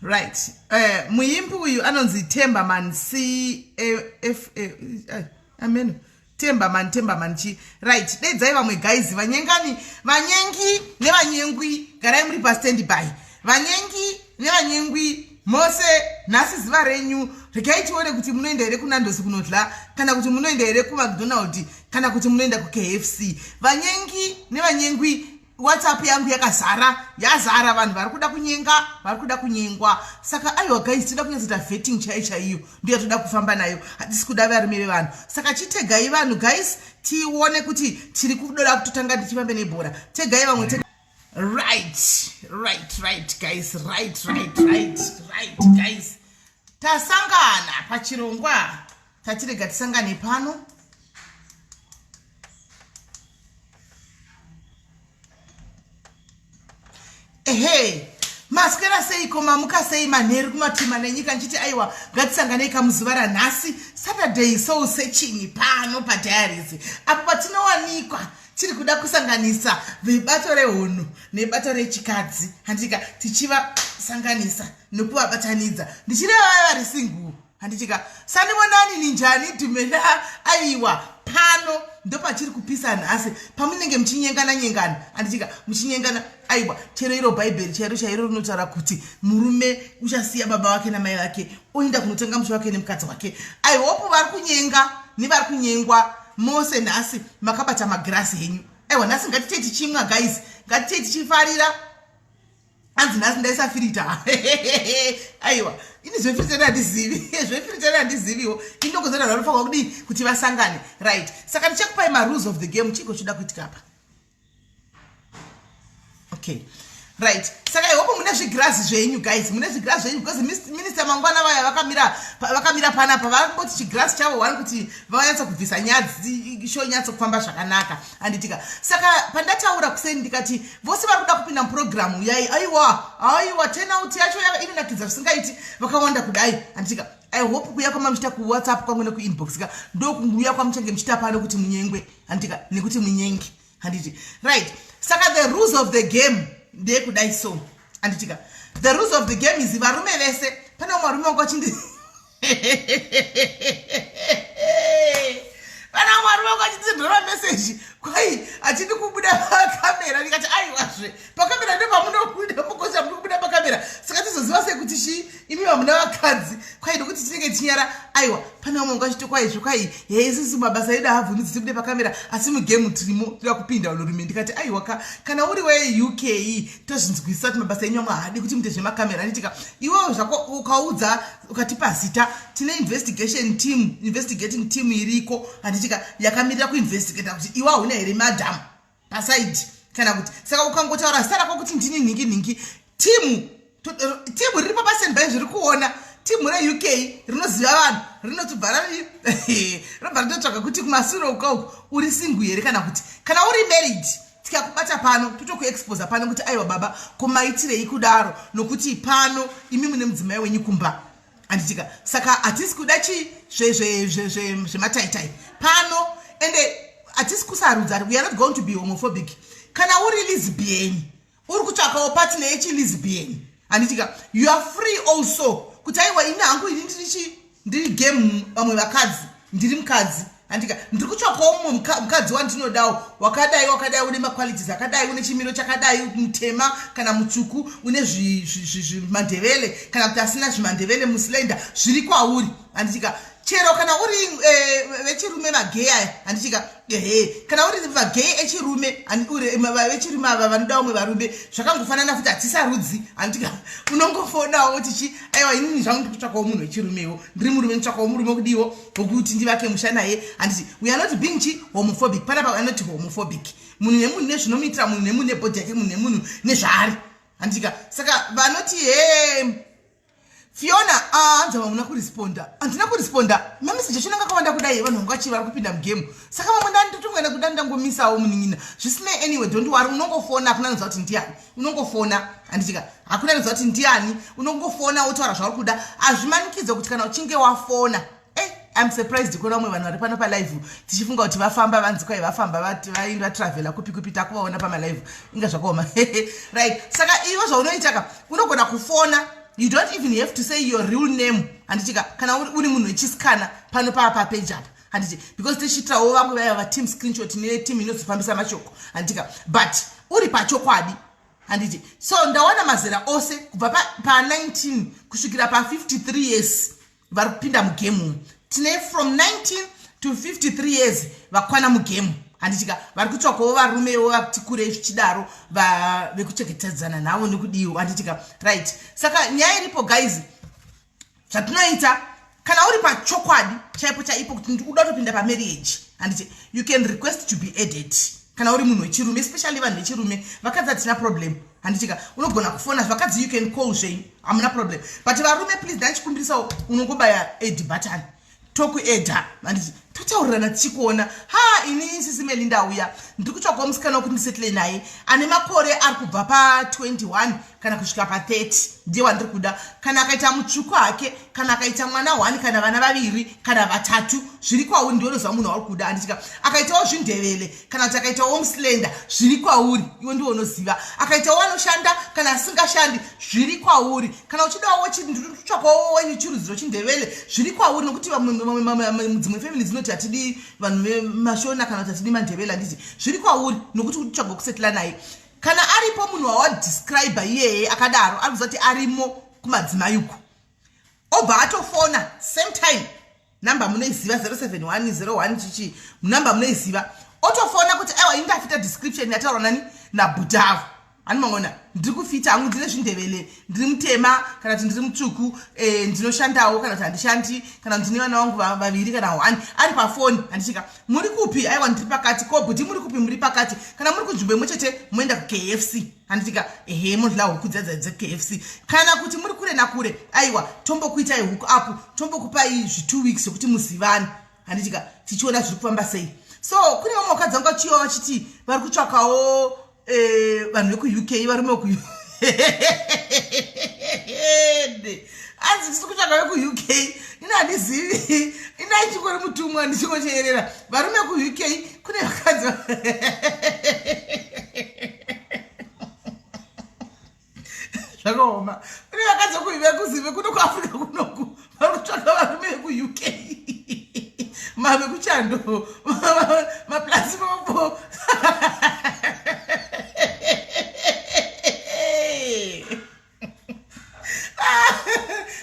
Right. Muimbi uyu anonzi Tembaman amen. Tembaman chi. Right. Dedzai vamwe guys vanyengi nevanyengwi garai muri pa standby. Vanyengi nevanyengwi mose nhasi ziva renyu regai tione kuti munoenda here kunandosi kunodla kana kuti munoenda here kuMcDonald kana kuti munoenda kuKFC. Vanyengi nevanyengwi WhatsApp yangu yazara vanhu vari kuda kunyengwa saka aiwa guys tinoda kunyadzita vetting chaiyo ndiyo toda kufamba nayo hatisi kuda varume vevanhu saka chitegai vanhu guys tione kuti tiri kudoda kutotanga tichifambe nebhora tegai vamwe right guys guys tasangana pachirongwa tatirega tisangane pano. Ehe, maskera sei koma muka sei manheru kumatima nenyika nchiti aiwa ngatisanganei kamuzuva ranhasi Saturday soul searching pano padiaries apo patinowanikwa tiri kuda kusanganisa vebato rehono nebato rechikadzi handika tichiva sanganisa nokuvabatanidza ndichireva vari single handichika sandimonani ninjani dhumena aiwa pano ndopachiri kupisa nhasi pamunenge muchinyengana handichika muchinyengana aiwa chero iro bhaibheri chairo rinotaura kuti murume uchasiya baba wake namai vake oenda kunotenga musha wake nemukadzi wake aihopo vari kunyenga nevari kunyengwa mose nhasi makabata magirasi henyu aiwa nhasi ngatitei tichimwa guys ngatitei tichifarira anzi nhasi ndaisafirita aiwa ini zvefirita handiziviwo inongozana vanofanwa kudii kuti vasangane right saka ndichakupai marules of the game chiko choda kuitika apa okay right saka ihopo mune zvigirazi zvenyu guys because minister mangwana vaya vakamira panapa vakangoti chigirazi chavo wani kuti vanyatsa kubvisa nyadzi sho nyatsa kufamba zvakanaka handitika saka pandataura kuseni ndikati vose vari kuda kupinda mupurogiramu yai aiwa turnout yacho inonakidza zvisingaiti vakawanda kudai handitika I hope kuya kwama muchita kuWhatsApp kwangu nekuinbox ka ndo kunguya kwa mchenge muchita pano kuti munyengwe handika nekuti munyengi handiti right saka the rules of the game ndeye kudai so handitika the rules of the game is varume vese pana varume wakachindi pana varume wakachindira message kwai achidi kubuda pakamera ndikati aiwazve pakamera ndo pamunobuda mukosa munobuda pakamera saka tizoziva sekuti shi imi vamuna vakadzi kwai ndokuti tinenge tinyara aiwa pana vamwe wakachiti kwaizvo kwai isisi mabasa edu haavhunudzi tibude pakamera asi mugame tirimo toda kupinda unorume ndikati aiwa kana uri weUK tozvinzwisa kuti mabasa enyu amwe haadi kuti muite zvemakamera nditika iwewo zvako ukaudza ukatipa zita tine investigating team iriko handitika yakamirira kuinvestigata kuti iwa huna here madam pasaidi kana kuti saka ukangotaura sara kwakuti ndini ningi timu riri papasendby zviri kuona timu reUK rinoziva vanhu rinotobvara robva ritotsvaga kuti kumasuro ukauku uri single here kana kuti kana uri married tikakubata pano totokuexposa pano kuti aiwa baba komaitirei kudaro nokuti pano imi mune mudzimai wenyu kumba handitika saka hatisi kuda chi zvemataitai pano ende hatisi kusarudza we are not going to be homophobic kana uri lesbian uri kutsvakawo partner yechilisbian handitika you are free also kuti aiwa ini hangu ini ndiri game vamwe vakadzi ndiri mukadzi handika ndiri kutsvakawo mumwe mukadzi wandinodawo wakadai une maqualities akadai une chimiro chakadai mutema kana mutsvuku une zvimandevele kana kuti asina zvimandevele muslender zviri kwauri handitika chero kana uri vechirume magay aya handitika kana uri vagay echirume vechirume ava vanoda vamwe varume zvakangofanana futi hatisarudzi handitika unongofonawo tichi aiwa inini zvangu ndikutsvakawo munhu wechirumewo ndiri murume nditsvakawo murume kudiwo wokuti ndivake musha naye handiti we are not being homophobic panapa we are not homophobic munhu nemunhu nezvinomuitira munhu nemunhu nebhodhi yake munhu nemunhu nezvaari handitika saka vanoti Fiona hanza vamuna kuresponda handina kuresponda mameseji achonanga akawanda kudai vanhu vangu vachi vari kupinda mugame saka vamwe ndanditongana kuda ndangomisawo munin'ina zvisinei anyway don't worry unongofona hakuna nozva kuti ndiani unongofona handitika hakuna nozva kuti ndiani unongofona wotaura zvauri kuda hazvimanikidza kuti kana uchinge wafona I'm surprised kuona vamwe vanhu vari pano palive tichifunga kuti vafamba vanzi kwai vafamba vaenda travela kupi takuvaona pamalive inga zvakaoma right saka ivo zvaunoitaka unogona kufona You don't even have to say your real name. Handichika kana uri munhu wechisikana pano pa page apa. Handiti because tichitawo vamwe vaya team screenshot ne team inozofambisa mashoko. Handika but uri pachokwadi. Handiti so ndawana mazera ose kubva pa 19 kusvikira pa 53 years vari kupinda mugame. Tine from 19 to 53 years vakwana mugame. Handichika vari kutsvakawo varumewo vati kure zvichidaro vekuchengetedzana navo nekudiwa. Handichika right. Saka nyaya iripo guys, zvatinoita kana uri pachokwadi chaipo chaipo kuti ndikuda kutopinda pamarriage, handiti you can request to be added. Kana uri munhu wechirume, especially vanhu vechirume, vakadzi hatina problem. Handichika unogona kufona vakadzi, you can call zvei, hamuna problem. But varume please ndachikumbirisawo unongobaya add button tokuedha. Handiti totaurirana tichikuona ha ini Sis Melly ndauya ndikutsvakawo musikana wekuti ndisettle naye ane makore ari kubva pa 21 kana kusvika pa 30 ndiye wandiri kuda. Kana akaita mutsvuku hake, kana akaita mwana 1 kana vana 2 kana 3 zviri kwauri ndiwe unozva munhu wauri kuda. Handichika akaitawo zvindevele kana kuti akaitawo muslender zviri kwauri, iwe ndiwe unoziva. Akaitawo anoshanda kana asingashandi zviri kwauri. Kana uchidawo ndikutsvakawo chirudziro chindevele zviri kwauri, nokuti dzimwe family dzinoti hatidi vanhu vemashona kana kuti hatidi mandevele. Handiti zviri kwauri nokuti utsvaga kusetla naye. Kana aripo munhu wawadescribe iyeye akadaro ari kuzoti arimo kumadzimai uku, obva atofona same time number munoiziva 07101 chichi number munoiziva, otofona kuti aiwa ini ndafita description yataurwa nani nabhutavo. Hanimangona ndiri kufita hangu ndine zvindevele, ndiri mutema kana kuti ndiri mutsvuku, ndinoshandawo kana kuti handishandi, kana ndine vana vangu 2 kana 1 ari pafoni. Handichika muri kupi? Aiwa ndiri pakati. Ko bhuti muri kupi? Muri pakati. Kana muri kunzvimbo imwe chete moenda kuKFC. Handichika ehe mondla huku dzeKFC. Kana kuti muri kure nakure, aiwa tombokuitai huku apo, tombokupai 2 weeks yokuti muzivane. Handichika tichiona zviri kufamba sei. So kune vamwe vakadzi vanga chiyo vachiti vari kutsvakawo vanhu vekuUK, varume veku hanzi kutsvaka vekuUK ina handizivi, ina ichingori mutumwa ndichingocherera. Varume vekuUK kune vakadzi zvakaoma, kune vakadzi vekuzive kuno kuAfrica kunoku vari kutsvaka varume vekuUK mave kuchando maplasi popo.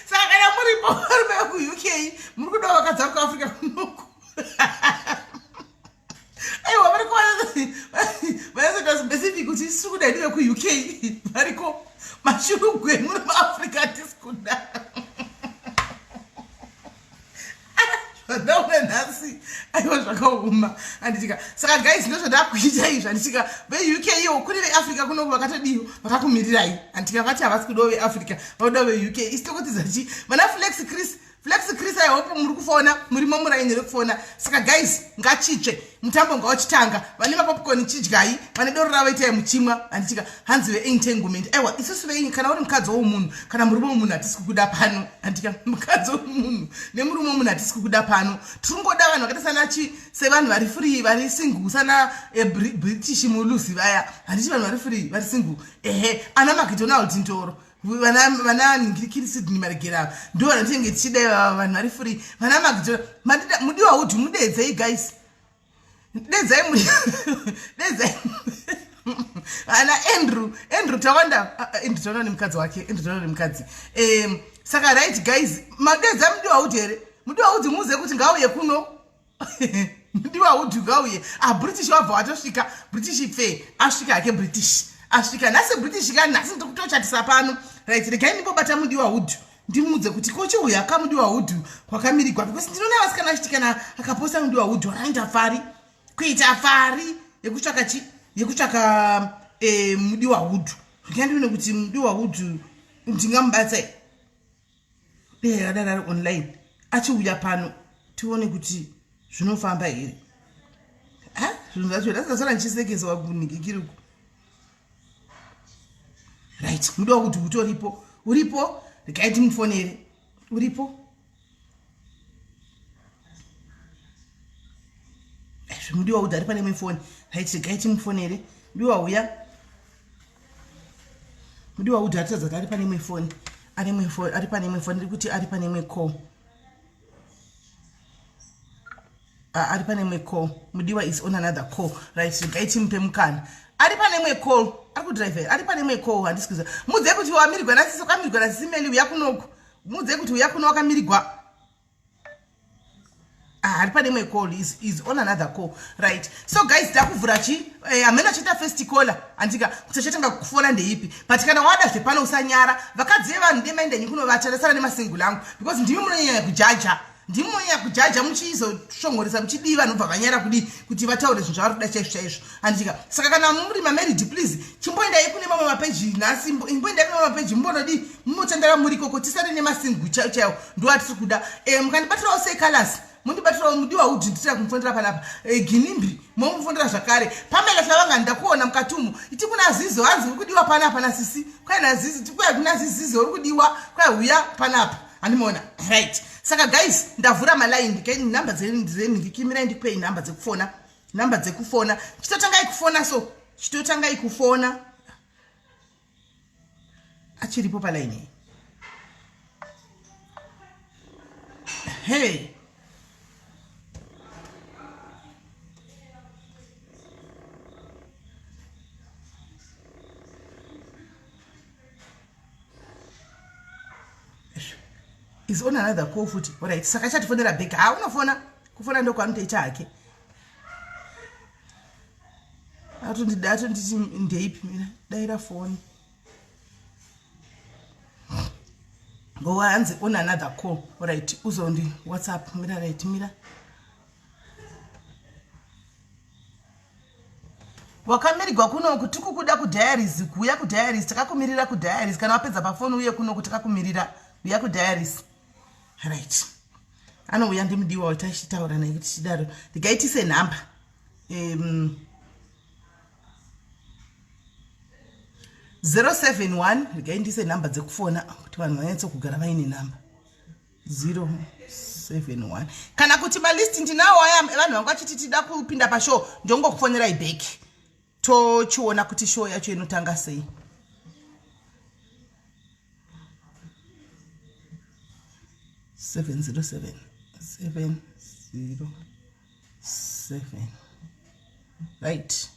Saka kana muripo varume vekuUK muri kuda vakadzi vari kuAfrica kunoku aiwa vari kuvazoita specific kuti isi kuda ndi vekuUK variko mashurugwe muri muAfrica hatisi kuda. Ndaona nhasi aiwa zvakaoma. Handichika saka guys ndozvadakuita izvi. Handichika veUK iyo kune veAfrica kunoku vakatodiwa vakakumirirai. Handichika vati havasi kudawo veAfrica vaudawo veUK. Isitokotizachi vana Flex Chris I hope muri kufona muri mumuraini rekufona. Saka guys ngachitsve mutambo ngawachitanga, vane mapopcorn chidyai, vane doro ravo itai muchimwa. Handichika hanzi veentanglement. Aiwa isusu veingi kana uri mukadzi womunhu kana murume womunhu hatisi kukuda pano. Handichika mukadzi womunhu nemurume womunhu hatisi kukuda pano. Tiringoda vanhu vakaita sanachi sevanhu vari free vari single sana British mulusi vaya. Handichi vanhu vari free vari single ehe ana McDonald ndoro vana ningirikiri Sydney Marigera ndo vanatenge tichida vanhu vari free vana McDonald. Mudiwa udhu mudedzei guys, dedzai dedzai ana Andrew tawanda Andrew tawanda nemukadzi wake, Andrew tawanda nemukadzi. Saka right guys, madedza mudiwa udhu here, mudiwa udhu muze kuti ngauye kuno mudiwa udhu ngauye. British wabva watosvika, British fair asvika yake British asvika nhasi British kana nhasi ndokutochatisa pano right. Regai ndimbobata mudiwa udhu ndimudze kuti kochiuya kamudiwa udhu kwakamirigwa, because ndinoona vasikana achitikana akaposta mudiwa udhu waraenda fari kuita fari yekutsvaka mudiwa udhu. Zvikandione kuti mudiwa udhu ndingamubatsai adara online achiuya pano tione kuti zvinofamba here. Zvinhu zvacho ndasasara ndichisekeswa kuningikiriku right. Mudiwa udhu utoripo, uripo, regai timufonere, uripo. Mudiwa udhu ari pane mifoni right, regai timufonere. Mudiwa uya, mudiwa udhu atadza kuti ari pane mifoni ari pane imwe phone kuti ari pane imwe call. Ari pane imwe call. Mudiwa is on another call. Right, gaiti mpe mukana. Ari pane imwe call. Ari ku drive. Ari pane imwe call handisikuza. Mudze kuti wamirirwa na Sis kwamirirwa na Sis Melly uya kunoku. Mudze kuti uya kuno wakamirirwa. Ari pane imwe call is on another call. Right. So guys, ndakuvhura chi amena chita first caller andika kuchachatanga kufona ndeipi. But kana wada zvepano usanyara vakadzi vanhu ndemaenda nyikuno vachatsara nemasingule angu because ndimi munonyanya kujaja. Ndimi munonyanya kujaja muchizoshongoresa muchidiva vanobva vanyara kuti vataure zvinhu zvavari kuda chaizvo. Andika saka kana muri mamarried please chimboendai kune mamwe mapeji nhasi imboendai kune mamwe mapeji mbonodi mumotandara muri koko tisare nemasingu chaiwo ndoatiri kuda. Mukandibatirawo sei colors mundibatirawo mudiwa udhi nditira kumufondera panapa ginimbi momufondera zvakare pamela shavanga ndakuona mukatumu iti kuna zizo hanzi uri kudiwa panapa na Sisi kwai na zizi tikuya kuna zizo uri kudiwa kwai huya panapa andimona. Right, saka guys ndavhura maline ndikeni namba dzeni ndikimirai ndikupe namba dzekufona chitotangai kufona so chitotangai kufona achiripo paline. Hey, is on another call futi. Alright, saka chatifonera back. Unofona kufona ndo kwanotoita hake. Atondidati ndeipi mina daira phone. Go hanzi on another call. Alright, uzondi WhatsApp mira right mira. Wakamirirwa kuno kuti kukuda ku diaries kuya ku diaries takakumirira ku diaries kana wapedza pa phone uye kuno kuti takakumirira uya ku diaries. Right. Anouya ndimudiwa watachitaura naye kuti chidaro ndikaitise nhamba 071 ndikaindise nhamba dzekufona kuti vanhu vanyatso kugara vaine nhamba 071 kana kuti malist ndinawo aya vanhu vangu vachiti tida kupinda pashow ndongokufonerai back tochiona kuti show yacho inotanga sei. Seven zero seven. Right.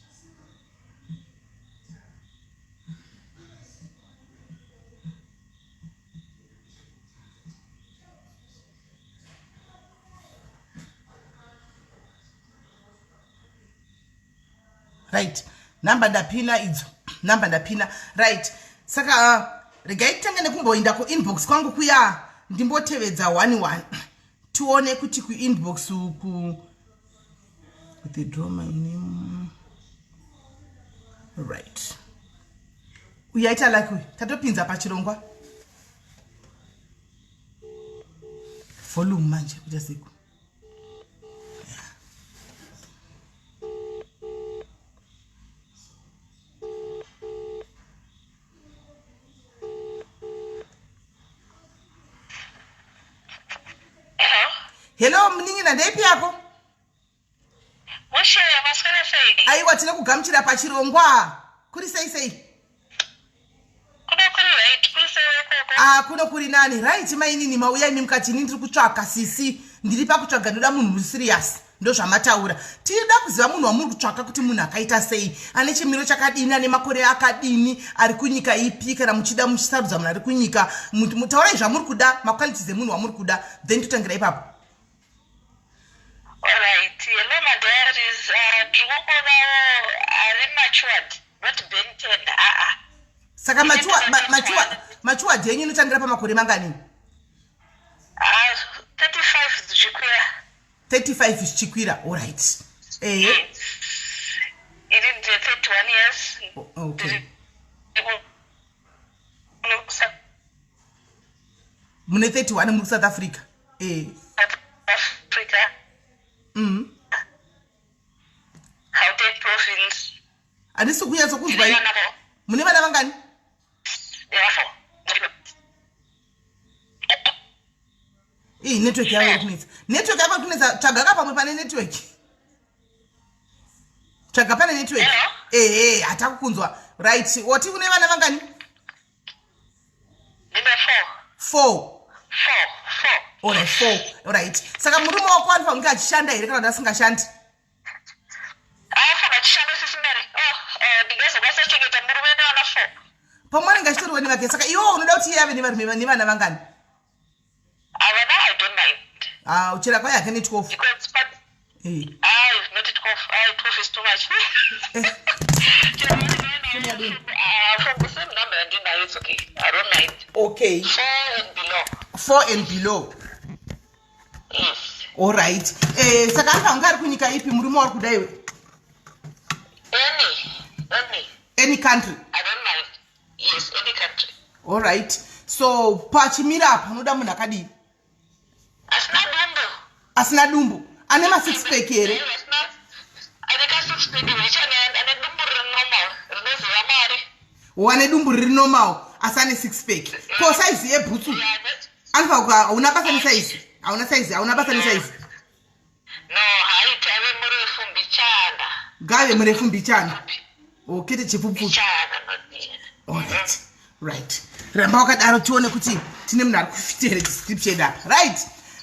Right. Number ndapina idzo. Number ndapina. Right. Saka regai tanga nekumboinda ku inbox kwangu kuya ndimbotevedza 11 tuone kuti ku inbox ku withdraw my name. Right. Uyaita like tatopinza pachirongwa volume manje kuja siku. Hello, mningina ndeipi yako? Moshaya maswala sei. Aiwa tina kugamuchira pachirongwa. Kuri sei. Kuno kuri right, kuri sei kuno kuri nani? Right mainini mauya imi mukati ndiri kutsvaka Sisi. Ndiri pakutsvaga ndoda munhu serious. Ndo zvamataura. Tida kuziva munhu wamuri kutsvaka kuti munhu akaita sei. Ane chimiro chakadini, ane makore akadini, ari kunyika ipi kana muchida muchisarudza munhu ari kunyika. Mutaurai zvamuri kuda, maqualities emunhu wamuri kuda, then totangira ipapo. Alright, hello my diaries. Turukona ari matured, not bent. Saka matured yenyu inotangira pamakore mangani? 35 zvichikwira. 35 zvichikwira, alright. It is 31 years. Okay. Mune 31 muri South Africa. South Africa. Gauteng province. Andisi kunyatso kuzwa iyi. Mune vana vangani? Network yawo irikunetsa. Network yawo irikunetsa. Tsvaga kapamwe pane network. Tsvaga pane network. Hatakukunzwa. Right. Wati une vana vangani? Ndine 4. Alright, 4. Alright. Saka murume wako anofanira kunge achishanda here kana kuti asingashandi? Anofanira achishanda Sis Melly. Ndingazokwanisa kuchengeta murume nevana 4. Pamwe ngachitoriwe nevake. Saka iwo unoda kuti iye ave nevana vangani? Avana I don't mind. Uchera kwaye hake ne12. Because not 12. 12 is too much. From the same number and dinner, it's okay. I don't mind. Okay. 4 and below. 4 and below. Yes. Alright. Saka anofanira ari kunyika ipi murume wari kuda iwe? Any country? I don't mind. Yes, any country. Alright. So pachimira apa unoda munhu akadii? Asina dumbu. Ane ma 6 pack here. Wane dumbu riri normal asane 6 pack. Ko size yebhutsu. Anofanira una basa ne size. Hauna size, hauna basa ne size. No, height ave murefu mbichana. Gave murefu mbichana. Okete chipupfu. Alright. Right. Ramba wakadaro tione kuti tine munhu ari kufitira description apa. Right.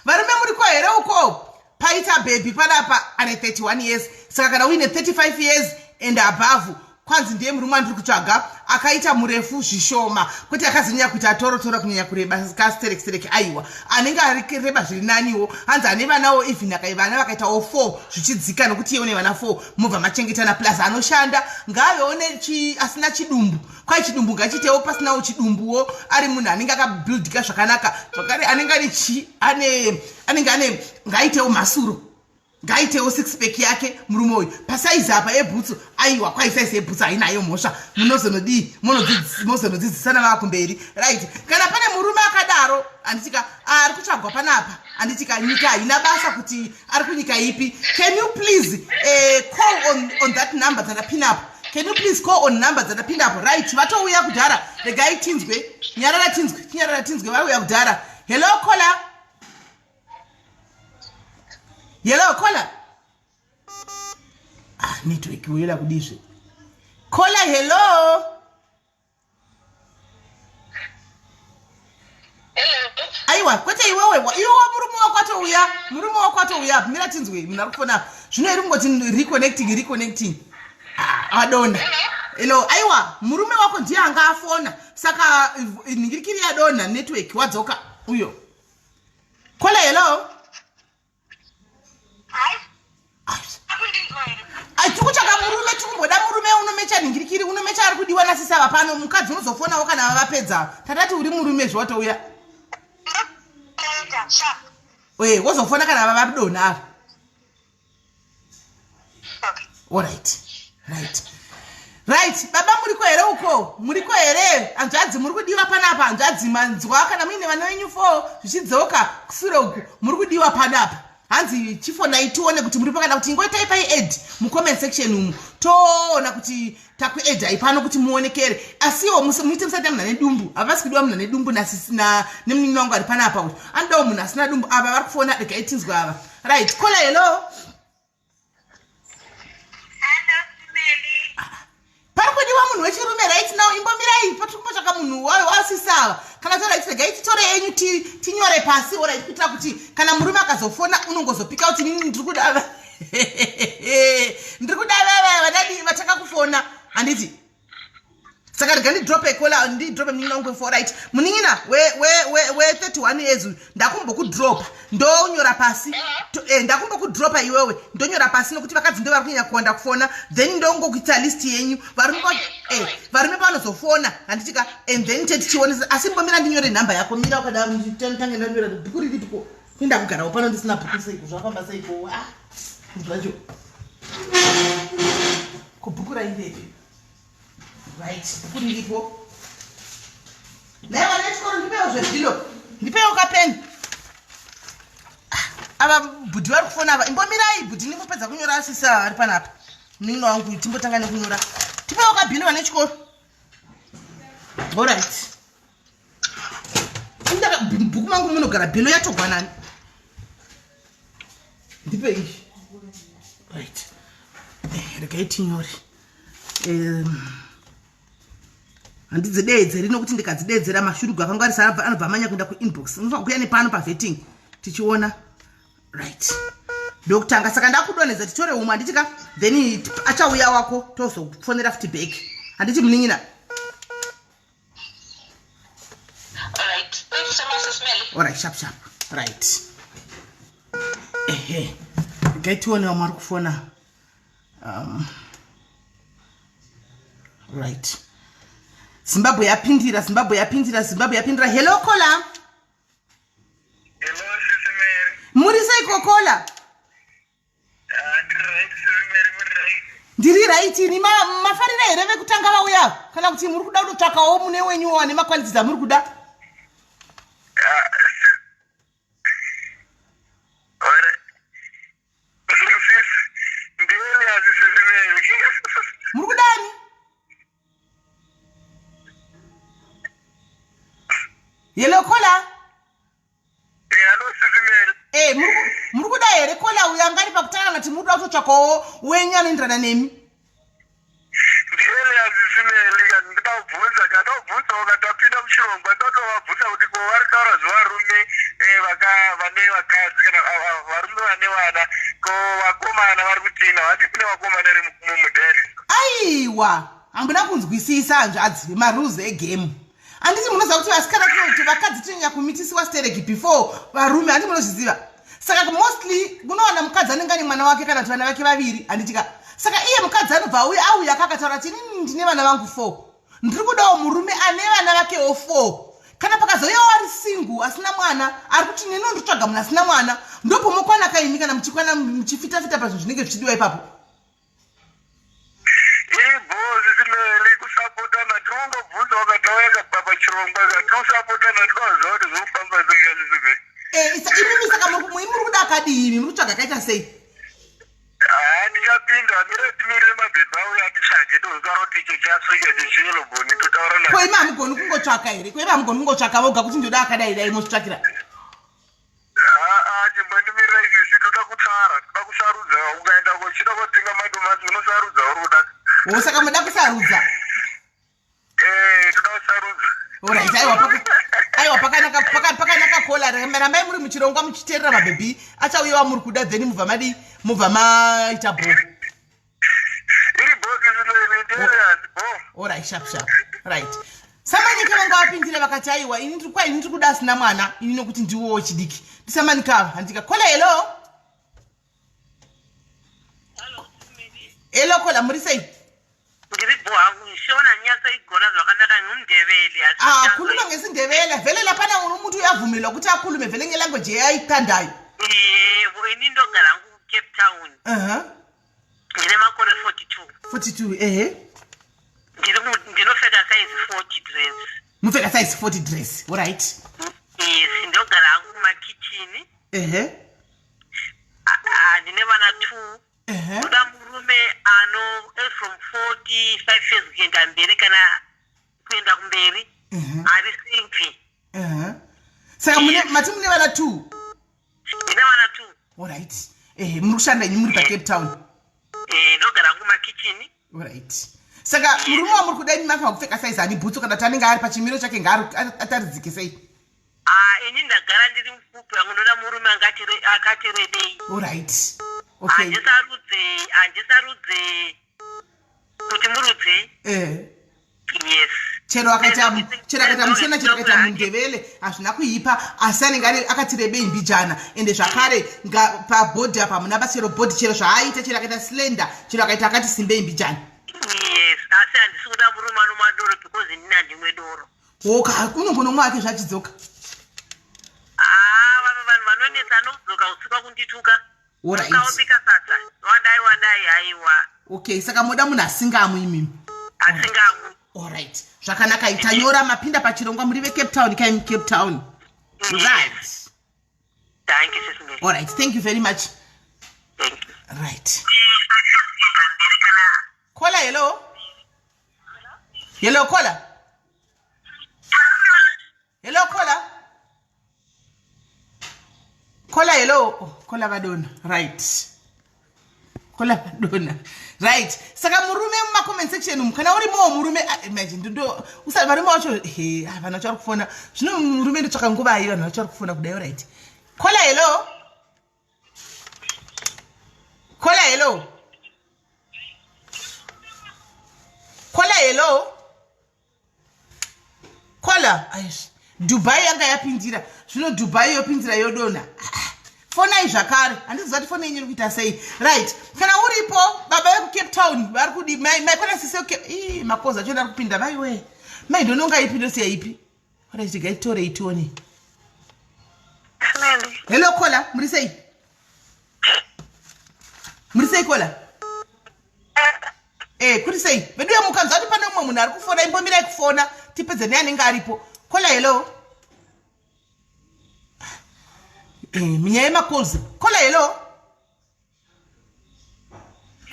Varume muri kwa here uko. Paita baby panapa ane 31 years. Saka kana uine 35 years and above. Kwanzi ndiye murume andiri kutsvaga akaita murefu zvishoma kuti akazinyanya kuti atorotora kunyanya kureba kastereki aiwa anenge ari reba zviri naniwo hanzi ane vanawo even vana vakaitawo 4 zvichidzika nokuti iye une vana 4 mubva machengetana plus anoshanda ngavewo asina chidumbu kwai chidumbu ngachitewo pasinawo chidumbuwo ari munhu anenge akabuildika zvakanaka zvakare anenge ane ngaitewo masuro ngaitewo 6 pack yake murume uyu pasaizi apa yebhutsu aiwa kwai saizi yebhutsu hainayo mhosva munozonodzidzisana vakumberi right. Kana pane murume akadaro anditika ari kutsvagwa panapa anditika nyika haina basa kuti ari kunyika ipi. Can you please call on that number dzandapin up? Can you please call on number dzandapin up? Right. Vatouya kudhara regai tinzwe nyarara tinzwe vauya kudhara. Hello caller. Hello, caller. Network uyela kudizwe. Caller, hello. Hello. Aiwa, kwete iwewe, iwe murume wako atouya, mira tinzwe, muna kufona. Zvino iri kungoti reconnecting. Adona. Hello, aiwa, murume wako ndiye anga afona. Saka ningirikiri adona network wadzoka uyo. Caller, hello. Tikutsvaka murume tikumboda murume unomecha ningirikiri unomecha ari kudiwa nasisava pano mukadzi unozofonawo kana vapedza tatati uri murume zvawatouya wozofona kana vavadonha ava. Right. Baba muriko here uko muriko here hanzvadzi muri kudiwa panapa hanzvadzi manzwa kana muine vana venyu 4 zvichidzoka kusure uku muri kudiwa panapa. Hanzi chifona itione kuti muri pakada kuti ngoitai pai mu comment section umu toona kuti takuedha ipano kuti muonekere asiwo muite musati munhu ane dumbu havasi kudiwa munhu ane dumbu nemunini wangu ari panapa kuti anodawo munhu asina dumbu ava vari kufona dega itinzwa ava. Right. Kola hello. Pari kudiwa munhu wechirume right now imbomirai patiri kumbotsvaka munhu wasisava kana tora itirega ititore yenyu tinyore pasi ora kuitira kuti kana murume akazofona unongozopika kuti nini ndiri kuda vadadi vataka kufona handiti saka rega ndidrope ekola ndidrope munin'ina wangu 4 right. Munin'ina we 31 years ndakumbokudropa ndonyora pasi ndakumbokudropa iwewe ndonyora pasi nokuti vakadzi ndo vari kunyanya kuwanda kufona then ndongokuita list yenyu varume vanozofona handitika and then tichionesa asi mbomira ndinyore nhamba yako mira wakadaro tange ndanyora bhuku riripiko kuenda kugarawo pano ndisina bhuku seiko zvafamba seiko zvacho kubhuku raindepi. Right, bhuku riripo naiva nechikoro ndipewo zvezvilo ndipewo kapeni ava bhudhi vari kufona ava imbomirai bhudhi ndingopedza kunyora asisa ari panapa munin'ina wangu timbotanga nekunyora tipewo kabhilo vane chikoro. Alright. Bhuku mangu munogara bhilo yatogwanani ndipe izvi. Right. Regai tinyore handidzidedzeri nokuti ndikadzidedzera mashurugu akangwarisa anobva amanya kuenda kuinbox unofanira kuuya nepano pavetting tichiona right ndokutanga saka ndakudonhedza titore umwe handitika then achauya wako tozofonera futi back handiti munin'ina alright sharp right gaitiona mwari kufona right Zimbabwe yapindira hello kola Hello, Sis Melly. muri seiko kola ndiri right ni mafarira here vekutanga vauya kana kuti muri kuda kutsvakawo mune wenyu wane makwaliti dzamuri kuda muri kudani hello kola muri kuda here kola uya ngari pakutanga ngati muri kuda kutotsvakawo wenyu anoenderana nemi ndakabvunza muchirongwa ndotovabvunza kuti ko vari taura zvevarume vane vakadzi kana varume vane vana ko vakomana vari kutina vati kune vakomana ri mumudhari aiwa hambuna kunzwisisa hanzvadzi marules egame handiti munoziva kuti vasikana kuti vakadzi tinonyanya kumitisiwa stereki before varume handiti munozviziva saka mostly kunowana mukadzi anenge ane mwana wake kana kuti vana vake vaviri handitika saka iye mukadzi anobva auya kakataura kuti inini ndine vana vangu 4 ndiri kudawo murume ane vana vakewo 4 kana pakazouyawo ari singu asina mwana ari kuti neno ndotsvaga munhu asina mwana ndopomokwana kaimi kana muchikwana muchifitafita pazvinhu zvinenge zvichidiwa ipapo ibhozisimelli kusapotana tiungobvunza wakatauya pachirongwa katiusapotana tinoziva kuti zvinofamba sei imimi saka muri kuda akadini muri kutsvaga kaita sei ndikapinda miretimirire mabhebha auya atichaje tozotara kuti icho chasvika chechiyelobhoni totaura na koima hamugoni kungotsvaka here koima hamugoni kungotsvaka voga kuti ndoda akadai dai mozvitsvakira chimbandimirira izvisi toda kusarudza ukaenda kochida kotenga madomasi unosarudza uri kuda saka muda kusarudza toda kusarudza orit aiwa pakanaka kola rambai muri muchirongwa muchiteerera mabhebhi achauyewa muri kuda then mubva maita bho iri bho orit sharp right samanika vanga vapindire vakati aiwa ini ndiri kuda asina mwana ini nokuti ndiwowo chidiki ndisamanikava handika kola hello kola muri sei ndiri bwangu nshona nyasa igona zvakanaka nomundeveli khuluma ngesindebele vele lapana umuntu uyavumilwa ukuthi akhulume vele ngelanguage eyayithandayo yebo ini ndogara Cape Town ndine makore 42 ndinofeka size 40 dress mufeka size 40 dress alright yes ndogara hangu makitchen ndine vana 2 kuda murume ano from 45 years kuenda mberi kana kuenda kumberi ari single saka mati mune vana 2 ndine vana 2 alright muri kushanda inyu muri paCape Town ndogara kumakitchen alright saka murume wamuri kuda ini mafanira kupfeka size ani bhutsu kana kuti anenge ari pachimiro chake ngaataridzike sei ini ndagara ndiri mupfupi angonoda murume akati rebei alright okay handisarudze kuti murudze yes chero akaita musona chero akaita mundevele hazvina kuipa asi anenge akati rebei mbijana ende zvakare pabhodhi apa muna basi chero bhodhi chero zvaaita chero akaita slender chero akaita akati simbei mbijana yes asi handisi kuda murume anomadoro because ndini handimwe doro unongonomwe ake zvachidzoka vanhu vanonetsa anodzoka usipa kundituka ukaopika sadza wadai haiwa okay saka moda munhu asingamwe imimi asingamwe alright zvakanaka itanyora mapinda pachirongwa muri veCape Town kaimi Cape Town right thank you sis Melly alright thank you very much thank you right kola hello kola kola hello kola vadona right kola madonna. Right. Saka murume mu comment section kana uri mo murume imagine ndo usali bari macho he avana chari kufona. Zvino murume ndo tsaka nguva iyo vanhu vachari kufona kudai right. Kola hello. Kola hello. Kola hello. Kola aish. Dubai yanga yapindira. Zvino Dubai yopindira yodona. Fona izvakare. Handizati fona yenyu kuita sei. Right. Kana uripo baba veku Cape Town vari kudi mai kona sise makoza choda kupinda vai we. Mai ndononga ipi ndosiya ipi. Ora tigaitore itoni. Hello Kola, muri sei? Muri sei Kola? Kuti sei? Vedu ya mukanza ati pane umwe munhu ari kufona imbomira kufona tipedze neanenge aripo. Kola hello. Minya ema calls. Kola hello.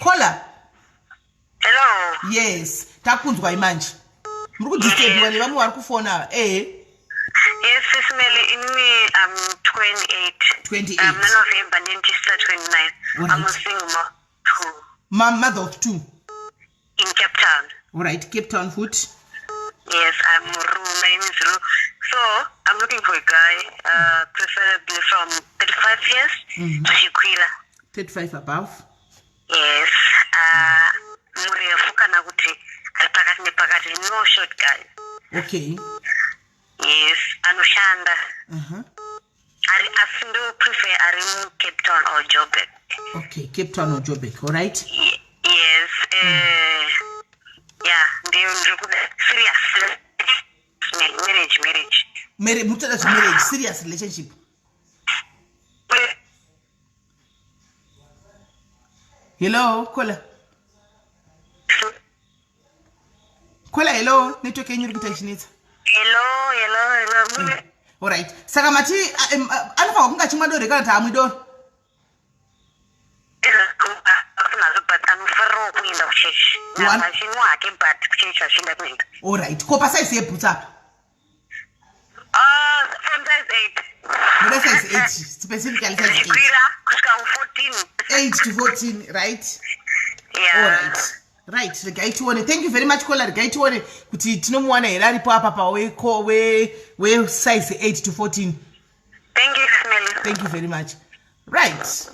Kola. Hello. Yes. Takunzwa imanje. Muri kudisturb wani vamu vari kufona. Yes, Sis Melly, in me, I'm 28. 28. I'm November, then just 29. Right. I'm a single mom. Mother of 2. In Cape Town. Alright, Cape Town food. Yes, I'm Ru. My name is Ru. So, I'm looking for a guy, preferably from 35 years to Shikwila. 35 above. Yes. Murefuka nakuti pakati nepakati, no short guy. Okay. Yes, anoshanda. I still prefer Arim, Cape Town or Joburg. Okay, Cape Town or Joburg, alright? Yes. Yeah, they're serious. Marriage, serious relationship. Hello, Kola. Kola, hello. Network yenyu rikuita ishinetsa. Hello. Alright. Saka mati anofanwa kunga chimwa dori kana taamwi dori. Alright. Kopa size yebhutsi apa? From size 8. Muda size 8, specifically size 8. 8 to 14, right? Yeah. Alright. Right, regai tuone. Thank you very much Kola, regai tuone kuti tinomuwana here aripo apa pa we size 8 to 14. Thank you, Melly. Thank you very much. Right.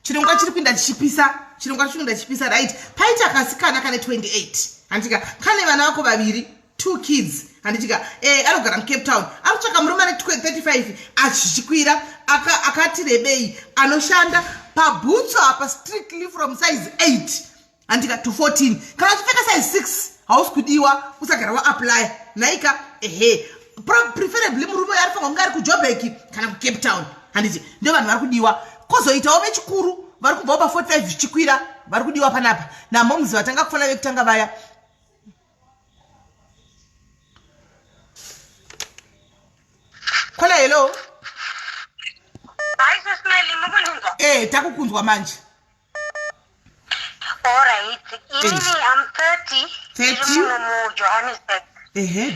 Chirongwa chiri kuenda chipisa, right? Paita kasikana kane 28. Andika kane vana vako vaviri, 2 kids. Andika anogara Cape Town. Akutsvaka murume ane 35 achichikwira akati rebei anoshanda pabhutsu apa strictly from size 8 andika to 14. Kana uchipfeka size 6 hausi kudiwa usagara waapply naika preferably murume arifanwa kunge ari kuJoburg kana kuCape Town. Handiti ndio vanhu vari kudiwa. Kozoitawo vechikuru vari kubva pa 45 zvichikwira vari kudiwa panapa. Namomuzi vatanga kufana vekutanga vaya. Kola hello. Hi, Sis Melly, mukunzwa? Takukunzwa manje. Alright. I'm 30. 30? Mu Johannesburg.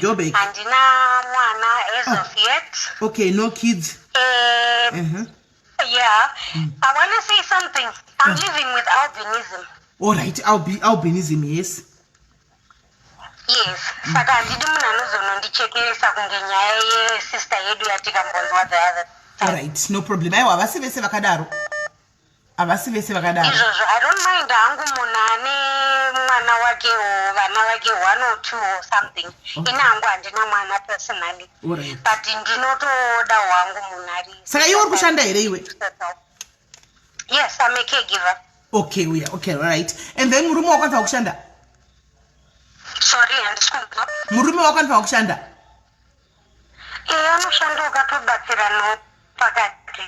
Joburg. Andina mwana as of yet. Okay, no kids. Yeah. I want to say something. I'm living with albinism. Alright, albinism, yes. Yes. Saka ndidi munhu anozonondichekeresa kunge nyaya yesister yedu yatikambonwa the other time. Alright, no problem. Aiwa avasi vese vakadaro. Izvozvo, I don't mind hangu munhu ane mwana wake or vana vake 1 or 2 or something. Ina hangu handina mwana personally. Alright. But ndinotoda hwangu munhu ari. Saka iwe uri kushanda here iwe? Yes, I'm a caregiver. Okay, alright. And then murume wako anofana kushanda? Sorry, handiskunzwa. Murume wako anofana kushanda? Anoshanda ukatobatsira pakati.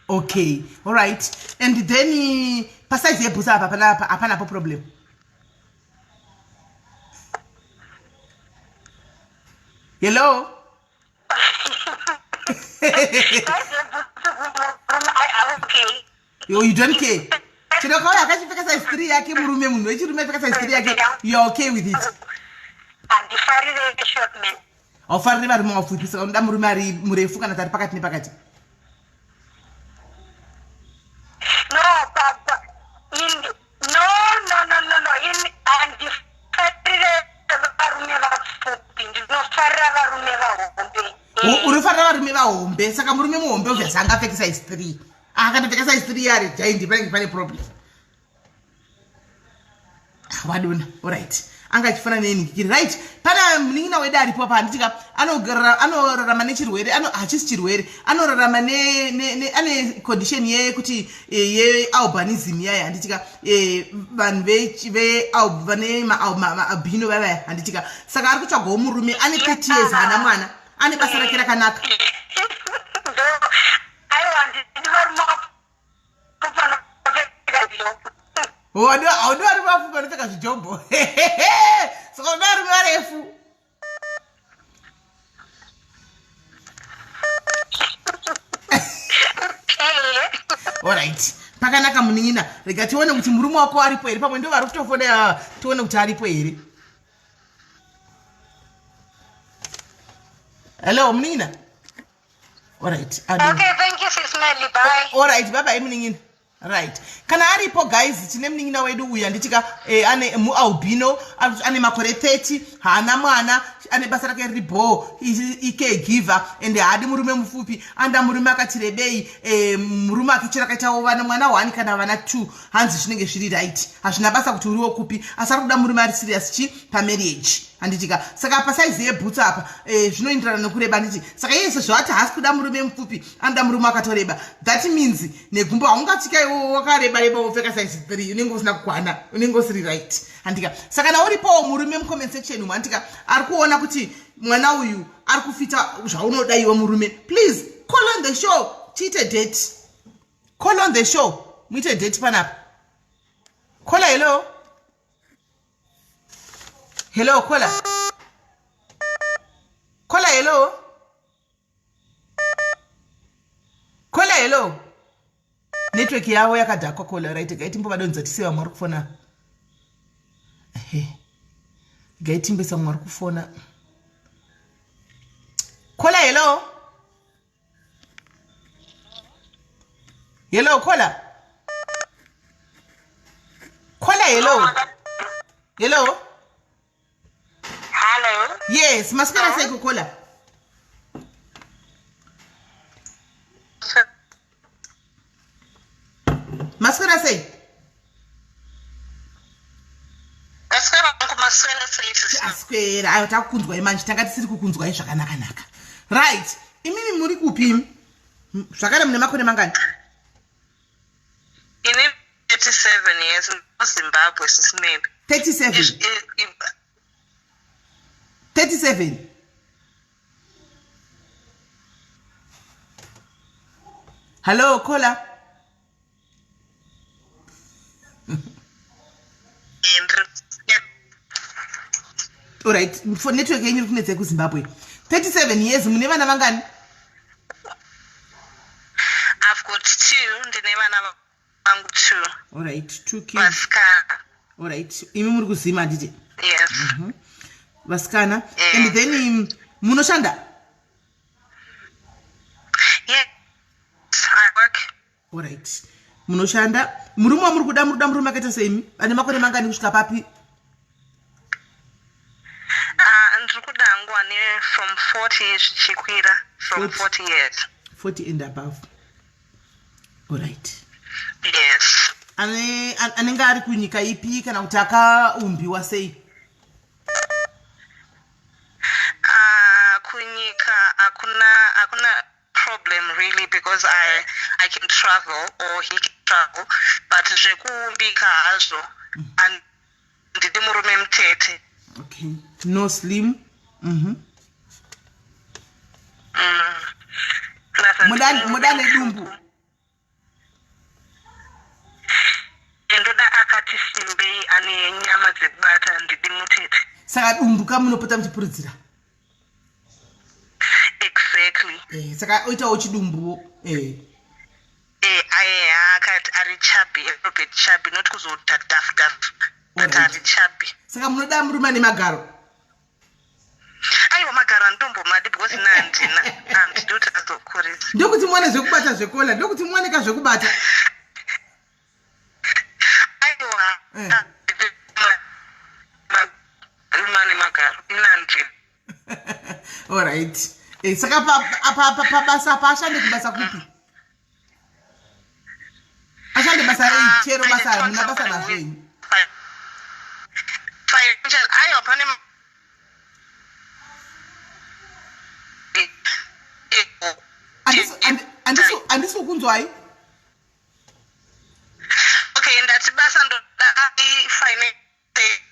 Okay, alright. And then pasize yebhutsi apa hapanapo problem. Hello? Okay. You don't care? Chinokawa akachipfeka size 3 yake murume munhu wechirume apfeka size 3 yake, you're okay with it? Andifarire short man. Aufarire varume vapfupi, saka unoda murume ari murefu kana kuti ari pakati nepakati? No, Papa. unofanira varume vahombe saka murume muhombe obviously angapfeki size 3 akatopfeka size 3 ari giant panenge pane problem wadona alright anga achifana nenikikiri right pana munin'ina wedu aripo pa handitika anorarama nechirwere hachisi chirwere anorarama ane condition yekuti yealbinism yaya handitika vanhu vane maabhino vavaya handitika saka ari kutsvagawo murume ane 30 years haana mwana ane basa rake rakanaka haundi vari vafu vanopfeka zvijombo saka undi varume varefu alright pakanaka munin'ina rega tione kuti murume wako aripo here pamwe ndo vari kutofonera tione kuti aripo here hello munin'ina alright okay thank you sis Melly bye alright bye bye munin'ina right kana aripo guys tine munin'ina wedu uyu handitika ane mualbino ane makore 30 haana mwana ane basa rake riri bho caregiver ende haadi murume mupfupi anda murume akati rebei murume akichera kaitawo vana mwana 1 kana vana 2 hanzi zvinenge zviri right hazvina basa kuti uriwo kupi asi ari kuda murume ari serious pamarriage handitika saka pasaizi yebhutsu apa zvinoenderana nekureba handiti saka iye sezvati haasi kuda murume mupfupi anoda murume akatoreba that means negumbo haungatsika iwo wakareba wopfeka size 3 unenge usina kukwana unenge usiri right handika saka nauripowo murume mucomment section umu handika ari kuona kuti mwana uyu ari kufita zvaunoda iwe murume please call on the show tiite date call on the show muite date panapa kola hello hello kola hello kola hello network yavo yakadhakwa kola right gaitimbovadodzati sevamwe vari kufona gaitimbesa mwe vari kufona kola hello kola hello hello yes maswera sei kukola maswera sei aswera ayo takukunzwai manje tanga tisiri kukunzwai zvakanakanaka right imimi muri kupi zvakare mune makore mangani ine 37 years muzimbabwe sis Melly 37 hello kola alright for network yenyu kunetse kuZimbabwe 37 years mune vana vangani I've got 2 ndine vana vangu 2 alright 2 kids vasikana alright imi muri kuzima nditi yes vasikana and then munoshanda yes I work alright munoshanda murume wamuri kuda murume akaita seimi ane makore mangani kusvika papi ndiri kuda ngwani from 40 zvichikwira from 40 years 40 and above alright yes anenge ari kunyika ipi kana kuti akaumbiwa sei kunyika hakuna problem really because I can travel or he can travel but zvekuumbika hazvo ndidi murume mutete okay no slim muda nedumbu ndoda akati simbei ane nyama dzekubata ndidi mutete saka dumbu kamunopota muchipuridzira exactly saka oitawo chidumbuwo akati ari chabi Robert chabi not kuzota daf but ari chabi saka munoda murume ane magaro aiwa magaro ndombo madi because handidoti azokurisa ndokuti muwane zvekubata zvekola ndokuti muwaneka zvekubata aiwa mane magaro inandini alright Saka pabasa pashande kubasa kupi? Ashande basa chero basa muna basa na zvenyu. Financial ayo pane Andiso kunzwai? Okay, ndati basa ndo finance.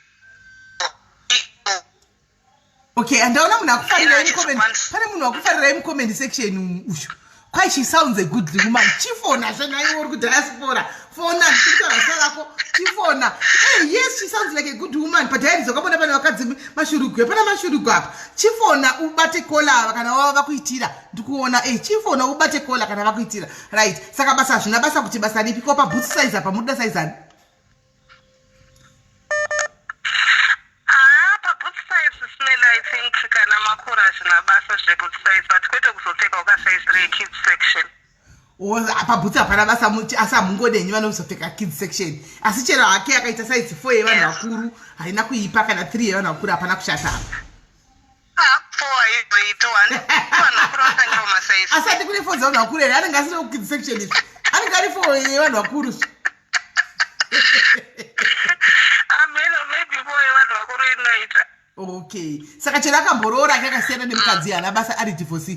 Okay, andaona munhu akufarira comment. Pane munhu akufarira comment section usho. Quite she sounds a good woman. Chifona zvanayi uri kudiaspora. Fona ndikutaura sarako. Chifona. Hey, yes, she sounds like a good woman. But I ndizokabona pane vakadzi mashurugwe. Pana mashurugwe apa. Chifona ubate kola kana wava vakuitira. Ndikuona chifona ubate kola kana vakuitira. Right. Saka basa zvina basa kuti basa ripi kopa boot size apa muda size ani? I think kana makura zvina basa zveboot size but kwete kuzopfeka uka size 3 kids section. Apa boot apana basa muti asa mungodenyi vanozopfeka kids section. Asi chero hake akaita size 4 yevanhu vakuru haina kuipa kana 3 yevanhu vakuru apana kushata apa. Asati kune 4 dzavanhu vakuru here anenge asina kids section izvi. Anenge ari 4 yevanhu vakuru. Maybe 4 yevanhu vakuru inoita. Okay. Saka chero akamborora akakasiyana nemukadzi ana basa ari divorce.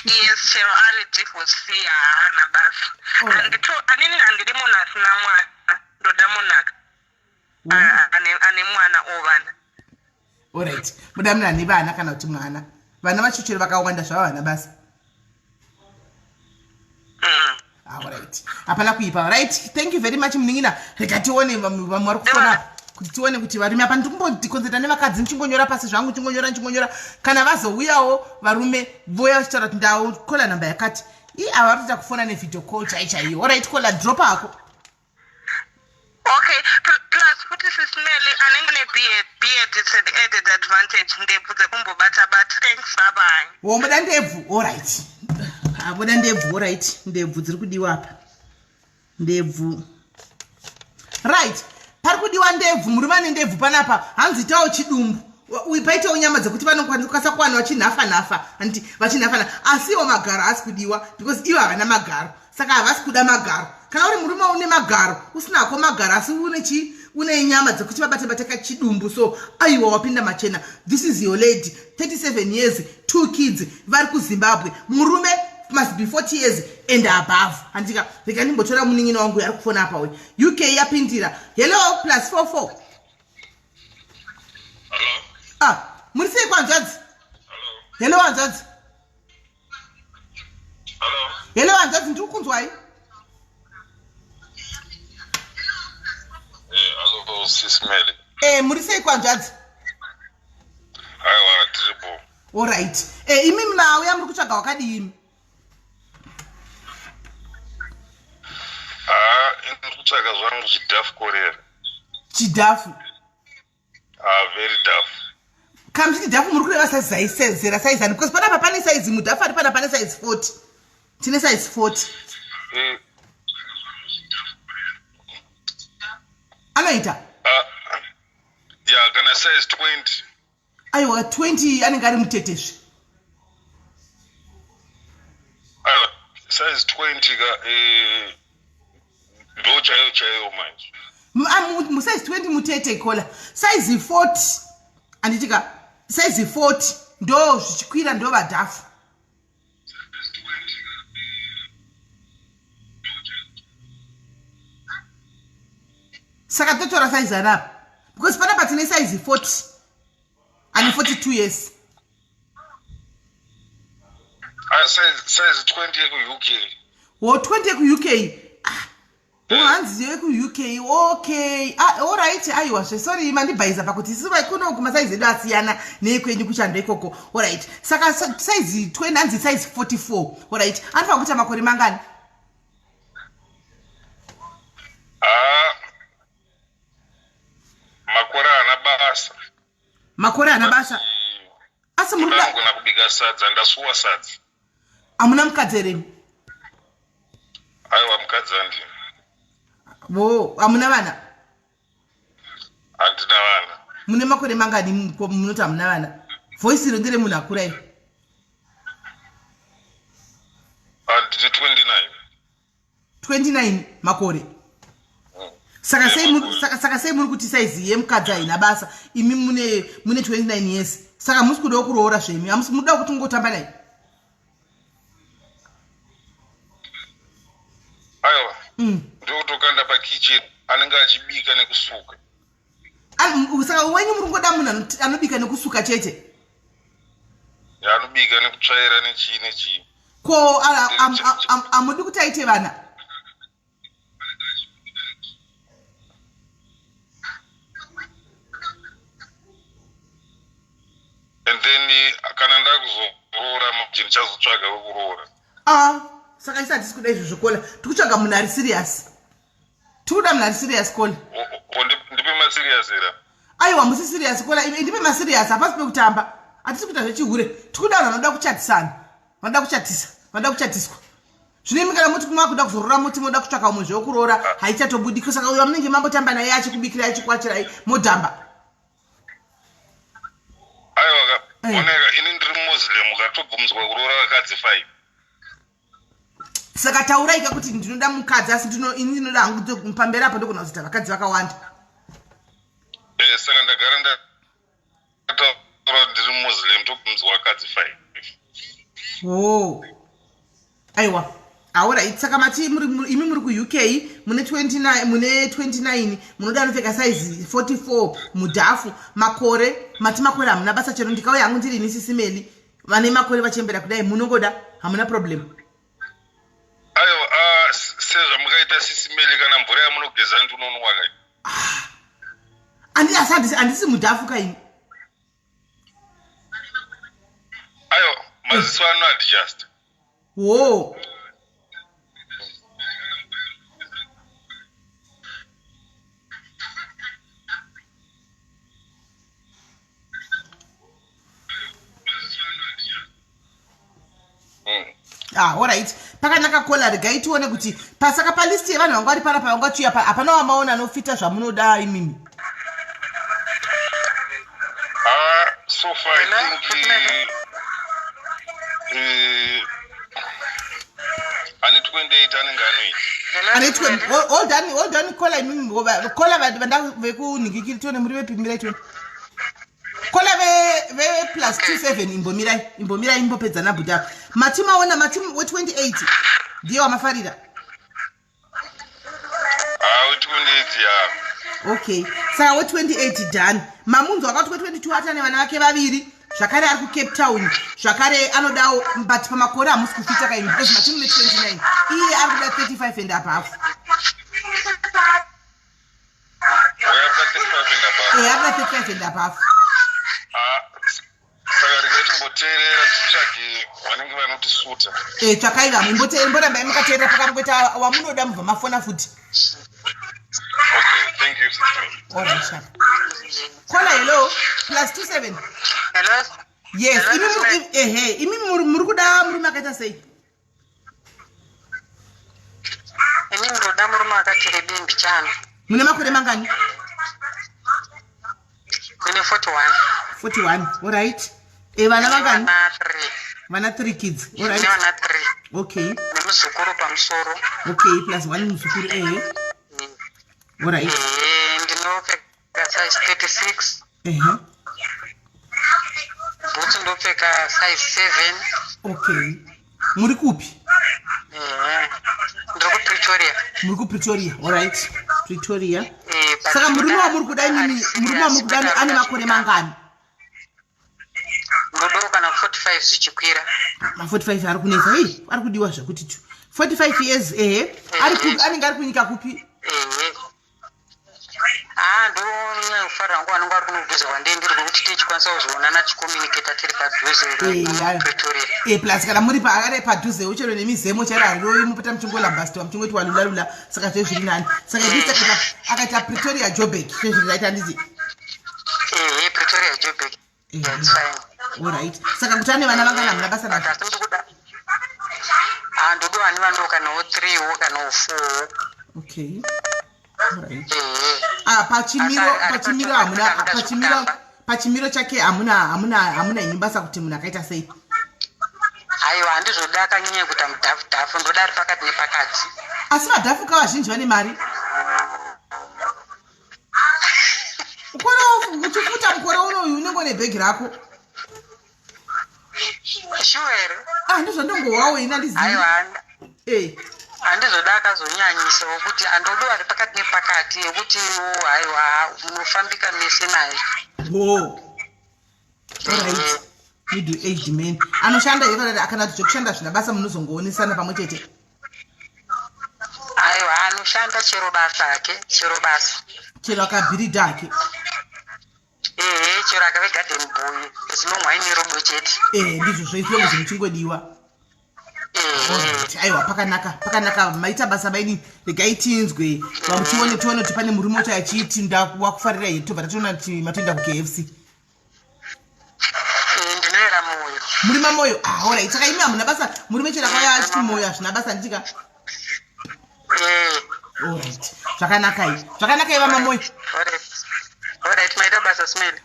Yes, chero ari divorce ana basa. Anini handiri munhu asina mwana. Ndoda munhu ane mwana ovana. Alright. Muda munhu ane vana kana kuti mwana. Vana vacho chero vakawanda zvavo vana basa. Alright. Hapana kuipa. Right. Thank you very much muningina. Rega tione vamwe vari kufona kuti tione kuti varume apa ndikumbodikonzerta nevakadzi ndichingonyora pasi zvangu chingonyora kana vazouyawo varume voya vachitaura kuti ndakola namba yakati ava varikuita kufona nevideo call chaichaiyo. Alright, kola drop ako. Okay, plus futi Sis Melly anenge ne-beard it's an added advantage ndebvu dzekumbobata. Thanks, bye bye. Muda ndebvu. Alright. Muda ndebvu. Alright, ndebvu dziri kudiwa apa. Ndebvu. Right. Pari kudiwa ndebvu, murume ane ndebvu panapa hanzitawo chidumbu. Paitawo nyama dzekuti vanokwanisa kuwana vachinhafa anditi vachinhafana asiwo magaro asi kudiwa because ivo havana magaro saka havasi kuda magaro. Kana uri murume une magaro usinako magaro asi une nyama dzekuti vabate chidumbu so aiwa wapinda machena. This is your lady 37 years 2 kids vari kuZimbabwe. Murume must be 40 years and above. Andika rega ndimbotora muningino wangu yari kufona apa we. UK yapindira. Hello +44. Hello. Muri sei kwanzadzi? Hello. Hello wanzadzi. Hello. Hello wanzadzi ndiri kunzwai? Hello Sis Melly. Muri sei kwanzadzi? Aiwa tiripo. Alright. Imi mauya muri kutsvaga wakadini? Ndiri kutsvaga zvangu chidhafu korera. Chidhafu? Very tough. Kamchi chidhafu muri kureva zera size ani because panapa pane size mudhafu ari pane size 40. Tine size 40. Anoita? Yeah, kana size 20. Aiwa 20 anenge ari mutetezve. Size 20 ka ndo chaiyo manje. Size 20 mutete kola. Size 40 anditika size 40 ndo zvichikwira ndo vadhafu. Saka totora size anapa because panapa tine size 40 and 42 years. Size 20 yeku UK. 20 yeku UK. Hanzi yeku UK. Okay. Alright. Aiwa sorry mandibhaiza pakuti siva kuno kuma size edu asiyana nekwenyu kuchando ikoko. Alright. Saka size 20 hanzi size 44. Alright. Anofa kuita makore mangani? Makore ana basa. Makore ana basa. Asa murula ngona kubika sadza ndasuwa sadza. Amuna mukadzi here? Aiwa mukadzi andi. Amuna vana? Handina vana. Mune makore mangani munoti hamuna vana? Voice iro ndere munhu akura here? 29 makore. Saka sei muri kuti size yemukadzi haina basa imi mune 29 years. Saka musi kuda kuroora zvemi amusi muda kuti ngotamba naye. Aiwa. Ndotokanda pakitchen anenge achibika nekusuka. Saka wenyu muri ngoda munhu anobika nekusuka chete. Anobika nekutsvaira nechii. Ko amudi kuti aite vana. And then kana ndakuzoroora mujini chazotsvaga wekuroora. Saka isati sikuda izvo zvokola tikutsvaga munhu ari serious. Tikuda munhu ari serious kola. Ndipe maserious era. Aiwa musi serious kola ndipe maserious hapasi pekutamba. Hatisi kuita zvechihure. Tikuda vanhu vanoda kuchatisana. Vanoda kuchatisa. Vanoda kuchatiswa. Zvino kana muti kumwa kuda kuzorora muti moda kutsvaka munhu zvekuroora haichatobudiki. Saka uyo munenge mambotamba naye achikubikira achikwachirai modhamba. Aiwa oneka ini ndiri Muslim ukatobvunzwa kuroora vakadzi 5. Saka tauraika kuti ndinoda mukadzi asi ini ndinoda hangu pamberi apo ndogona kuzita vakadzi vakawanda. Saka ndagara ndiri Muslim tobvunzwa vakadzi 5. Aiwa. Alright, saka mati imi muri ku UK mune 29 munoda anopfeka size 44 mudhafu makore mati makore hamuna basa chero ndikauya hangu ndiri ini Sis Melly vane makore vachembera kudai munongoda hamuna problem. Aiwa sezvamukaita Sis Melly kana mvura yamunogeza ndinonwa kai. Handisi mudhafu kaini. Aiwa maziso ano adjust. Alright. Pakanaka kola regai tione kuti pasaka palisti yevanhu vanga vari panapa vanga chiya hapana wamaona anofita zvamunoda imimi. So far I think ane 28 anenge anoita. Hold on kola imimi kola vanda vekunhingikiri tione muri vepimirai tione. Kola ve plus 27 imbomirai imbopedza nabhuta. Matimaona matimu we28 ndiye wamafarira. We28 ya. Okay. Saka we28 done. Mamunzo wakati we22 hata ne vana vake vaviri. Zvakare ari ku Cape Town. Zvakare anodawo but pamakore amusi kufita kaini because matimu ne29. Iye ari kuda 35 and above. We have 35 and above. Saka regatimboteerera titsvage vanenge vanotisuta. Tsvakaiva mumboramba mukateerera pakamboita wamunoda mubva mafona futi. Okay, thank you sister. Alright, sharp. Kola hello +27. Hello. Yes, imi muri kuda murume akaita sei? Ini ndoda murume akati rebimbi chana. Mune makore mangani? Kune 41. 41, alright. Vana vangani? Vana 3. Vana 3 kids, alright. Vana 3. Okay. Nemuzukuru pamusoro. Okay, +1 muzukuru alright. Ndinopfeka size 36. Boots ndopfeka size 7. Okay. Muri kupi? Ndiri ku Pretoria. Muri ku Pretoria, alright. Pretoria. Saka murume wa muri kuda nini? Murume wa muri kuda ane makore mangani? Ndodoro kana 45 zvichikwira. 45 ari kunetsa ari kudiwa zvakuti 45 years anenge ari kunyika kupi? Ndofara wangu anenge ari kunobvisa kwandendiri kuti tichikwanisa kuzoonana tichikomunicata tiri padhuze Pretoria. Plus kana muri paakare padhuze uchero nemizemo chari ariro imupata muchingolambasitwa muchingoti walulalula saka zve zviri nani. Saka ndisa akaita Pretoria Joburg zve zviri raita ndisi. Pretoria Joburg. That's fine. Alright. Saka kuti ane vana vangana muna basa nacho. Ndodo vane vanowo kana 3 wo kana 4. Okay. Alright. Pachimiro chake hamuna ini basa kuti munhu akaita sei. Aiwa handizoda akanyanya kuita mudhafu ndoda ari pakati nepakati. asi madhafuka vazhinji vane mari ukona uchifuta mukore unoyu unenge une bhegi rako shuwere ndizvandongowawo ina ndizivi handizoda akazonyanyisa wokuti andodo ari pakati nepakati yekuti haiwa unofambika mese naye alright middle aged man anoshanda akana kuti zvekushanda zvina basa munozongoonesana pamwe chete aiwa anoshanda chero basa ake chero akabhiridha ake chero akave garden boy zinomwaine robo chete ndizvo zvoizvongo zvimuchingodiwa aiwa pakanaka maita basa baini regai tinzwe tione kuti pane murume wacho achiti wakufarira here tobva tatoona kuti matoenda kuKFC ndinoera moyo muri mamoyo alright saka imi hamuna basa murume chero akauya achiti moyo hazvina basa nditika alright zvakanaka iva mamoyo alright maita basa Smelly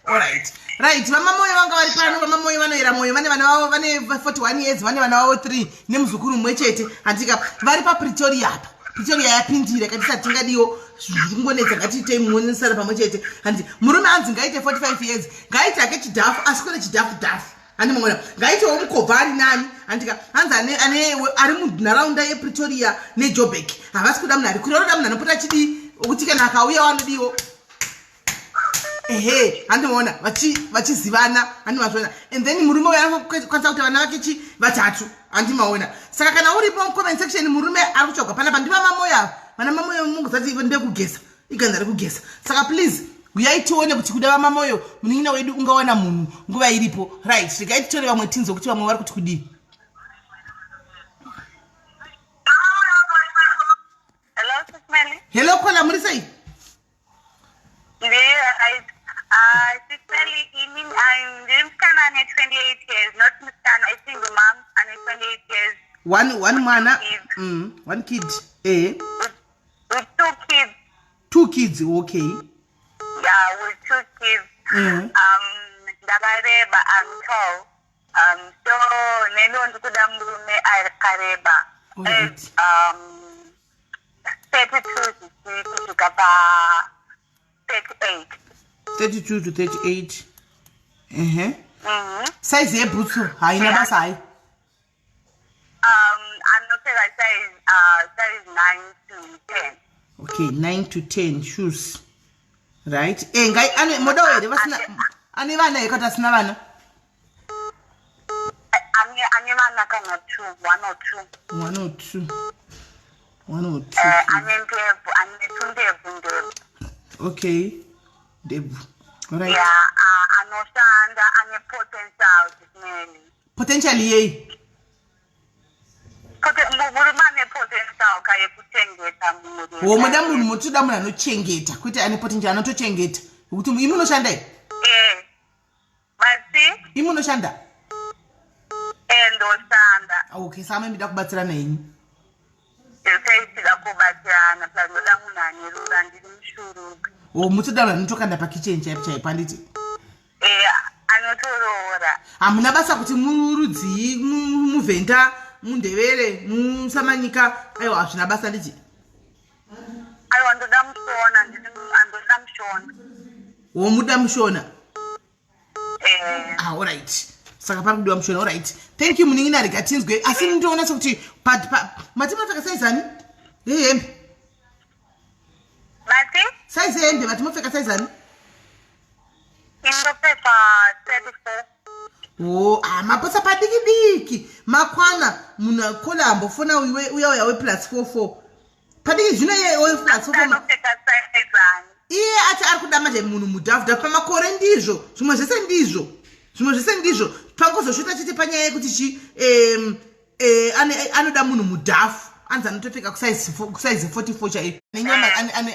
right vamamoyo vanga vari pano vamamoyo vanoera moyo vane vana vavo vane 41 years vane vana vavo 3 nemuzukuru mumwe chete handika vari papretoria apa pretoria yapindira katisati tingadiwo zvikungonetsa ngatiitei muonesana pamwe chete handi murume anzi ngaite 45 years ngaite ake chidhafu asi kune chidhafu handi mamona ngaitewo mukobva ari nani handika hanzi ari munharaunda yepretoria nejoburg havasi kuda munhu ari kure vanoda munhu anopota achidii okuti kana akauya wanodiwo handimaona vachizivana handimazvona and then murume uyo anokwanisa kuti vana vake vatatu handimaona saka kana uripo mucomment section murume ari kutsvagwa panapa ndiva mamoyo ava vana mamoyo mungozati ndekugesa iganza rekugesa saka please uyai tione kuti kuda vamamoyo munin'ina wedu ungawana munhu nguva iripo right regai titore vamwe tinzo kuti vamwe vari kuti kudii hello kola muri sei Sis Melly, I'm Mskana 28 years, not Mskana, I think the mom and 28 years. One man, one kid, With 2 kids. 2 kids, okay. Yeah, with 2 kids. Dagareba, I'm tall. So, Neno Ndukuda Murume Kareba. 32 to 38. 32 to 38. Size yebhutsu haina basa hai. Anopera size 9 to 10. Okay, 9 to 10 shoes. Right? Ngai ane moda wede vasina ane vana ekata sina vana. Ane vana kana 1 or 2. Ane ndevu. Okay. Debu. Alright. Yeah, anoshanda ane potential Smelly. Potential yei. Murumane potential kaye kuchengeta muri. Muda munhu mutoda munhu anochengeta kuti ane potential anotochengeta. Kuti imi unoshanda here? Basi? Imi unoshanda? Ndoshanda. Okay, sama mida kubatsirana henyu. Sida kubatsirana plazoda munhu anerura ndiri mushuruka. Mutoda munhu anotokanda pakitchen chaipo handiti? Anotorora. Hamuna basa kuti murudzi, muvhenda, mundevere, musamanyika, aiwa hazvina basa nditi? Aiwa ndoda mushona, ndoda mushona. Muda mushona? Alright. Saka pari kudiwa mushona, alright. Thank you munin'ina rikatinzwe. Asi ndinoona sokuti mati mapfeka size ani? Yehembe. Mati? Size yehembe mati mapfeka size ani? Indopfeka 34. Maposa padiki makwana muna kolambo fona uya we plus 44. Padiki zvino ye we plus 44. Ndopfeka size ani? Iye ati ari kuda manje munhu mudhavudha pamakore ndizvo. Zvimwe zvese ndizvo. Pangozosvika chete panyaya yekuti anoda munhu mudhafu. Anza anotopfeka kusize 44 chaipo.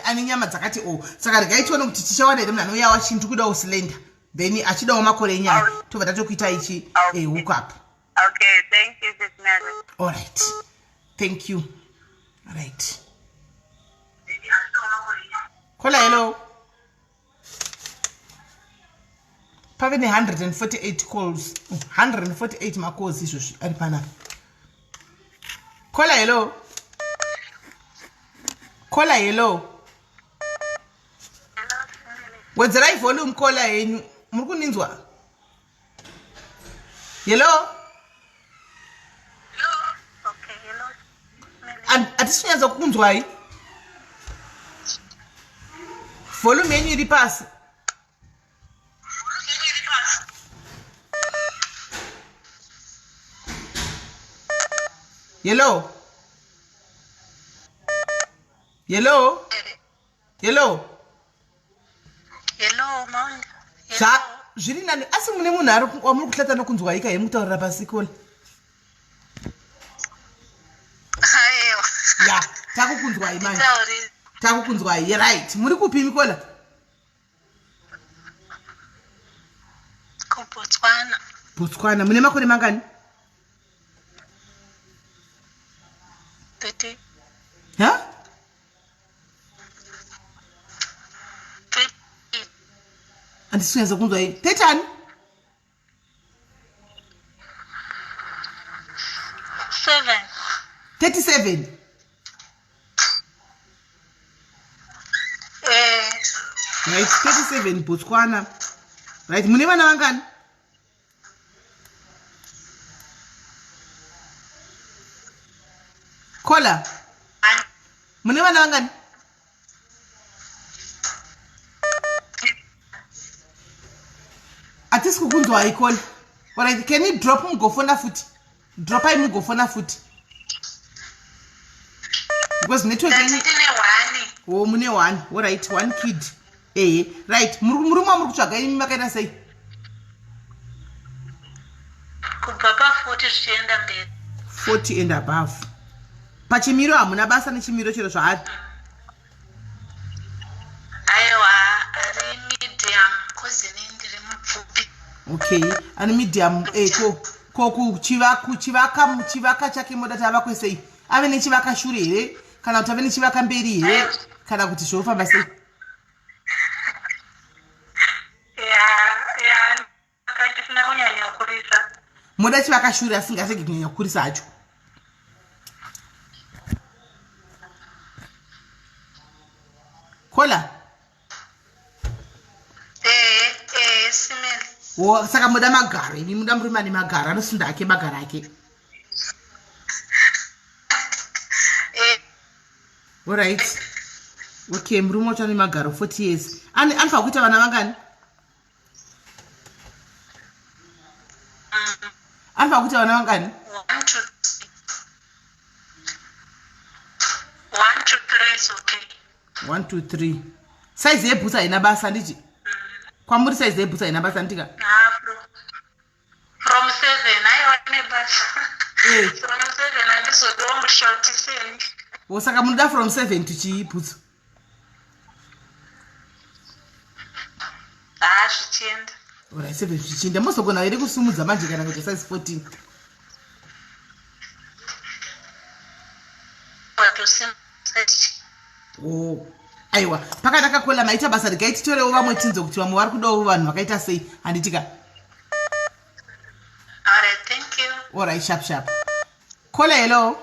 Ane nyama dzakati saka regai tione kuti tichawana here munhu anouya wachintu kudawo slender. Then achidawo makore enyaya tobva tatokuita ichi hook up. Okay, thank you Sis Melly. Alright. Thank you. Alright. Kola hello. Pave ne 148 calls. 148 macalls izvozvi ari panapa. Kola hello. Kola hello. Wedzera volume kola yenyu. Muri kuninzwa? Hello? Okay, hello. Atisinyaza kukunzwa yi? Volume yenyu iri pasi. Hello? Hello? Hello? Hello, mom. Sa zviri nani asi mune munhu ari wamuri kuhlata nokunzwa ika yemutaurira pasi kola. Hayo. Ya, takukunzwa yi manje. Takukunzwa yi, right. Muri kupi mikola? Botswana. Botswana, mune makore mangani? 30. Ha? 30. Andisikunyaza kunzwa yi. 30 7. 37. Right, 37 Botswana. Right, mune vana vangani? Kola. Mune vana vangani? Atisi kukunzwa yi Kola. Alright, can you drop mugofona futi? Drop ai mugofona futi. Because network yenyu. Oh, mune one. All right, one kid. Right. Muruma muri kutsvaga imi makaita sei? Kubva pa 40 zvichienda mberi. 40 and above. Pachimiro hamuna basa nechimiro chero zvaari. Aiwa, ari medium kozini ndiri mupfupi. Okay, ani medium ko kuchivaka chake moda tava kwesei. Ave nechivaka shure here kana kuti ave nechivaka mberi here kana kuti zvofamba sei? Akatisina kunyanya kurisa. Moda chivaka shure asingasegi kunyanya kurisa hacho. Kola. Simeli. Saka moda magara, imi muda murume ane magara, anosunda ake magara ake. All right. Okay, murume wacho ane magara 40 years. Anofa kuita vana vangani? Anofa kuita vana vangani? 1 to 3 is okay. 1 to 3. Size yebhusa ina basa nditi. Kwamuri size yebhusa ina basa ndika. From 7 I want a bus. From 7 I just don't short thing. Osaka muda from 7 to chibhusa. Zvichienda. Alright, 7 zvichienda. Mosogona here kusumudza manje kana kuti size 14. Oh, aiwa. Pakanaka Kola maita basa rikaititorewo vamwe tinzo kuti vamwe vari kudawo vanhu vakaita sei handitika. Alright, thank you. Alright, sharp. Kola hello.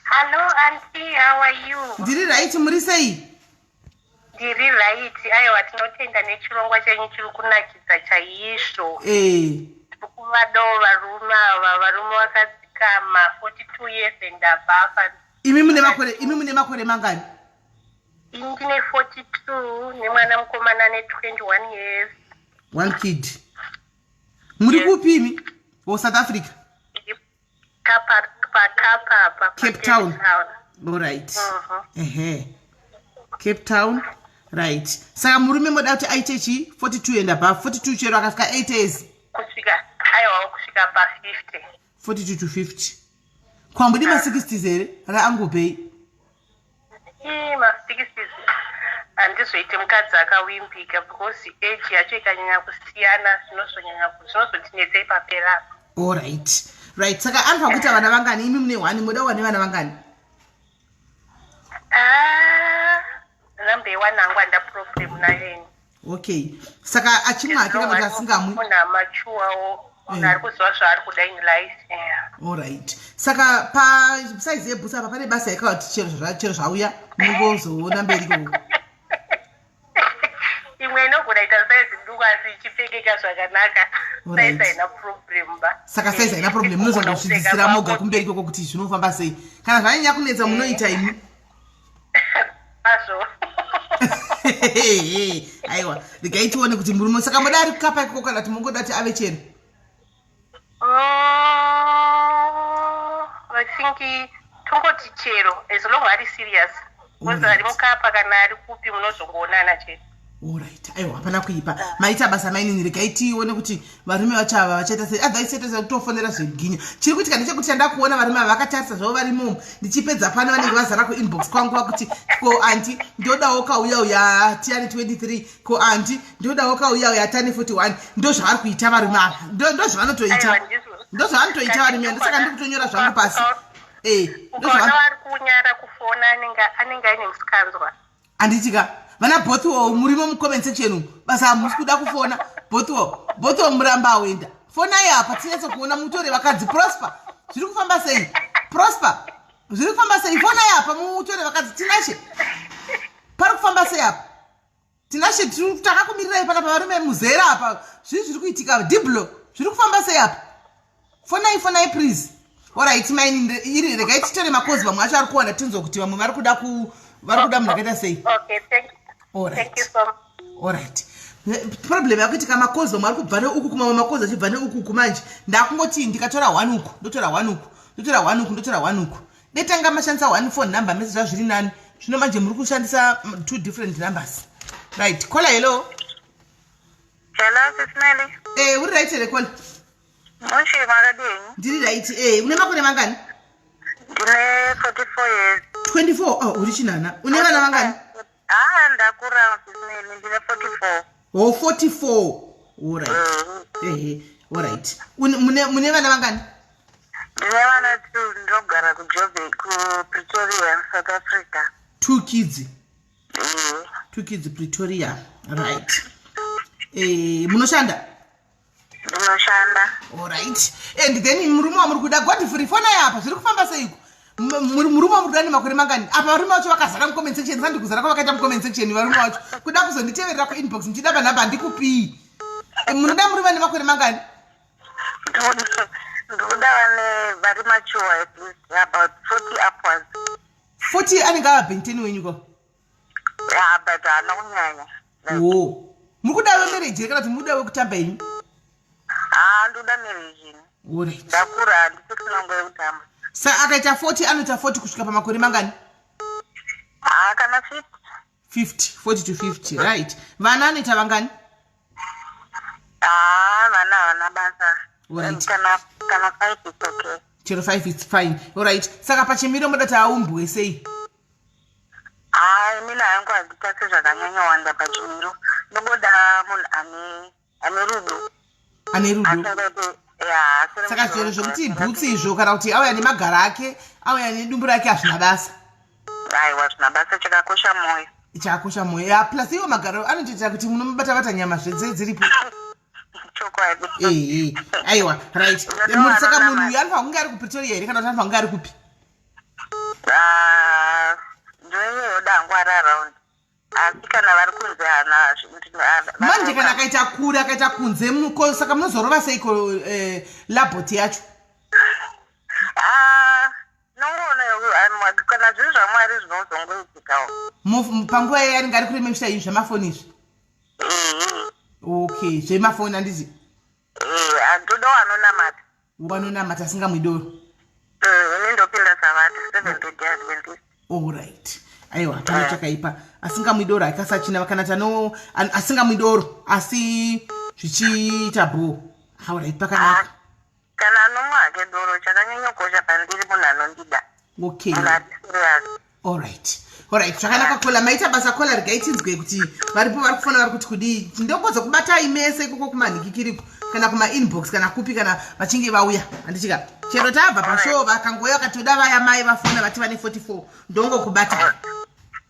Hello auntie, how are you? Ndiri right, muri sei? Ndiri right. Aiwa, tinotenda nechirongwa chenyu chiri kunakidza chaizvo. Kuvadawo varume vakadzikama 42 years and above. Imi mune makore mangani? Ndine 42 nemwana mukomana ne 21 years. One kid. Muri kupi imi? South Africa? Cape Town. All right. Cape Town. Right. Saka murume moda kuti aite chi 42 and above. 42 chero akafika 8 years. Kusvika pa 50. 42 to 50. Kwambudi ma 60s here ra angopei. Ma 60s. Handizoite mukadzi akawimbika because age yacho ikanyanya kusiyana zvinozotinetsei papera. All right. Right. Saka anfa kuita vana vangani? Imi mune wani moda wane vana vangani? Number 1 angwanda problem nayo. Okay. Saka achimwa akira kuti asingamwi. Muna machuwawo munhu ari kuziva zvaari kuda in life. Alright. Saka pa size yebhusa apa pane basa yakati chero zvauya mungozoona mberi koko. Imwe inogona ita size nduku asi ichipfekeka zvakanaka. Size haina problem ba. Saka size haina problem, munozongozvidzidzira moga kumberi koko kuti zvinofamba sei. Kana zvanyanya kunetsa munoita imi. Azvo. Aiwa, regai tione kuti murume saka muda ari kukapa ikoko kana kuti mungoda kuti ave chero. I think tongoti chero as long as ari serious. Because ari mukapa kana ari kupi munozongoonana chero. Alright, aiwa hapana kuipa. Maita basa mainini regai tione kuti varume vacho ava vachaita sei. Advice yetu kutofonera zviginya. Chiri kuti kana chekuti ndakuona varume ava vakatarisa zvavo vari mumu. Ndichipedza pano vanenge vazara ku inbox kwangu kuti ko anti ndodawo kauya tiani 23 ko anti ndodawo kauya tani 41 ndo zvavari kuita varume ava. Ndo zvavanotoita. Ndo zvavanotoita varume ava. Saka ndikutonyora zvangu pasi. Ukaona vari kunyara kufona anenge aine musikanzwa. Anditika vana bothwo murimo mu comment section basa musi kuda kufona bothwo muramba awenda fona yapa tinese kuona mutore vakadzi prosper zviri kufamba sei fona yapa mutore vakadzi tinashe pari kufamba sei apa tinashe takakumirirai pana pavarume muzera apa zviri kuitika diblo zviri kufamba sei apa fonai please. Alright, mine iri regai titore makozi vamwe acho ari kuwana tinzo kuti vamwe vari kuda munhu akaita sei. Okay, thank you so much. Alright. Problem yakuti kama makozi vamwe ari kubva neuku kumamwe makozi achibva neuku kumanje ndakungoti ndikatora 1 uku ndotora 1 uku detanga mashandisa 1 phone number message zviri nani zvino manje muri kushandisa 2 different numbers. Right, call hello. Hello, Sis Melly. Uri right here call. Moshe makadini. Ndiri right. Une makore mangani? Ndine 44 years. 24. Oh, uri chinana. Une vana vangani? Ndakura Sis Melly, ndine 44. Oh, 44. Alright. Alright. Mune vana vangani? Ndine vana 2 ndogara kuJoburg kuPretoria, South Africa. 2 kids. 2 kids Pretoria. Right. Munoshanda? Ndinoshanda. Alright. And then murume wamuri kuda gwati free fona yapa zviri kufamba seiko? Murume wamuri kuda nemakore mangani? Apa varume vacho vakazara mu comment section sandi kuzara kwavakaita mu comment section varume vacho. Kuda kuzonditeverera ku inbox ndichida panhamba ndikupi. Munoda murume nemakore mangani? Ndoda vane vari mature at least about 40 upwards. 40 anenge ava bhenteni wenyu ko? Yeah, but haana kunyanya. Oh. Muri kuda wemarriage kana kuti muda wekutamba imi? Ndoda marriage. Alright. Ndakura handisisina nguva yekutamba. Sa akaita 40 anoita 40 kusvika pamakore mangani? Kana 50. 50, 40 to 50, right. Vana anoita vangani? Vana havana basa. Right. Kana 5 is okay. Chero 5 is fine. Alright. Saka pachimiro muda taumbwe sei? Mina hangu hazitasi zvakanyanya wanda pachimiro. Ndogoda munhu ane rudo. Ane rudo. Saka zviro zvokuti bhutsi izvo kana kuti auya nemagara ake auya nedumbu rake hazvina basa. Aiwa zvina basa, chakakosha moyo. Chakakosha moyo. Plus iwo magara anotoita kuti munomubata nyama dziripo. Chokwadi. Aiwa, right. Saka munhu uyu anofanira kunge ari kuPretoria here kana kuti anofanira kunge ari kupi? Ndoiyeyo dangu ari around. Asi kana vari kunze hana manje kana akaita kure akaita kunze saka munozorova seiko labhoti yacho? Nongoona kana zviri zvamwari zvinozongoitikawo panguva yaringe ari kuremeshita izvi zvamafoni izvi. Okay, zvemafoni handiti? Ndoda wanonamata. Wanonamata asingamwidoro? Ini ndopinda Savata 7 years. Alright. Aiwa, pane chakaipa. Asingamwidoro akasachina kana tano asingamwidoro asi zvichiita bho. Alright, pakanaka. Kana nomwe ake doro chakanyanya kosha pandiri munhu anondida. Okay. Alright. Alright, zvakanaka kola maita basa kola rigaitinzwe kuti varipo vari kufona vari kuti kudii ndingokodza kubata imese ikoko kumanhikikiriko kana kuma-inbox kana kupi kana vachinge vauya handichika chero tabva pashow vakangoya vakatoda vaya mai vafona vati vane 44 ndongokubata.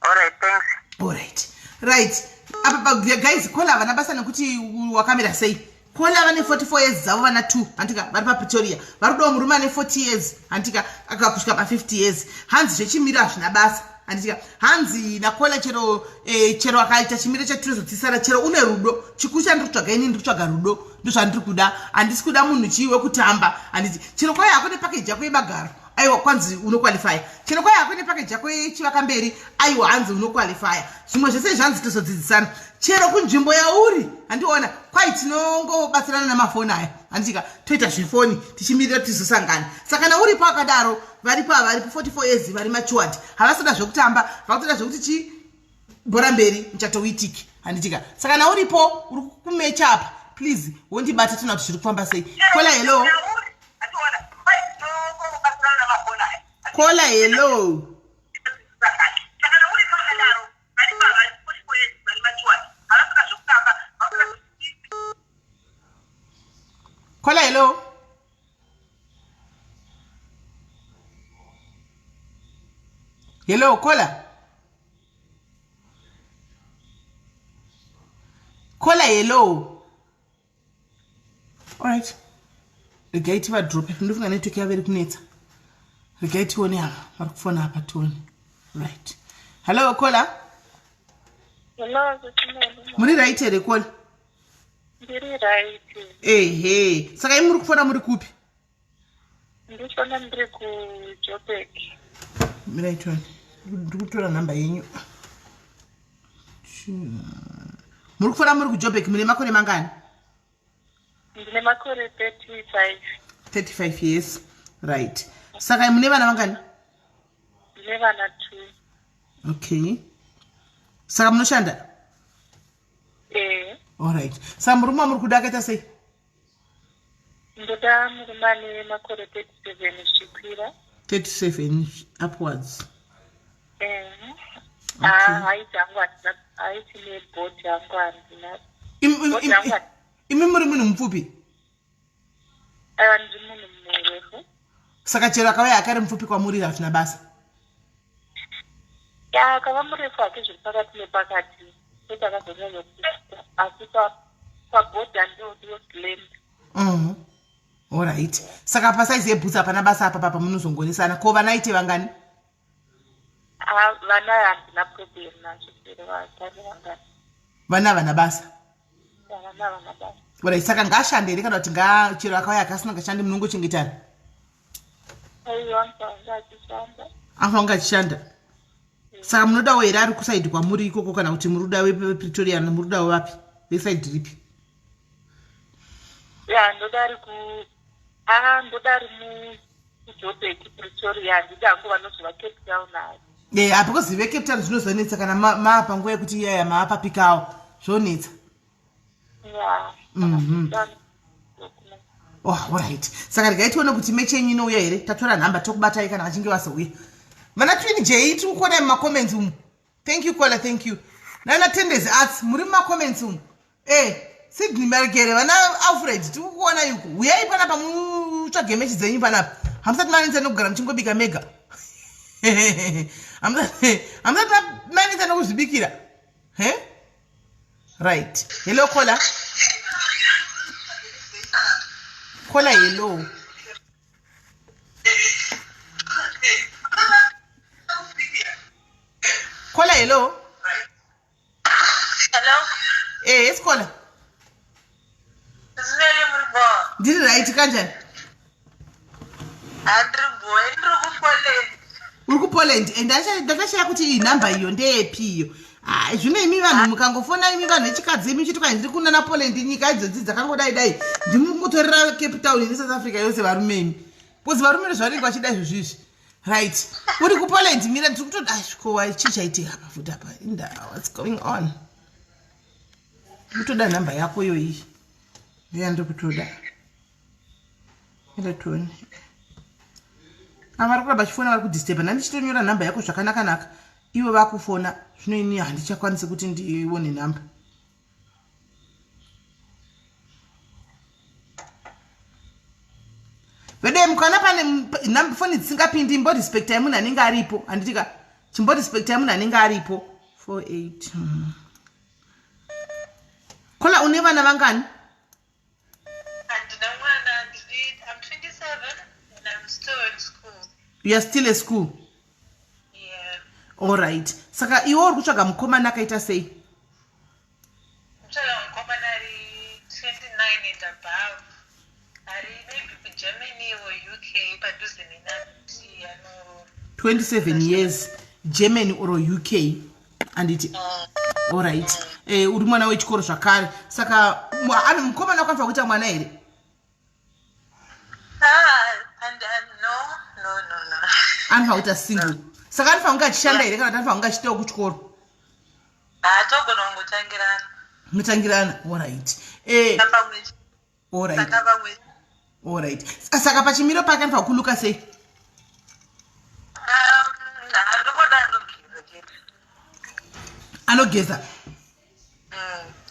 Alright, thanks. Alright. Right. Apa guys kola vana basa nekuti wakamira sei kola vane 44 years dzavo vana 2 handika vari papretoria vari kudawo murume ane 40 years handika akakusvika pa50 years hanzi zvechimiro hazvina basa handika hanzi nakola chero akaita chimiro chetinozotisara chero une rudo chikuru chandiri kutsvaga ini ndiri kutsvaga rudo ndozvandiri kuda handisi kuda munhu chiwe kutamba handiti chero kwai hako nepakeji yako yemagaro aiwa kwanzi unokwalifya chero kwai hako nepakeji yako yechivaka mberi aiwa hanzi unokwalifya zvimwe zvese zvanzi tozodzidzisana chero kunzvimbo yauri handiona kwai tinongobatsirana namafoni aya handitika toita zvifoni tichimirira tizosangana saka kana uripo akadaro varipo 44 years vari machuwadi havasada zvokutamba vakutoda zvokuti chi bhora mberi muchatoitiki handitika saka kana uripo uri kumecha apa please wondibata tona kuti zviri kufamba sei kola hello kola hello kola hello hello kola hello alright regai tivadrope ndinofunga network yavo iri kunetsa regai tione apa vari kufona apa tione right hello kola Hello, muri right here kola ndiri right. Ehe, saka muri kufona muri kupi? Ndifona ndiri kuJoburg. Right one. Ndiri kutora namba yenyu. Muri kufona muri kuJoburg mune makore mangani? Ndine makore 35. 35 years. Right. Saka mune vana vangani? Ndine vana 2. Okay. Saka munoshanda? Alright. Saka murume muri kuda akaita sei? Ndoda murume ane makore 37 zvikwira. 37 upwards. Haiti nebhoti yangu handina. Imi muri munhu mupfupi? Aiwa ndiri munhu murefu. Saka chero akauya akari mupfupi kwamuri hazvina basa? Akava murefu hake zviri pakati nepakati. Akazonyanya kuita asi pabhodi handiro gland. Alright. Saka pasaizi yebhutsi hapana basa apa papa munozongonesana. Ko vana ite vangani? Vana handina problem nazvo chero vatani vangani. Vana basa? Vana basa. Alright, saka ngaashande here kana kuti chero akauya akasina ngashande munongochengetana? Aiwa anga achishanda. Anga achishanda? Saka munodawo here ari kusaidi kwamuri ikoko kana kuti muruda wePretoria muruda wapi? Wesaidi ripi? Ndodari ndodari muJoburg Pretoria handida nguva nozova Cape Town nayo. Apa kuzive Cape Town zvinozonetsa kana maapa nguva yekuti iyaya maapa pikawo zvonetsa. Alright. Saka regai tione kuti mechi yenyu inouya here. Tatora nhamba tokubatai kana vachinge vazouya. Mana Twin J tiri kuona mumacomments umu. Thank you Kola, thank you. Nana Tendezi Arts muri mumacomments umu. Sydney Marigere vana Alfred tiri kuona yuko. Uyai panapa mutsvage mechi dzenyu panapa. Hamusati manetsa nokugara muchingobika mega. Hamusati manetsa nokuzvibikira. Right. Hello Kola. Kola hello. Kola hello. Hello. Yes Kola. Zviri muribo. Ndiri right kanjani? Andribo, ndiri kuPoland. Uri kuPoland ndakashaya kuti iyi namba iyo ndeyepi iyo. Zvino imi vanhu mukangofona imi vanhu vechikadzi imi chiti kwai ndiri kunana Poland nyika idzodzi dzakangodai ndimukutorera Cape Town neSouth Africa yose varume imi. Pozi varume zvaringe vachida izvozvizvi. Right. Uri kuPoland mira ndiri kutoda kowa chichaitika apa futi apa. What's going on? Kutoda namba yako iyo iyi. Ndiye ndiri kutoda. Electron. Vari kuramba chifona vari kudisturba. Nandichitonyora namba yako zvakanaka. Iwe vakufona. Zvino ini handichakwanisi kuti ndione namba. Vede mukana pane namba phone dzisingapindi imbo respect time munhu anenge aripo. Handitika chimbo respect time munhu anenge aripo. 48. Kola une vana vangani? You are still at school? Yeah. All right. Saka iwo uri kutsvaga mukomana akaita sei? Kutsvaga mukomana ari 29 and above. Ari maybe kuGermany or UK padhuze nenati ano 27 years, Germany or UK. And it all right. Uri mwana wechikoro zvakare. Saka ari mukomana wakafa kuita mwana here? And no. Anofa kuita single. Saka anofa kunge achishanda here kana kuti anofa kunge achitawo kuchikoro? Togona kungotangirana. Mutangirana. All right. All right. All right. Saka pachimiro pake anofa kuluka sei? Anogeza.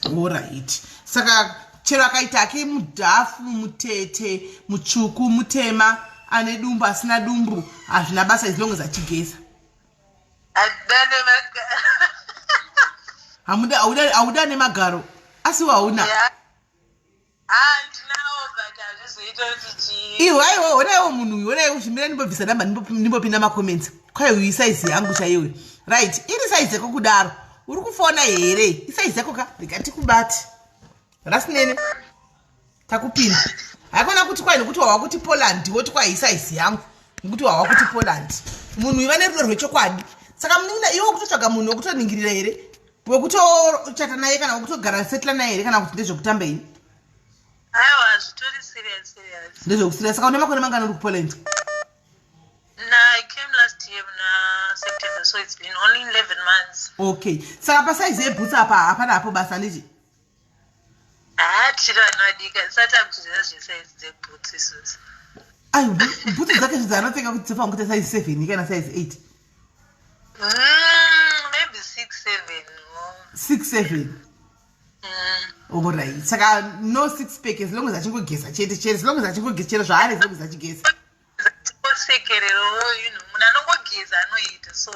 All right. Saka chero akaita ake mudhafu, mutete, mutsvuku, mutema, ane dumbu asina dumbu, hazvina basa as long as achigeza. Hauda nemagaro. Asi hauna. Iwe unewo munhu unewo zvimira ndimbobvisa namba ndimbopinda macomments. Kwai uyi size yangu chaiwe. Right. Iri size yako kudaro. Uri kufona here. Isize yako ka ndikati kubati. Rasinene. Takupinda. Hakuna kuti kwai nokuti wawa kuti Poland woti kwai size yangu. Ngokuti wawa kuti Poland. Munhu iva nerudo rwechokwadi. Saka munina iwe kutotsvaga munhu wekutoningirira here. Wekutochata naye kana wekutogara setla naye here kana kuti ndezvekutamba ini. Aiwa zvitori serious. Ndezvekusiriya. Saka une makore mangani uri kuPoland? I came last year in September, so it's been only 11 months. Okay. Saka pasaize yebhutsi apa hapana hapo basa ndiji? Chiro anodika satamuzviziva zvesaizi dzebhutsi isusu. Ayo, bhutsi dzake zvidzanopfeka kuti dzofa kuti size 7 kana size 8? Maybe 6-7. 6-7. All right. Saka no 6-pack as long as achingogeza chete as long as achingogeza chete zvaari as long as achigeza. Sekerero, munhu anongogeza anoita. So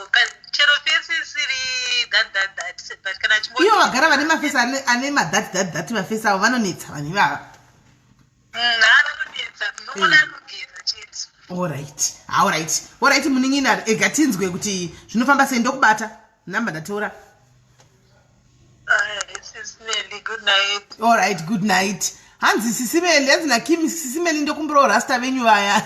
chero fesi isiri that but kana chimwe. Iyo vagara vane mafesi ane that mafesi avo vanonetsa vanhu ivava. Vanonetsa, nomuna anogeza chete. All right. Muningina egatinzwe kuti zvinofamba sei ndokubata. Namba ndatora. Sis Melly, good night. All right, good night. Hanzi Sis Melly, hanzi naKim Sis Melly ndokumbiro rasta venyu vaya.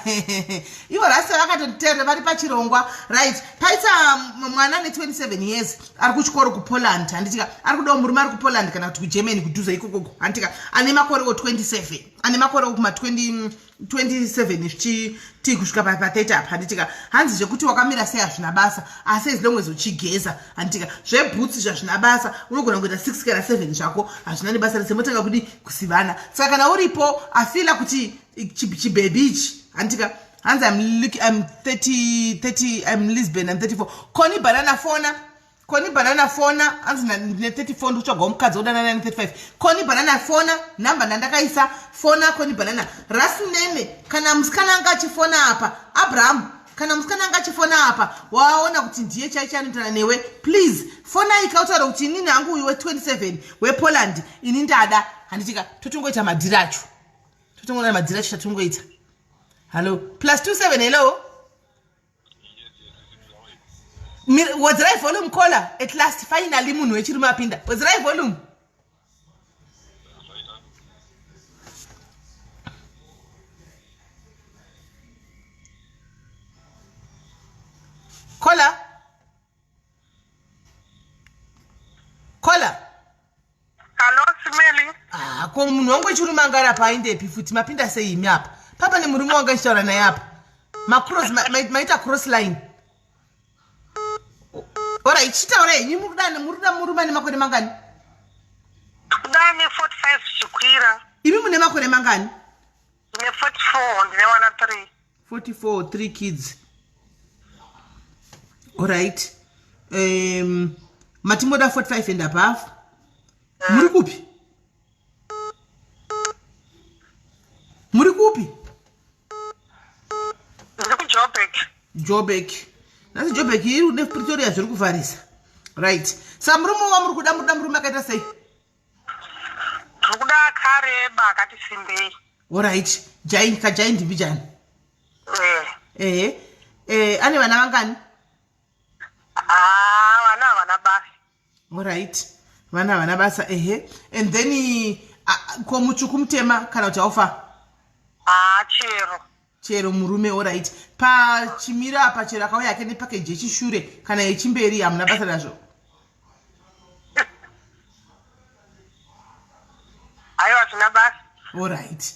Ivo rasta vakatoteera vari pachirongwa. Right. Paita mwana ane 27 years ari kuchikoro kuPoland. Handitika ari kudawo murume ari kuPoland kana kuti kuGermany kudhuza ikoko. Handitika ane makore 27. Ane makore kuma 27 zvichiti kusvika pa30 apa. Handitika hanzi zvekuti wakamira sei hazvina basa asi as long as uchigeza. Handitika zvebhutsi zvazvina basa unogona kuita 6 kana 7 zvako hazvina nebasa rese motanga kudi kusivana. Saka kana uripo afila kuti chibaby ichi. Handitika hanzi I'm 30 I'm Lisbon, I'm 34. Koni banana fona hanzi ndine 34 ndotsvaga mukadzi odanana ne 35. Koni banana fona namba ndandakaisa fona Koni banana. Rasinene kana musikana anga achifona apa Abraham kana musikana anga achifona apa waona kuti ndiye chaichanoitana newe please fona ikautaura kuti inini hangu uyu we27 wePoland ini ndada. Handitika totongoita madhiracho tatongoita. Hello +27 hello. Wadzira volume caller at last finally munhu wechirume apinda. Wadzira volume. Caller. Hello, Sis Melly. Ko munhu wangu wechirume angara paindepi futi mapinda sei imi apa? Papa nemurume wanga achitaura naye apa. Macross maita cross line. Ora ichitaura yenyu muruda murume ane makore mangani? Ndane 45 zvikwira. Imi mune makore mangani? Ndine 44, ndine wana 3. 44, 3 kids. All right. Matimoda 45 and above. Muri kupi? Ndiri kuJoburg. Nasi Joburg iri une Pretoria zviri kuvharisa. Right. Sa murume wamuri kuda murume akaita sei? Ndikuda akareba akati simbei. All right. Kajaindi vijana. ane vana vangani? Vana basa. Alright. Vana basa ehe. And then ko mutsvuku mutema kana kuti aufa? Chero murume. Alright. Pachimira apa chero akauya yake nepackage yechishure kana yechimberi hamuna basa nazvo? Aiwa zvina basa. Alright.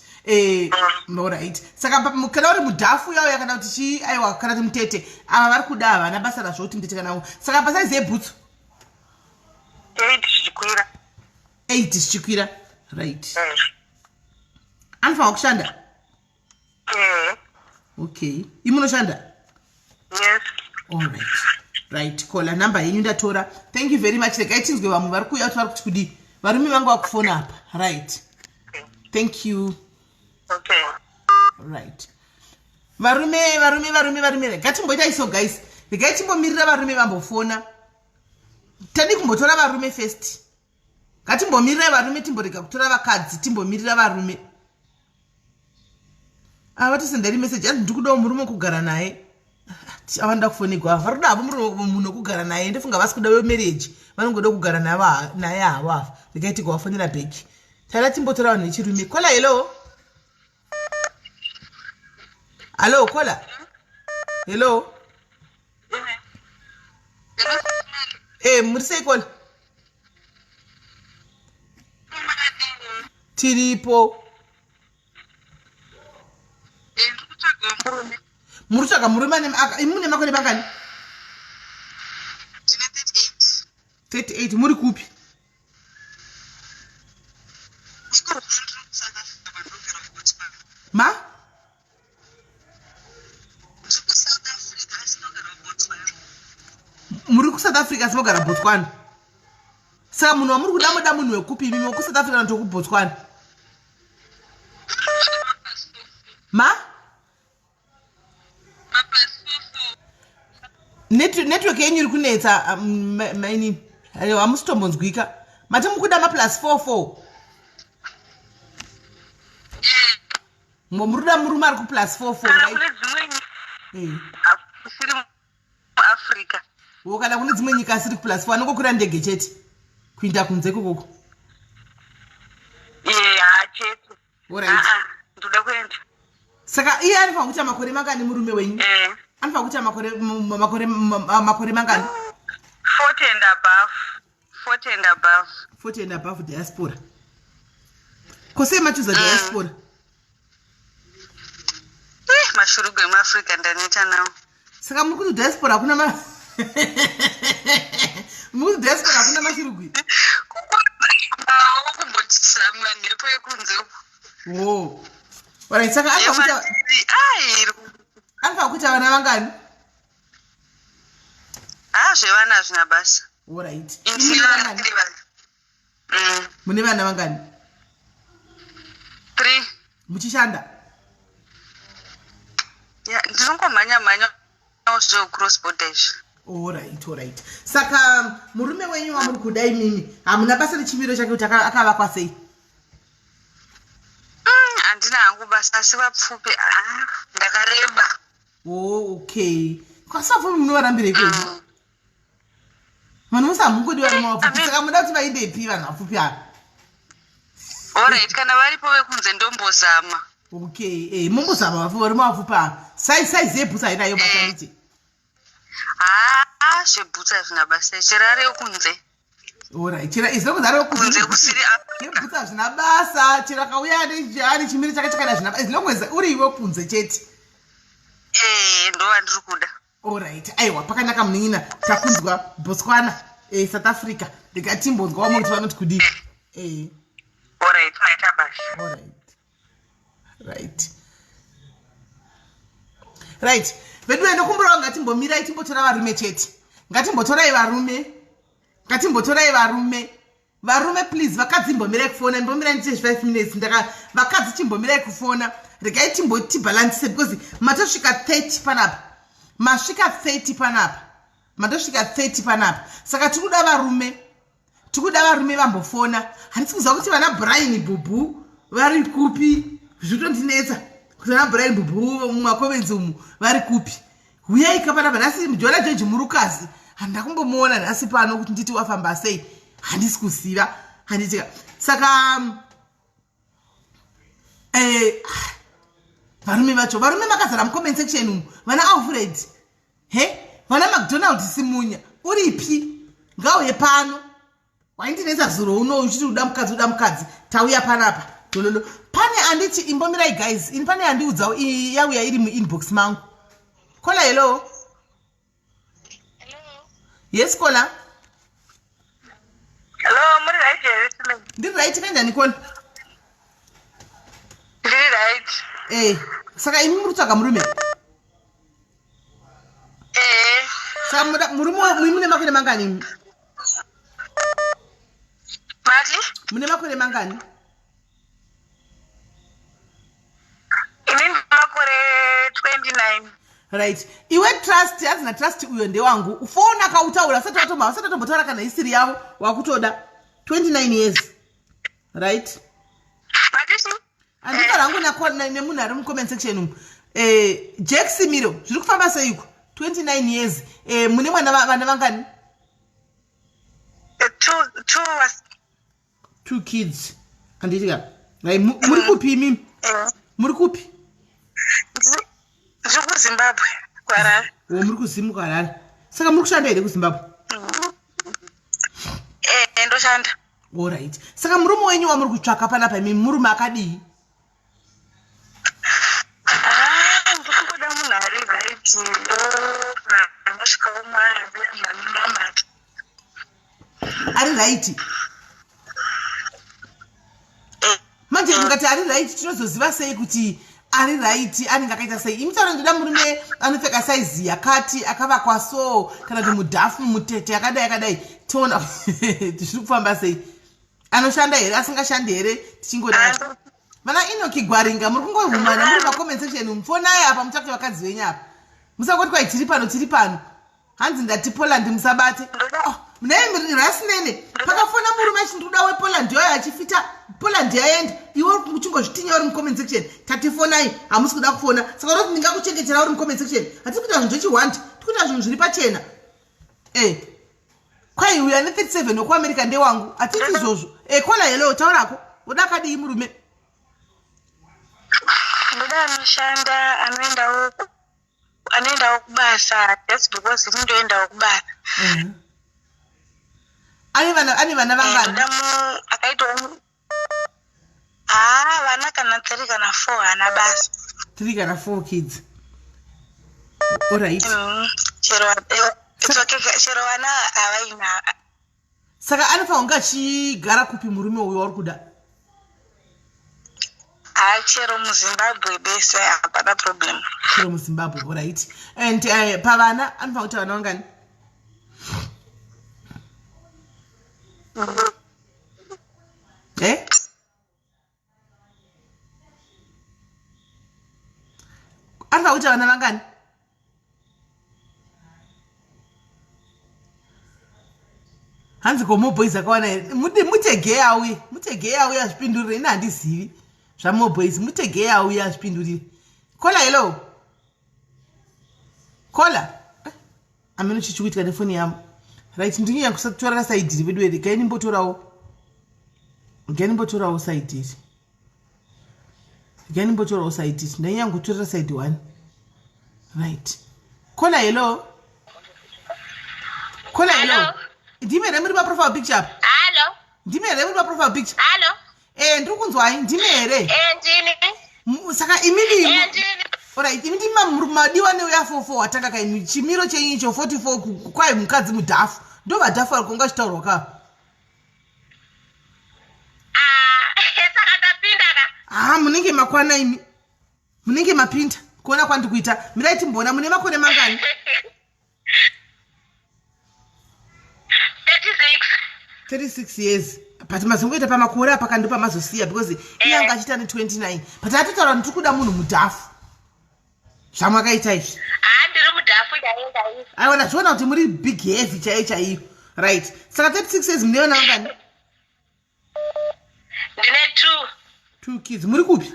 Alright. Saka kana uri mudhafu yavo yakana kuti chi aiwa kana kuti mutete ava vari kuda havana basa nazvo kuti mutete kana saka pasaizi yebhutsu 8 zvichikwira. Right. Anofanwa kushanda? Okay. Imunoshanda? Yes. Alright. Right. Kola number yenyu ndatora. Thank you very much. Regai tinzwe vamwe vari kuuya kuti vari kuti kudi varume vangu vakufona apa. Right. Thank you. Okay. Right. Varume. Regai timboita iso guys. Regai timbomirira varume vambofona. Tani kumbotora varume first. Ngatimbomirira varume timborega kutora vakadzi timbomirira varume. Vatisenderi message asi ndikudawo murume kugara naye. Avanda kufonigwa. Varikuda hapo munhu kugara naye. Ndofunga vasi kuda marriage. Vanongoda kugara naye hava. Regai tigowafonera bheki. Tara timbotora vanhu vechirume. Kola hello. Hello kola. Hello. Muri sei kola? Tiripo. Muri tsvaga murume mune makore mangani? 38. Muri kupi? Ma? Muri ku South Africa sinogara Botswana. Saka munhu wamuri kuda muda munhu wekupi imi ku South Africa noto ku Botswana? Ma? Network yenyu iri kunetsa maini. Ayo amustombonzwika. Mati mukuda ma +44. Muruda murume ari ku +44 right? Africa. Kana kune dzimwe nyika asiri ku +4 anongokura ndege chete kuinda kunze kokoko. Chete. Alright. Ndoda kuenda. Saka iye anofanwa kuita makore mangani murume wenyu? Anofanwa kuita makore mangani? 40 and above. 40 and above diaspora. Kose machuza diaspora? Mashurugu emu Africa ndaneta nawo. Saka muri kuti diaspora hakuna muri diaspora hakuna mashurugu? Kumbotishama nepo yekunze. Oh. Alright, saka anofanwa kuita vana vangani? Zvevana zvina basa. Alright. Mune vana vangani? 3. Muchishanda? Ndinongomhanya zvo cross borders. Alright. Saka murume wenyu wamuri kuda imimi hamuna basa nechimiro chake kuti akavakwa sei? Handina hangu basa asi vapfupi ndakareba. Okay. Kwasafumi munovarambire kwenyu? Vanhu musamungodi varume vapfupi saka muda kuti vainde ipi vanhu vapfupi ava? Alright, kana varipo vekunze ndombozama. Okay, mumbozama varume vapfupi ava. Size yebhutsa hainayo basaniti? Zvebhutsa zvina basa chero ari yokunze. Alright, chero izvo kunze ari yokunze kusiri yebhutsa zvina basa chero akauya ane chimiro chake chakada zvina basa izilongweza uri iwe kunze chete. Ndova ndiri kuda. Alright, aiwa pakanaka munin'ina takunzwa Botswana South Africa ndikatimbonzwa vamwe kuti vanoti kudii. Alright, maita basa. Right. Vedu ndokumbura ngatimbomirai timbotora varume chete. Ngatimbotorai varume. Varume please vakadzimbomirai kufona. Mbomira ndiche 5 minutes vakadzi chimbomirai kufona. Regai timboti balance because matosvika 30 panapa. Masvika 30 panapa. Matosvika 30 panapa. Saka tikuda varume vambofona. Handisi kuziva kuti vana Brian Bubu vari kupi. Zvitondinetsa. Kuna Brian Bubu mumakomenzi umu vari kupi. uyai kapanapa nhasi Jona George murukazi handakumbomuona nhasi pano kuti nditi wafamba sei handisi kuziva handitika saka varume vacho varume makazara mucomment section umu vana Alfred vana McDonald simunya uripi ngauye pano waindinetsa zuro uno uchiti uda mukadzi tauya panapa lololo pane anditi imbomirai guys ini pane andiudzawo yauya iri muinbox mangu kola hello yes kola hello muri right here ndiri right kanjani kola ndiri right saka imi muri kutsvaga murume saka murume mune makore mangani mati mune makore mangani ini makore 29 right iwe trust hazina trust uyo ndewangu ufona kautaura usati watombotaura kana hisiri yavo wakutoda 29 years right anditaura hangu nemunhu ari mucomment section umu Jack Simiro zviri kufamba seiko 29 years mune vana vangani 2 kids handitika muri kupi imimi muri kupi ndiri kuZimbabwe kuHarare muri kuZimbabwe kuHarare saka muri kushanda here kuZimbabwe ndoshanda alright saka murume wenyu wamuri kutsvaka panapa imimi murume akadii ndikubuda munhu ari right ndosvika umwe anonamata ari right manje mungati ari right tinozoziva sei kuti ari right anenge akaita sei imi taura ndoda murume anopfeka saizi yakati akavakwa so kana kuti mudhafu mutete akadai tiona zviri kufamba sei anoshanda here asingashandi here tichingoda vana Enoki Gwaringa muri kungorumana muri macomment section mufonai apa mutsvake vakadzi venyu apa musangoti kwai tiri pano hanzi ndati Poland musabate munai rasinene pakafona murume achindoda wePoland yoyo achifita Poland yaenda iwe uchingozvitinya uri mucomment section tatifonai hamusi kuda kufona saka roti ndingakuchengetera uri mucomment section hatisi kuita zvinhu zvechiwandi tikuita zvinhu zviri pachena kwai uya ne37 wekuAmerica ndewangu hatiti izvozvo kola hello taurako uda kadii murume ndoda anoshanda anoendawo kubasa just because ndindoendawo kubasa ane vana vangani akaitawo vana kana 3 kana 4 hana basa 3 kana 4 kids alright chero vana havaina saka anofanira kunge achigara kupi murume uyo wauri kuda chero muZimbabwe bese hapana problem chero muZimbabwe alright and pavana anofanira kuti vana vangani anofanira kuti vana vangani hanzi komoboys akawana here mutegei auye azvipindurire ine handizivi zvamoboys mutegei auye azvipindurire kola hello kola ameno chichikuitika nefoni yamo right ndinyaa kusatorera saidi iri vedu here gainimbotorawo saidi iri gainimbotorawo saidi iri ndainyangottorera saidi 1 right kola hello ndimere muri paprofile picture apa Hello. ndimere muri paprofile picture Hello. ndiri kunzwai ndimere Ndini. saka imini Ndini. alright imi ndima madiwa neuya 44 watanga kaini chimiro chenyu icho 44 kwai mukadzi mudhafu ndo vadhafu vari kunga chitaurwa ka Saka ndapinda ka. munenge makwana imi munenge mapinda kuona kwandikuita mirai timbona mune makore mangani 36 years but mazongoita pamakore apa kandipa mazosiya because iyanga achita ne29 but atotaura kuti kuda munhu mudhafu zvamwakaita izvi Ndiri mudhafu yaenda izvi. aiona zviona kuti muri big heavy chaiyo right saka 36 years mune vana vangani Ndine 2 kids muri kupi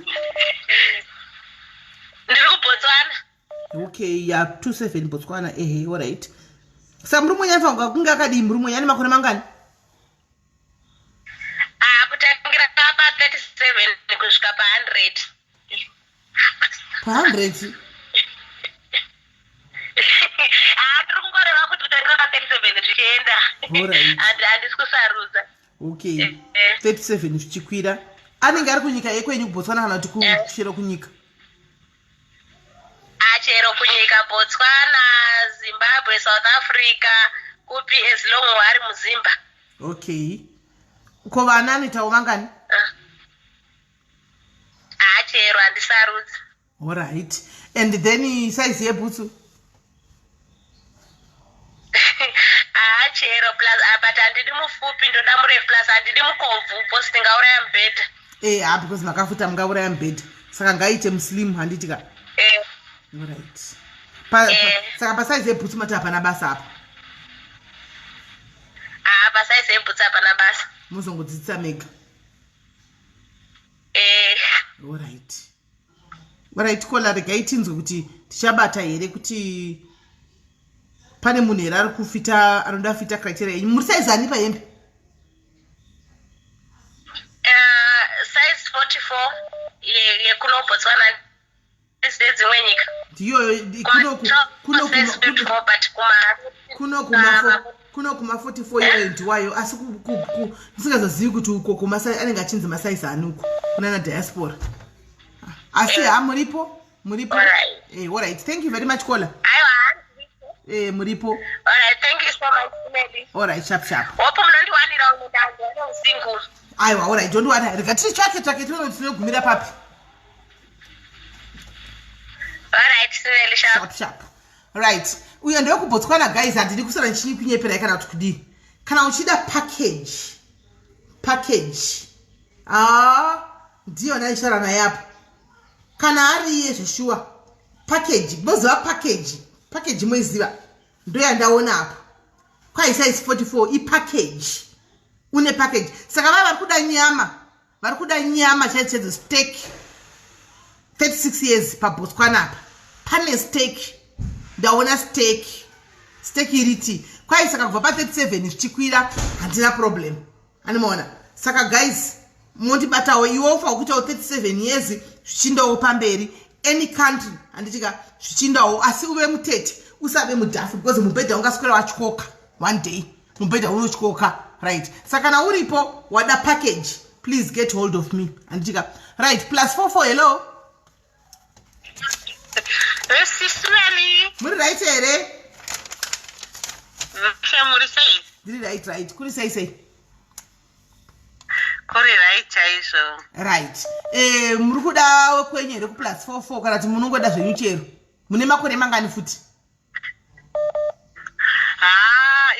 ndiri kuBotswana. Okay, ya 27 Botswana alright. Saka murume yafa kunga akadi murume yani makore mangani? Kutangira pa 37 kusvika pa 100. Pa 100? Tiri kungoreva kuti kutangira pa 37 zvichienda. Alright. Handisi kusarudza. Okay. 37 zvichikwira. Anenge ari kunyika yekwenyu kuBotswana kana kuti kuchero kunyika? Chero kunyika Botswana, Zimbabwe, South Africa, kupi as long ari muzimba. Okay. Ko vana anoitawo vangani? Chero handisarudzi. Alright. And then size yebhutsu? Chero plus but handidi mufupi ndoda murefu plus handidi mukobvu post ngauraya mubhedha. Because makafuta mungauraya mubhedha. Saka ngaite muslim handiti ka. Alright. Saka pa size yebhutsu mati hapana basa apa? Pa size yebhutsu hapana basa. Muzongodzidzisa mega. Alright, kola regai tinzwe kuti tichabata here kuti pane munhu here ari kufita anoda fita criteria yenyu. Muri size ani pahembe? Size 44 yekuno Botswana dzimwe nyika. Ndiyo kuno kuma 44 year wayo asi ndisingazozivi kuti uko kumasai anenge achinzi masaizi anuko kunana diaspora. Asi muripo? Alright. Thank you very much, Kola. Muripo. Alright, thank you so much, Melly. Alright, sharp. Hope munondiwanira unodanga usingle. Aiwa, alright, don't worry. Rega tiri tsvake tinogumira papi. Alright, Melly, sharp. Right. Uyo ndio kuBotswana guys, handidi kusara nchini kunyepera kana kuti kudii. Kana uchida package. Ndiyo na ishara na yapo. Kana ari iye zveshuwa package boziva package mweziva ndo yandaona apo kwai size 44 ipackage une package saka vari kuda nyama chaichedzo steak 36 years paBotswana apa pane steak ndaona steak iriti kwai saka kubva pa 37 zvichikwira handina problem animaona saka guys mondibatawo iwo ufa kuitawo 37 years zvichindawo pamberi any country handitika zvichindawo asi uve mutete usabe mudhafu because mubhedha ungaswera wachikoka one day mubhedha unochikoka right saka kana uripo wada package please get hold of me handitika right +44 hello Sis Melly. muri right here muri sei ndiri right kuri sei kuri right chaizvo right muri kuda kwenyu here ku +44 kana kuti munongoda zvenyu chero mune makore mangani futi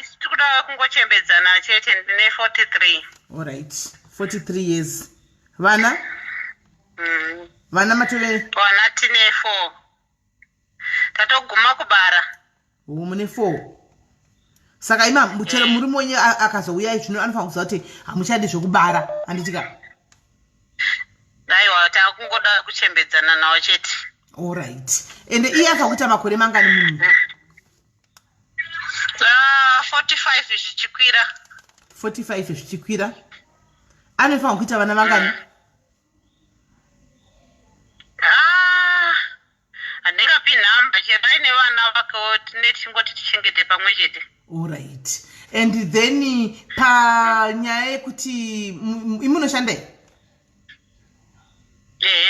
isi tikuda kungochembedzana chete ndine 43 alright 43 years vana matove vana tine 4 tatoguma kubara mune 4 saka ima muchero muri monye akazouya zvino anofanira kuziva kuti hamuchadi zvokubara handitika aiwa takungoda kuchembedzana nawo chete alright ende iye akakuita makore mangani munhu 45 zvichikwira anofanira kuita vana vangani handingapi nhamba chero aine vana vakawo tine tichingoti tichengete pamwe chete alright and then panyaya yekuti imunoshanda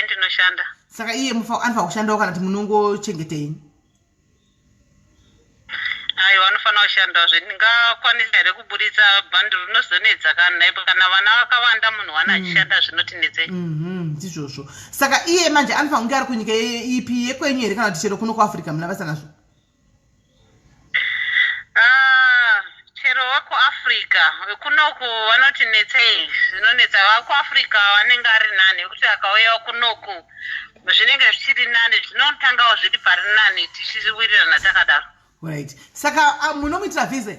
ndinoshanda saka iye anofanira kushandawo kana kuti munongochengetei aiwa anofanira kushandawo zvendingakwanisa here kuburitsa bhanduru rinozonedza kana vana vakawanda munhu wana achishanda zvinotinetsei ndizvozvo saka iye manje anofanira kunge ari kunyika ipi yekwenyu here kana kuti chero kuno kuafrica muna basa nazvo chero vakuafrica kunoku vanotinetsei zvinonetsa vakuafrica vanenge ari nani vekuti akauya kunoku zvinenge zvichiri nani zvinotangawo zviri pari nani tichiwirirana takadaro right saka munomuitira visa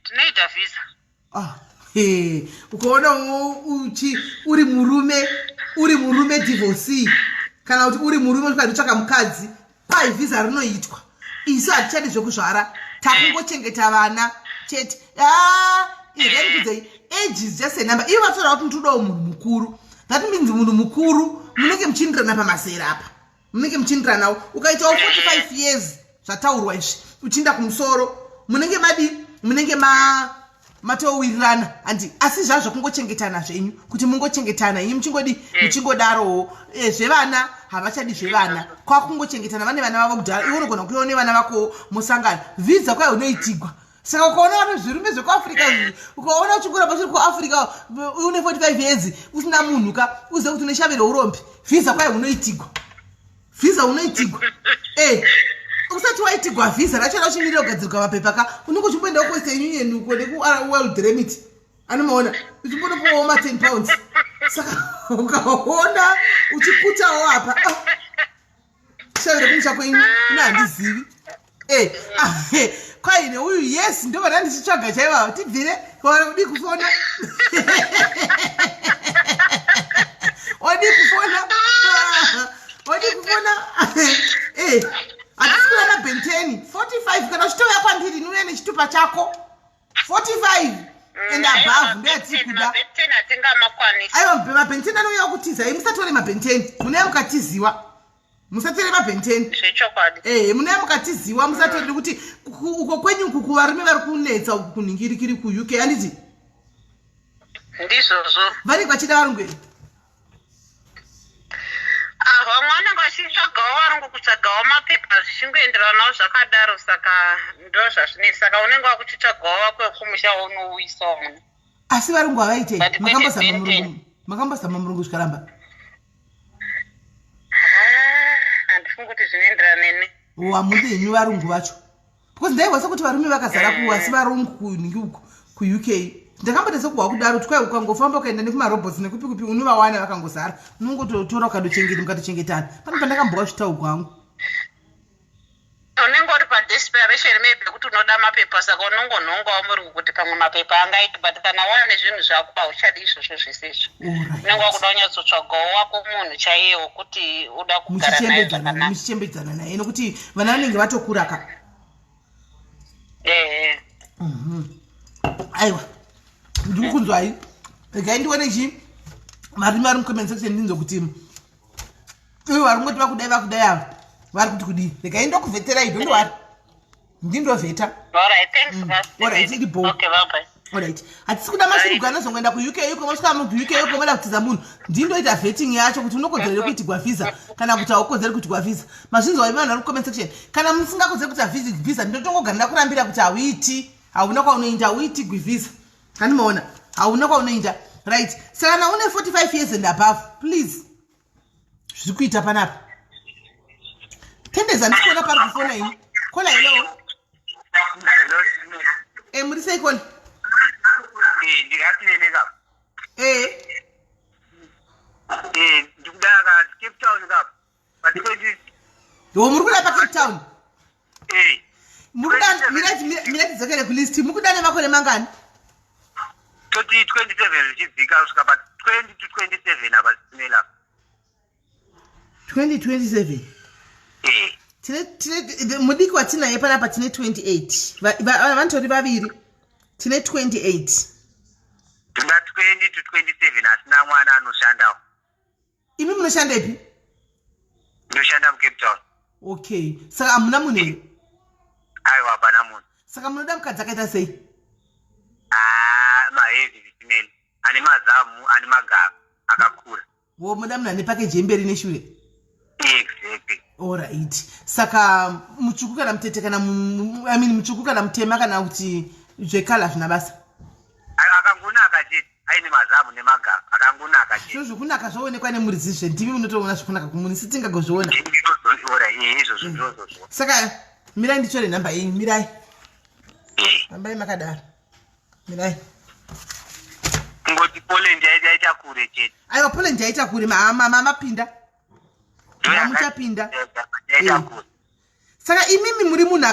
tinoita visa ukaona uri murume divorcee kana kuti uri murume ukatsvaka mukadzi kwai visa rinoitwa isu hatichadi zvekuzvara takungochengeta vana chete irenikudzei age is just a number ivo vatoda kuti ndodawo munhu mukuru that means munhu mukuru munenge muchindirana pamasera apa munenge muchindiranawo ukaitawo 45 years zvataurwa izvi uchienda kumusoro munenge munenge matowirirana handi asi zvazvo kungochengetana zvenyu kuti mungochengetana ini muchingodarowo zvevana havachadi zvevana kwakungochengetana vane vana vavo kudhara iwe unogona kutoona nevana vako musangana vhidza kwai unoitigwa saka ukaona vanhu zvirume zvekuafrica izvi ukaona uchikura pachiri kuafrica une 45 years usina munhu ka uzive kuti uneshaviro urombi vhidza kwai unoitigwa usati waitigwa vhisa rachona uchimirira kugadzirwa mapepa ka unenge uchimboendawo kuwestern union uko nekuworld remit anomaona uchimbonopowawo ma10 pounds saka ukaona uchiputawo apa shaviro kumusha kwenyu inahandizivi kwaine uyu yes ndo vana ndichitsvaga chaivavo tibvire udi kufona odi kufona hatisikuna mabhenteni 45 kana uchitouya kwandiri niuye nechitupa chako 45 and above ndoyatikuda aiwa mabhenteni anouya kutizai musatore mabhenteni munouya mukatiziwa musatore mabhenteni munouya mukatiziwa musatoreri kuti uko kwenyu kuku varume vari kunetsa uku kunhingirikiri kuuk handiti ndizvozvo vari vachida varungweni vamwe vanenge vachitsvagawo varungu kutsvagawo mapepa zvichingoenderanawo zvakadaro saka ndo zvazvinei saka unenge wakuchitsvagawo wako wekumusha unouisawo muno asi varungu havaitei makambozama murungu zvikaramba handifungi kuti zvinoenderana neni hamudenyu varungu vacho because ndaihwasa kuti varume vakazara kuasi varungu kuningi uku kuuk ndakambotesa kuhwa kudaro twai ukangofamba ukaenda nekumarobhots nekupi kupi unovawana vakangozara unongototora ukatochengeta mukatochengetana pane pandakambova zvitaugwa hangu unenge uri padesperation maybe kuti unoda mapepa saka unongonhongawo muri kuti pamwe mapepa angaiti but kana wane zvinhu zvako hauchadi izvozvo zvesezvo unenge wakuda kunyatsotsvagawo wako munhu chaiyewo kuti uda kugara naye zvakanaka muchichembedzana naye nokuti vana vanenge vatokura ka aiwa ndiri kunzwai regai ndione chi varume vari mucomment section ndinzo kuti ivo vari ngoti vakudai ava vari kuti kudii regai ndokuvheterai ndondowari ndindovheta iri bo alright hatisi kuda mashurugwa anozongoenda kuuk uko masvika muuk uko moda kutiza munhu ndindoita vetting yacho kuti unokodzere kuitigwa vhisa kana kuti haukodzeri kuitigwa vhisa mazvinzwa vanhu vari mucomment section kana musingakodzeri kuti vhisa ndotongogara ndakurambira kuti hauiti hauna kwaunoenda hauitigwi vhisa kanimaona hauna kwaunoenda right saka kana une 45 years and above please zviri kuita panapa tendeza ndikuona pari kufona ini kola hello muri sei kola ndikatineneka ndikudaka Cape Town kapa patikoiti muri kuda pacape town mirati dzokere kulist muri kuda nemakore mangani toti 27 zvichidzika kusvika pa 20 to 27 apa zvisinela 2027 tine mudiki watinaye panapa tine 28 vantori vaviri tine 28 tunda 20 to 27 asina mwana anoshandawo imi munoshanda ipi ndoshanda mucape town okay saka hamuna munhu here aiwa hapana munhu saka munoda mukadzi akaita sei mahevi zvisinei ane mazamu ane magava akakura muda munhu ane pakeji yemberi neshure exactly alright saka mutsvuku kana mutete kana mutsvuku kana mutema kana kuti zvekala zvina basa akangonaka chete aine mazamu nemagava akangonaka chete zvo zvokunaka zvoonekwa nemurizizve ndimi munotoona zvokunaka kumuni sitingagozviona izvozvo ndizvozvo saka mirai ndichore nhamba yenyu mirai hambai makadaro mirai kungoti Poland yaita kure chete aiwa Poland yaita kure mamapinda muchapinda saka imimi muri munhu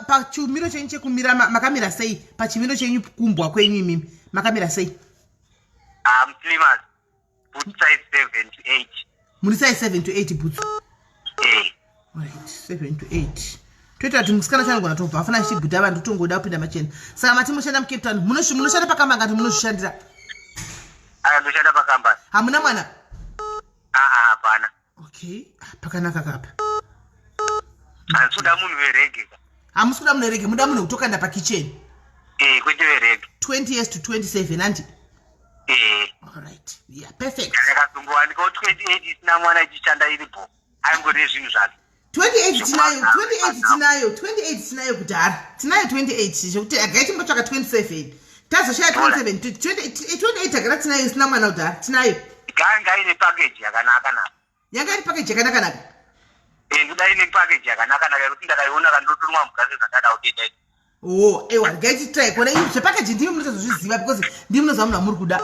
pachimiro chenyu chekumira makamira sei pachimiro chenyu kumbwa kwenyu imimi makamira sei slimmers boot size 7 to 8 muri size 7 to 8 boots. Right, 7 to 8. Toita kuti musikana changu natobva afana chibhuta vantu tongoda kupinda machena. Saka mati mushanda mu Cape Town. Munoshanda pakamba ngati munoshandira. Ndoshanda pakamba. Hamuna mwana? Hapana. Okay, pakanaka kapa. Ansuda munhu werege. Hamusuda munhu werege, muda munhu kutokanda pakitchen. Kwete werege. 20 years to 27 anti. All right. Yeah, perfect. Ndakazungwa ndiko 28 isina mwana ichishanda iripo. Angori zvinhu zvake. 28 tinayo kudhara. Tinayo 28 zvokuti agaiti mbotsvaka 27. Tazoshaya 28 agara tinayo isina mwana kudhara. Tinayo. Ganga ine package yakanaka naka. Yanga ine package yakanaka naka. Ndoda ine package yakanaka naka yekuti ndakaiona kandotonwa mukasi zvandada kuita. Oh, ewa gaiti try kona iyi zvepackage ndimi munotozviziva because ndimi munoziva munhu muri kuda.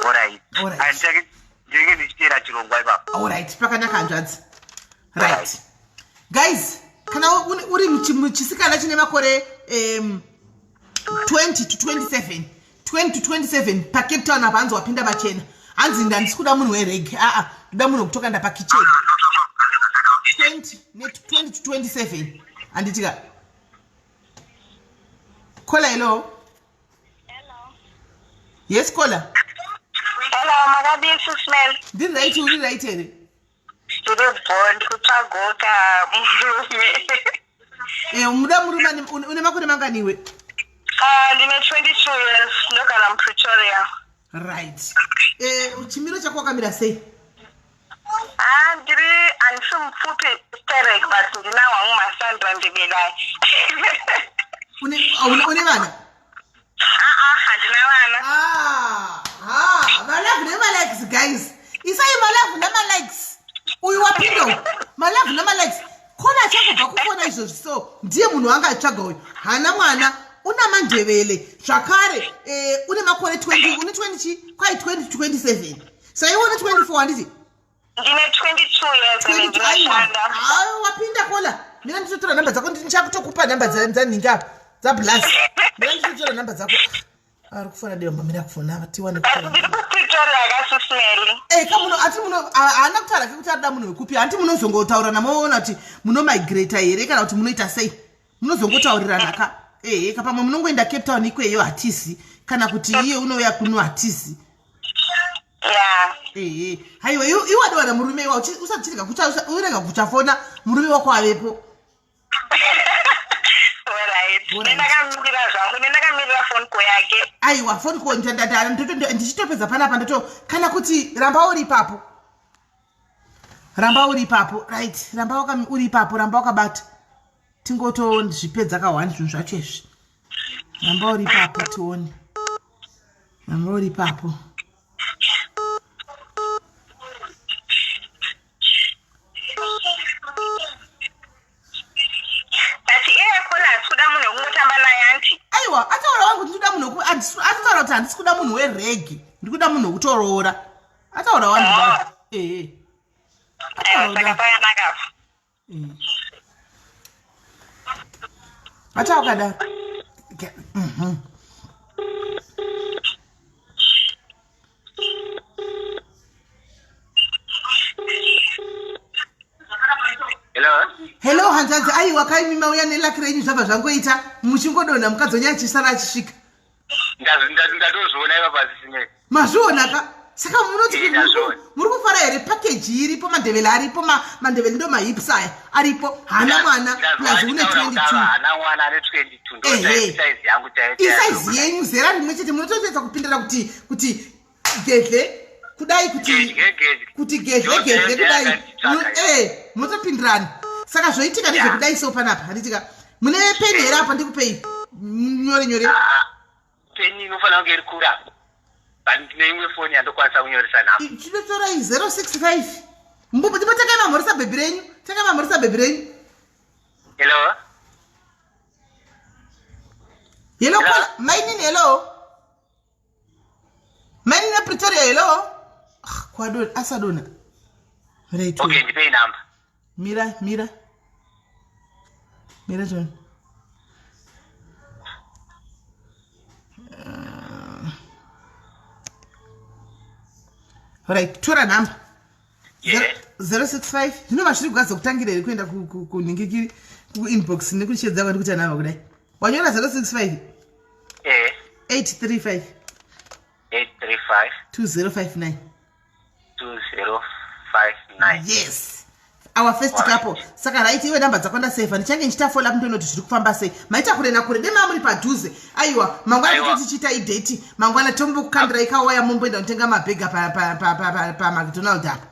Alright. Anditake ndinenge ndichiteera chirongwa ipapo. Alright, pakanaka hanzvadzi. Right. Guys, kana uri muchisikana chine makore 20 to 27. 20 to 27 pa Cape Town apa hanzi wapinda machena. Hanzi ndandisi kuda munhu werege. Ndoda munhu kutokanda pa kitchen. 20 to 27. Anditika. Kola hello. Hello. Yes, Kola. Hello, Magabi Sis Melly. Ndiri right uri right here. Ndiri bond kutsvagoka murume. Muda murume une makore manganiwe? Ndine 22 years, ndogara muPretoria. Right. Chimiro chako wakamira sei? Ndiri handisi mupfupi sterek but ndina wangu Masandra ndibedai. Une vana? Handina vana. My love never likes, guys. Isai my love never likes. Uyu wapindo. My love never likes. Kona chakubva kufona izvozvi so ndiye munhu angatsvaga uyu. Hana mwana. Una mandevele. Zvakare une makore 20. Une 20 chi? Kwai 20 to 27. So you une 24 handiti? Ndine 22 years and ndinashanda. Wapinda Kola. Mina nditotora namba dzako ndichakutokupa namba dzanhingi apa. Zablast. Mina nditotora namba dzako. Ari kufona demba mina kufona tiwane kufona. Pretoria kaSis Melly. Kamuno ati muno ana kutara kuti ada munhu wekupi anti munozongotaura namoona kuti muno migrate here kana kuti munoita sei munozongotaurirana ka kapamwe munongoenda Cape Town ikweyo hatisi kana kuti iye unouya kuno hatisi. Yeah. Haiwa iwadwana murume wako usachitika kucha urega kuchafona murume wako avepo. Ndakamira zvangu ndakamirira phone call yake. Aiwa phone call ndichitopedza panapa ndoto kana kuti ramba uri ipapo. Right, ramba uri ipapo, ramba wakabata. Tingoto zvipedza ka1 zvinhu zvacho izvi. Ramba uri ipapo tione. Ramba uri ipapo. Aiwa, ataura wangu ndikuda munhu ataura kuti handisi kuda munhu werege, ndikuda munhu wekutoroora. Ataura wangu da. Acha wakada. Hello hanzvadzi aiwa kaimima uya nelakira inyu zvabva zvangoita muchingodonha mukadzonya achisara achisvika. Ndatozviona iva pasi mazviona ka saka munoti muri kufara here package iripo mandevele aripo mandevele ndo mahips aya aripo hana mwana plus une 22 hana mwana ane 22 ndo size yangu chaiyo isize yenyu zera rimwe chete munotoedza kupindira kuti gedle kudai kuti gedle kudai munotopindirana. Saka zvoitika nezvekudai so panapa handitika mune peni here apa ndikupei nyore peni inofanira kunge iri kura but ndine imwe foni yandokwanisa kunyoresa nhamba chinotora 065 mbotakamamhoresa bhebhi renyu takamamhoresa bhebhi renyu. Hello mainini mainini Pretoria hello kwadona asadona right. Okay, ndipei namba. Mira John. Right, tora namba. Yes. 065 zvino mashiri kugaza kutangira iri kuenda kuningiki kuinbox nekuchedza kwari kuti anava kudai wanyora 065 835 2059 yes our first couple saka right iwe namba dzakwanda safe ndichange ndichitafola kuti ndinoti zviri kufamba sei maita kure nakure dema muri padhuze aiwa mangwana kuti tichita idate mangwana tombo kukandira ikawaya momboenda kutenga mabhega pa McDonald's apa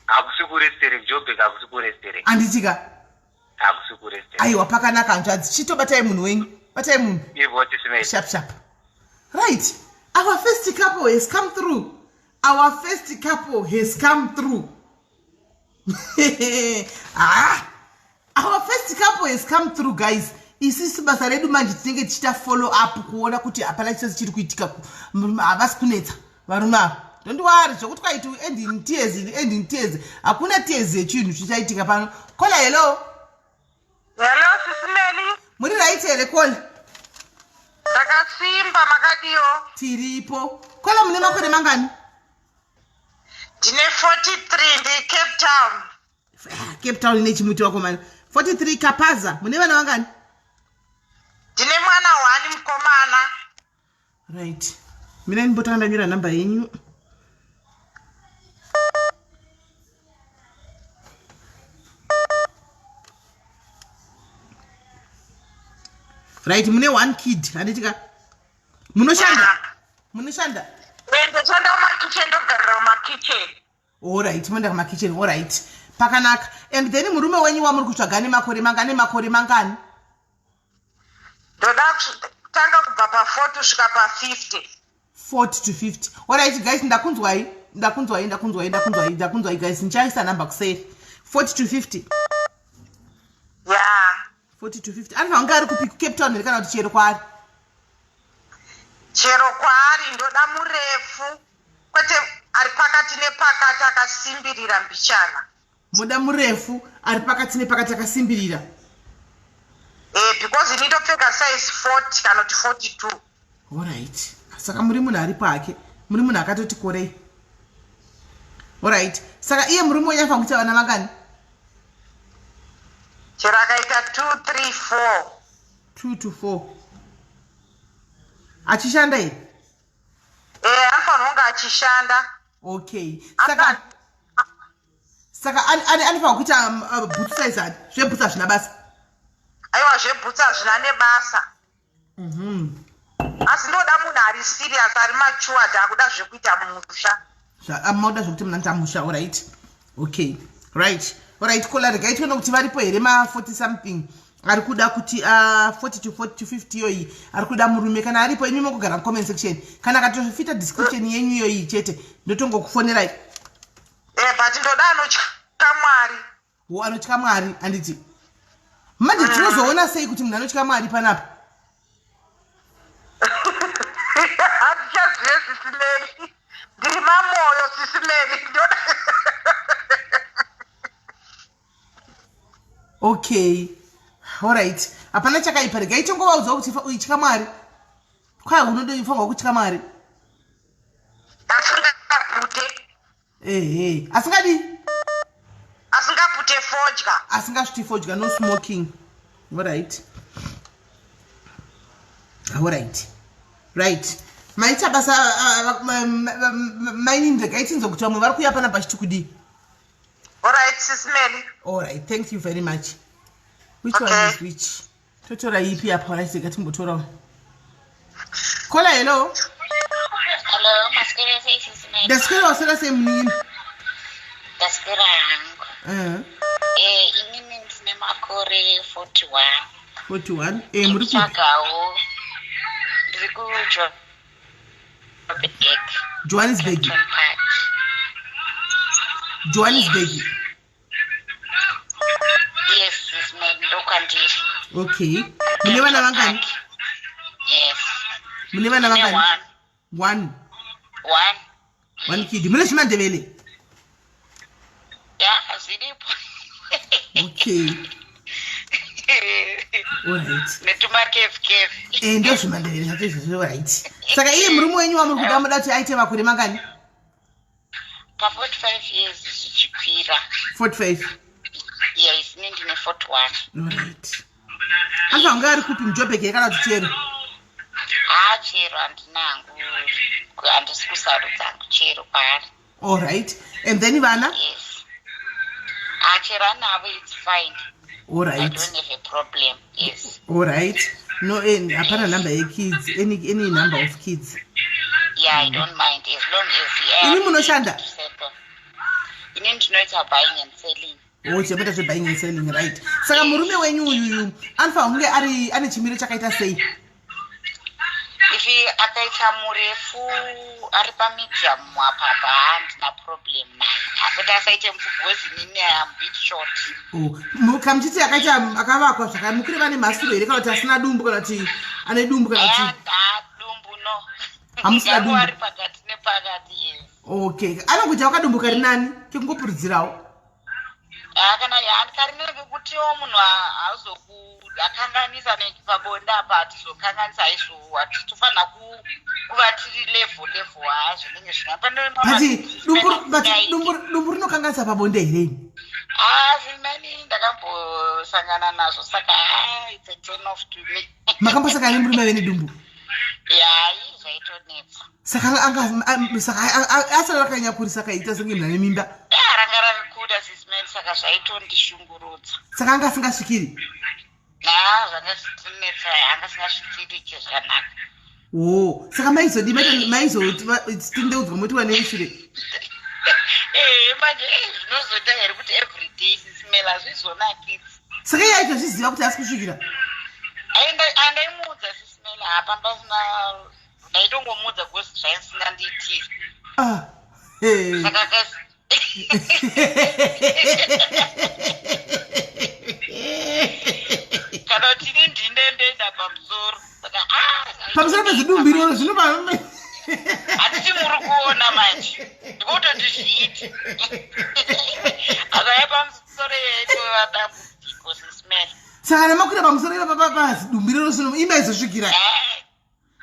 akusikurestering Joburg akusikurestering anditika akusikurestering aiwa pakanaka nzvadzi chitobatai munhu wenyu batai munhu ivoti simei sharp right our first couple has come through our first couple has come through our first couple has come through guys isisi basa redu manje tinenge tichita follow up kuona kuti hapana chisese chiri kuitika havasi kunetsa varume ava don't worry zvokuti kwaiti ending tears hakuna tears yechinhu chichaitika pano kola hello Sis Melly. muri right here kola Ndakasimba makadiyo. tiripo kola mune makore mangani Ndine 43 ndi Cape Town. Cape Town ine chimuti wako mani 43 kapaza mune vana vangani Ndine mwana wani mukomana. right mina ndinotanga ndanyora namba yenyu right mune one kid handitika munoshanda Ndoshanda mumakitchen ndogarira mumakitchen. alright munoenda kumakitchen alright pakanaka and then murume wenyu wamuri kutsvagani makore mangani Ndoda kutanga kubva pa 4 kusvika pa 50. 40 to 50 alright guys ndakunzwai guys ndichaisa namba kuseri 40 to 50 Yeah. 40 to 50 ani vanga ari kupi Cape Town here kana kuti chero kwaari Ndoda murefu kwete ari pakati nepakati akasimbirira mbichana. muda murefu ari pakati nepakati akasimbirira Because ndinotopfeka size 40 kana kuti 42. alright saka muri munhu ari pake muri munhu akatoti korei alright saka iye murume wenyu afanira kuita vana vangani Chero akaita 2 3 4. 2 to 4 achishanda here Anofanira kunge achishanda. okay saka anofanira kuita boots size ati zveboots hazvina basa Aiwa zvebhutsi hazvina nebasa. Asi ndoda munhu ari serious ari matured akuda zvekuita musha. amauda zvokuti muna ndamusha alright okay right alright kola regai tiona kuti varipo here ma 40 something ari kuda kuti 40 to 50 yoyi ari kuda murume kana aripo imi mokugara comment section kana akatofita description yenyu iyoyi chete ndotongokufonerai But ndoda anotya Mwari. anotya Mwari anditi manje tinozoona sei kuti munhu anotya Mwari panapa Hatichazive Sis Melly. Ndiri mamoyo Sis Melly. okay alright hapana chakaipa regai tongovaudza kuti uitya Mwari kwai unodoifanwa kutya Mwari Asingapute. asingadi Asingapute fodya. asingasviti fodya no smoking alright right maita basa mainini regai tinzwa kuti vamwe vari kuuya pana pachitukudi Alright Sis Melly. alright thank you very much which Okay. one is which totora ipi apa raiseka timbotorawo kola hello Hello, masikira sei Sis Melly. ndasikira wasera semunini Ndasikira hangu. Inini ndine makore 41. 41 muri ku Chagawo. Ndiri Johannesburg Yes, Sis Melly, ndokandiri. okay mune vana vangani Yes. mune vana vangani One. one kid mune zvimandevele Yeah, ziripo. okay alright Netumakefu. ndio zvimandevele zvacho izvozvo right saka iye murume wenyu wamuri kuda muda kuti aite makore mangani Pa 45 years. ndichikwira 45. yes ndine 41. Alright. Alfa ngari kupi mjobeke kana tuchero? Chero andinangu handisi kusarudza hangu chero kwaari. Alright. And then vana? Yes. Chero anavo it's fine. Alright. I don't have a problem. Yes. Alright. No, apana number of kids. Any number of kids. Yeah, I don't mind as long as Ini munoshanda? Ini ndinoita buying and selling. Chapeta zve buying and selling, right? Saka murume wenyu uyu Alfa hunge ane chimiro chakaita sei? If akaita murefu ari pamedium apapa handina problem naye. Kuti asaite mupfugwezi nini am bit short. Kamchiti akavakwa zvakamukire vane mhasuro here kana kuti asina dumbu kana kuti ane dumbu kana kuti dumbu no. Hamusina dumbu. Ari pakati nepakati yes. Okay. Anokuti wakadumbuka rinani kekungopuridzirawo. Kana karinenge kutiwo munhu akanganisa pabonda apa atizokanganisa izvo atitofanira kuva tiri level zvinenge dumbu rinokanganisa pabonde here? Zvimweni ndakambosangana nazvo saka it's a turn off to me. Makambosangana nemurume vene dumbu? Zvaitonetsa. Saka asara rakanyakurisa kaita senge muna nemimba? Ranga rakakuda Sis Melly saka zvaitondishungurudza. Saka anga asingasvikiri? Zvanga zvitonetsa anga asingasvikiri zvakanaka. Saka maizotendeudzwa motiwa neishure? Manje zvinozoita here kuti everyday Sis Melly hazvizonakidzi. Saka iye aitozviziva kuti asi kusvikira? Andaimuudza Sis Melly apa pasina ndaitongomuudza kuzi zvaisingandiitiri. Saka kana kuti ini ndinendeenda pamusoro saka pamusoro pezvidumbu iroro zvinova hatiti muri kuona manje ndikutondizviiti akaya pamusoro yaitova dambudziko Sis Melly. Saka nemakwira pamusoro pazvidumbu iroro zvino imaizosvikira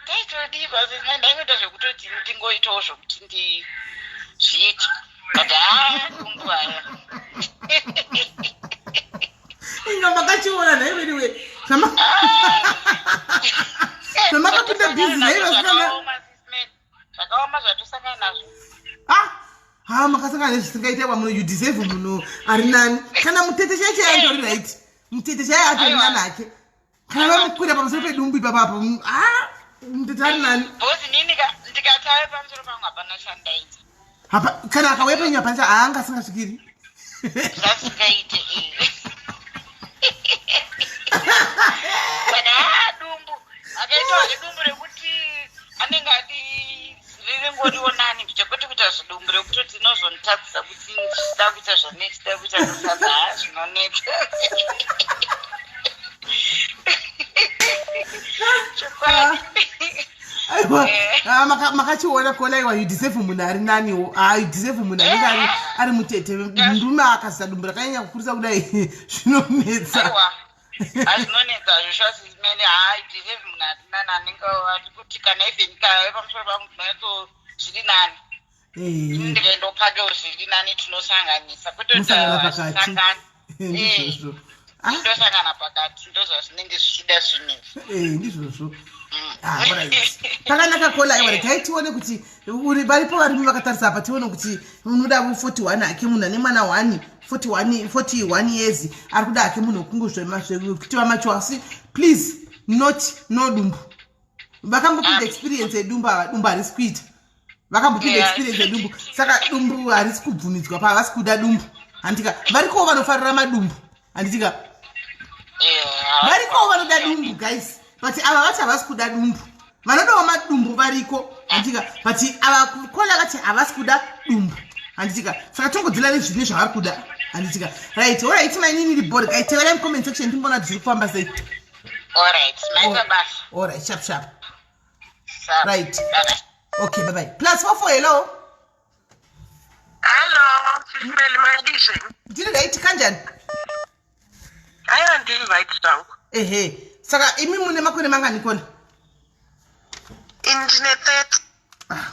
taitodipa Sis Melly ndaingoita zvekutoti ndingoitawo zvokuti ndizviiti but dumbu aya makachiona naiveniwe zvamakapinda bhizi zvakaoma zvatosangana nazvo. Makasangana nezvisingaitwa munhu you deserve munhu ari nani kana mutete chaiye chaiye atori right mutete chaiye atori nani hake kana vamukwira pamusoro pedumbu ipapapo mutete ari nani bhozi nini ndikatawe pamusoro pangu hapana chandaita kana akauya penyu hapana haanga asingasvikiri zvasingaite dumbu akaitawo dumbu rekuti anenge ati riringoriwo nani ndichakwete kuita zvidumbu rekuti tinozonitatsisa kuti ndichida kuita zvanechida kuita kusadza zvinonetsa makachiona kolaiwa you deserve munhu ari naniwo you deserve munhu anenge ari mutete ndume akazisa dumbu rakanyanya kukurisa kudai zvinonetsa azvinonetsa zvisva Sis Melly I deserve munhu ari nani anenge ati kuti kana even kaya pamusoro pangu ndinoitso zviri nani ndikaendopakewo zviri nani tinosanganisa kwetosangana ndosangana pakati ndozvazvinenge zvichida zvinezvi ndizvozvo pakanaka kola iwa regai tione kuti varipo varimi vakatarisa apa tione kuti unoda 41 hake munhu ane mwana 41 years ari kuda hake munhu kungozvekutiva macho asi please no dumbu vakambopinda experience yedumbu harisi kuita vakambopinda experience yedumbu saka dumbu harisi kubvumidzwa pavasi kuda dumbu handika varikowo vanofarira madumbu handitika varikowo vanoda dumbu guys but ava vati havasi kuda dumbu vanodawo madumbu variko handitika but ava kola vati havasi kuda dumbu handitika saka tongodzila nezvine zvavari kuda handitika right alright mainini ribhori kaiteverai mucomment section timbona zviri kufamba sei alright sharp right okay bye +44 hello Sis Melly madishe ndiri right kanjani aya ndiri right tangu saka imi mune makore mangani kona ndine 30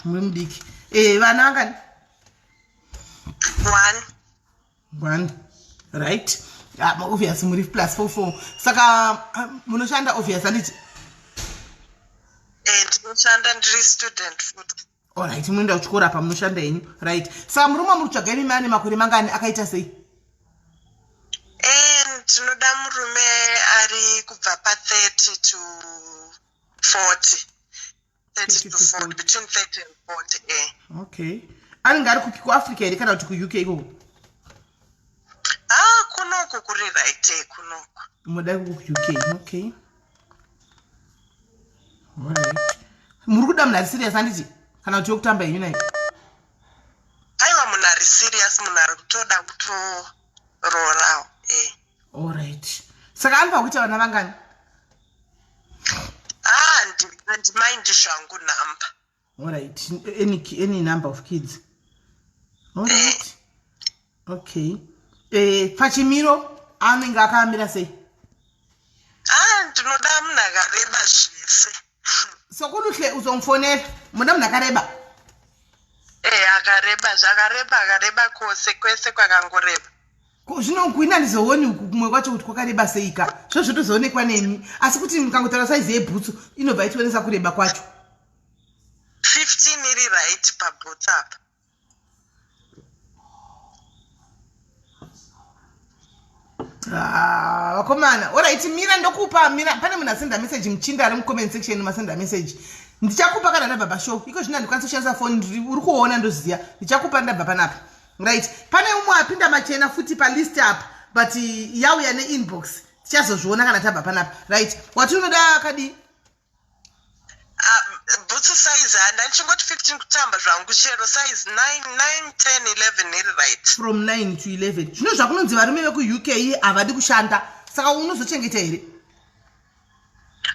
muri mudiki vana vangani 1 1 right obvious muri plus 44 saka munoshanda obvious anditi ndinoshanda ndiri student futi. Alright, munoenda kuchikora pa munoshanda yenyu right saka muruma muri kutsvaga imi mane makore mangani akaita sei? Ndinoda murume ari kubva pa 30 to 40 30 to 40 between 30 and 40 okay anenge ari kupi kuafrica here kana kuti kuuk ikoko? Kunoko kuri right kunoko muda kuuk okay alright muri kuda munhu ari serious anditi kana kuti yokutamba yenyu nayo? Aiwa munhu ari serious munhu ari kutoda kutororawo alright saka anobva kuita vana vangani? handimind zvangu number. Alright, any number of kids. Alright. Okay. Pachimiro anenge akamira sei? Ndinoda munhu akareba zvese. So kunuhle uzomfonera muda munhu akareba? Akareba kwose kwese kwakangoreba. Zvino kuina ndizooni uku kumwe kwacho kuti kwakareba seika zvozvo tozoonekwa nemi asi kuti mukangotaura saizi yebhutsu inobva itionesa kureba kwacho 15 iri right pabhutsu apa. Vakomana alright mira ndokupa pane munhu asenda message muchinda ari mucomment section masenda message ndichakupa kana ndabva pashow iko zvino handikwanisa kushandisa foni uri kuona ndoziya ndichakupa ndabva panapa right pane umwe apinda machena futi palist apa but yauya neinbox tichazozviona kana tabva panapa right wati unoda akadi bhutsu size handachingoti 15 kutamba zvangu chero size 9 10 11 iri right from 9 to 11 zvino zvakunonzi varume vekuuk havadi kushanda saka unozochengeta here?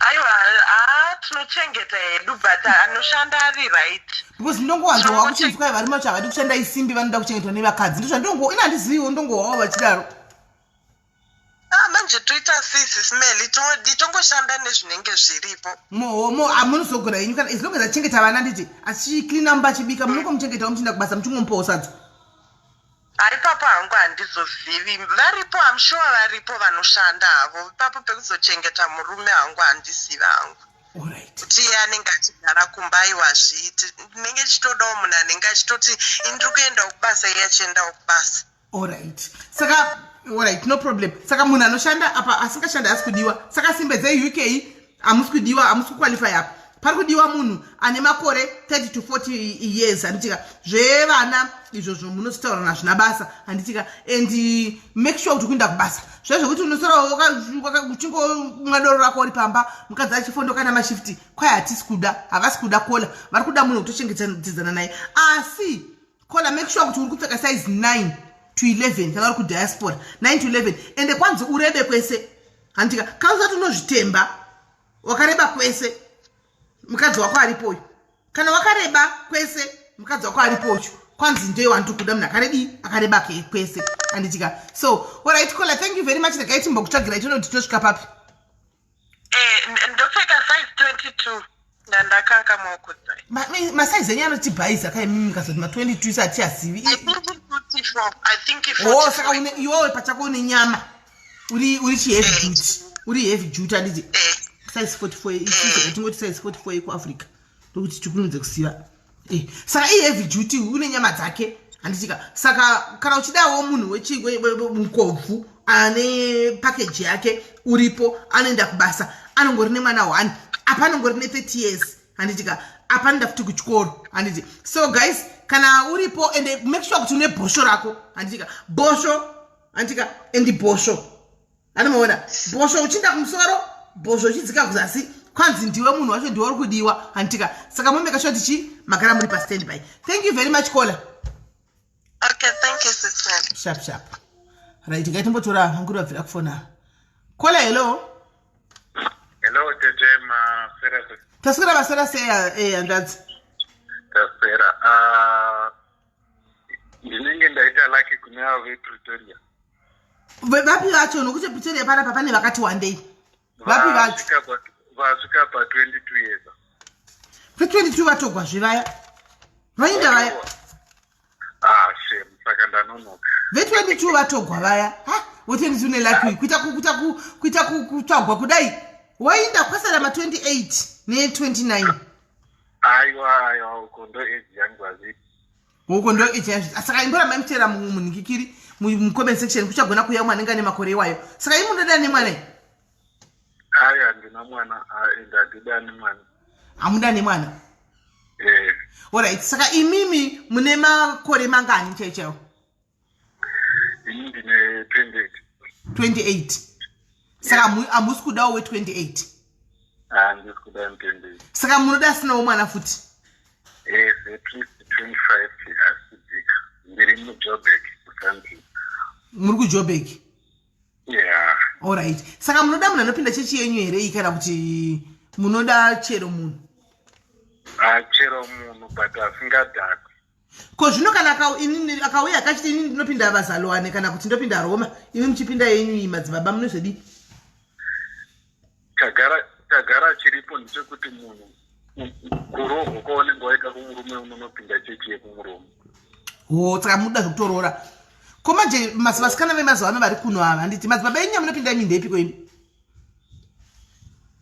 Aiwa tinochengeta hedu but anoshanda ari right because ndongowanzwa kuchinzwa varume vacho havadi kushanda isimbi vanoda kuchengetwa nevakadzi ndozvandongo ina handiziviwo ndongowawo vachidaro manje toita Sis Melly titongoshanda nezvinenge zviripo munozogona yenyu kana as long as achengeta vana nditi achiklina mba achibika munongomuchengetawo muchienda kubasa muchingomupoo sadza ipapo hangu handizozivi varipo amsure varipo vanoshanda havo ipapo pekuzochengeta murume hangu handizivi hangu kuti iye anenge achigara kumba aiwazviiti ndinenge chitodawo munhu anenge achitoti indiri kuendawo kubasa iye achiendawo kubasa alright saka alright no problem saka munhu anoshanda apa asingashanda asi kudiwa saka simbe dzeuk hamusi kudiwa hamusi kuqualify apa pari kudiwa munhu ane makore 30 to 40 years handitika zvevana izvozvo munotaura nazvina basa handitika and make sure kuti kuenda kubasa zvezvo kuti unosara uchingomwa doro rako uri pamba mukadzi achifondoka namashifti kwai hatisi kuda havasi kuda kola vari kuda munhu kutochengetedzana naye asi kola make sure kuti uri kupfeka size 9 to 11 kana uri kudiaspora 9 to 11 ende kwanzi urebe kwese handitika kana usati unozvitemba wakareba kwese mukadzi wako aripoyo kana wakareba kwese mukadzi wako aripocho kwanzi ndoye wantokuda munhu akareba kwese handitika so alright kola thank you very much regai timbokutsvagira itono kuti tosvika papi ndopfeka size 22 ndandakanga maokudzai masaizi enyu anotibhaisa kaimimi kasoti ma22 isati asivi saka iwewe pachako une nyama uri chiheavy duty uri heavy duty handiti size 44 tingoti size 44 ikuafrica ndokuti tikunudze kusiva saka iheavy duty une nyama dzake handitika saka kana uchidawo munhu mukobvu ane package yake uripo anoenda kubasa anongori nemwana 1 apa anongori ne30 years handitika apa anoda futi kuchikoro handiti so guys kana uripo and make sure kuti une bhosho rako handitika bhosho handitika and bhosho anomaona bhosho uchienda kumusoro bhosho uchidzika kuzasi kwanzi ndiwe munhu wacho ndiwe uri kudiwa handitika saka momeka sure tichi magara muri pastand-by thank you very much kola okay thank you Sis Melly sharp right ngaitombotora hanguri wabvira kufona kola hello tete masera taswira masera sei handadzi taswera ndinenge ndaita laki kune avo vepretoria vapi vacho nokuti pretoria panapa pane vakati wandei vapi vacho vasvika pa22 years pa22 vatogwa zvivaya vainda vaya Shame saka ndanonoka. Ve22 vatogwa vaya. Ha, we22 nelaki kuita kutsvagwa kudai. Wainda kwasara ma28 ne29. Aiwa uko ndo age yangu aziti. Uko ndo age yangu. Saka imbora mchera munikikiri mu comment section kuchagona kuya mwana ngane makore iwayo. Saka imundoda ne mwana. Aya ndina mwana ndadida ne mwana. Amuda ne mwana. Alright, saka imimi mune makore mangani checho? Ini ndine 28. 28. Saka amusikuda we 28. Ndisikuda 28. Saka munoda sina mwana futi. At least 25 asibika. Ndiri mu Joburg country. Muri ku Joburg? Yeah. Alright. Saka munoda muna nopinda chechi yenyu here ikana kuti munoda chero munhu. Chero munhu but asingadhakwi. Ko zvino kana akauya akachiti inini ndinopinda vazalwane kana kuti ndopinda Roma, imi muchipinda yenyu madzibaba munozvidi? Chagara chiripo ndechekuti munhu kuroho kwaunenge waita kumurume unonopinda chechi yekumurume. Saka munoda zvokutorora. Ko manje vasikana vemazuva ano vari kuno ava handiti madzibaba enyu munopinda imi ndepi kwemi?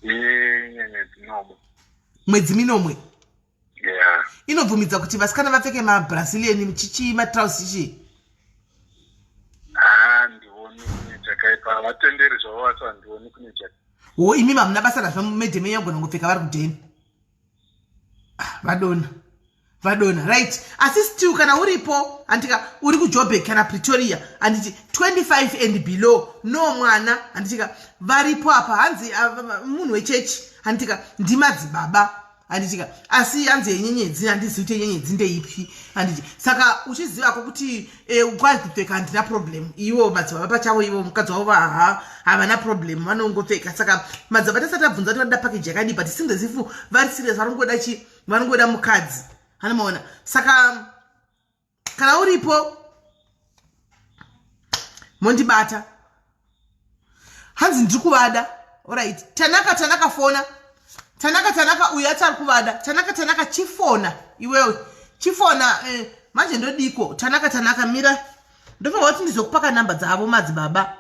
Mwedzi minomwe. Mwedzi minomwe? Yeah. Inobvumidza kuti vasikana vapfeke mabrazilian chichi matrausi chichi? Ndioni kune chakaipa vatenderi zvavo vacho handioni kune chakaipa. Imi mamuna basa nazvo medheme yangu nangopfeka vari kudheni. Vadona right. Asi still kana uripo andika uri ku Joburg kana Pretoria anditi 25 and below no mwana anditika varipo apa hanzi munhu wechechi anditika ndimadzibaba anditika asi hanzi yenyenyedzi handiziite nyenyedzi ndeipi anditi saka uchiziva kuti ukazipfeka handina problem iwo madzibaba pachavo iwo mukadzi wavo havana problem vanongopfeka saka madzibaba tasati abvunza kuti vanoda package yakadii but singezifu vari serious varongoda mukadzi hanomaona saka kana uripo mondibata hanzi ndiri kuvada. Alright, tanaka fona tanaka uyo atari kuvada tanaka chifona iwewe chifona manje ndodiko tanaka mira ndofa kuti ndizokupaka namba dzavo madzibaba.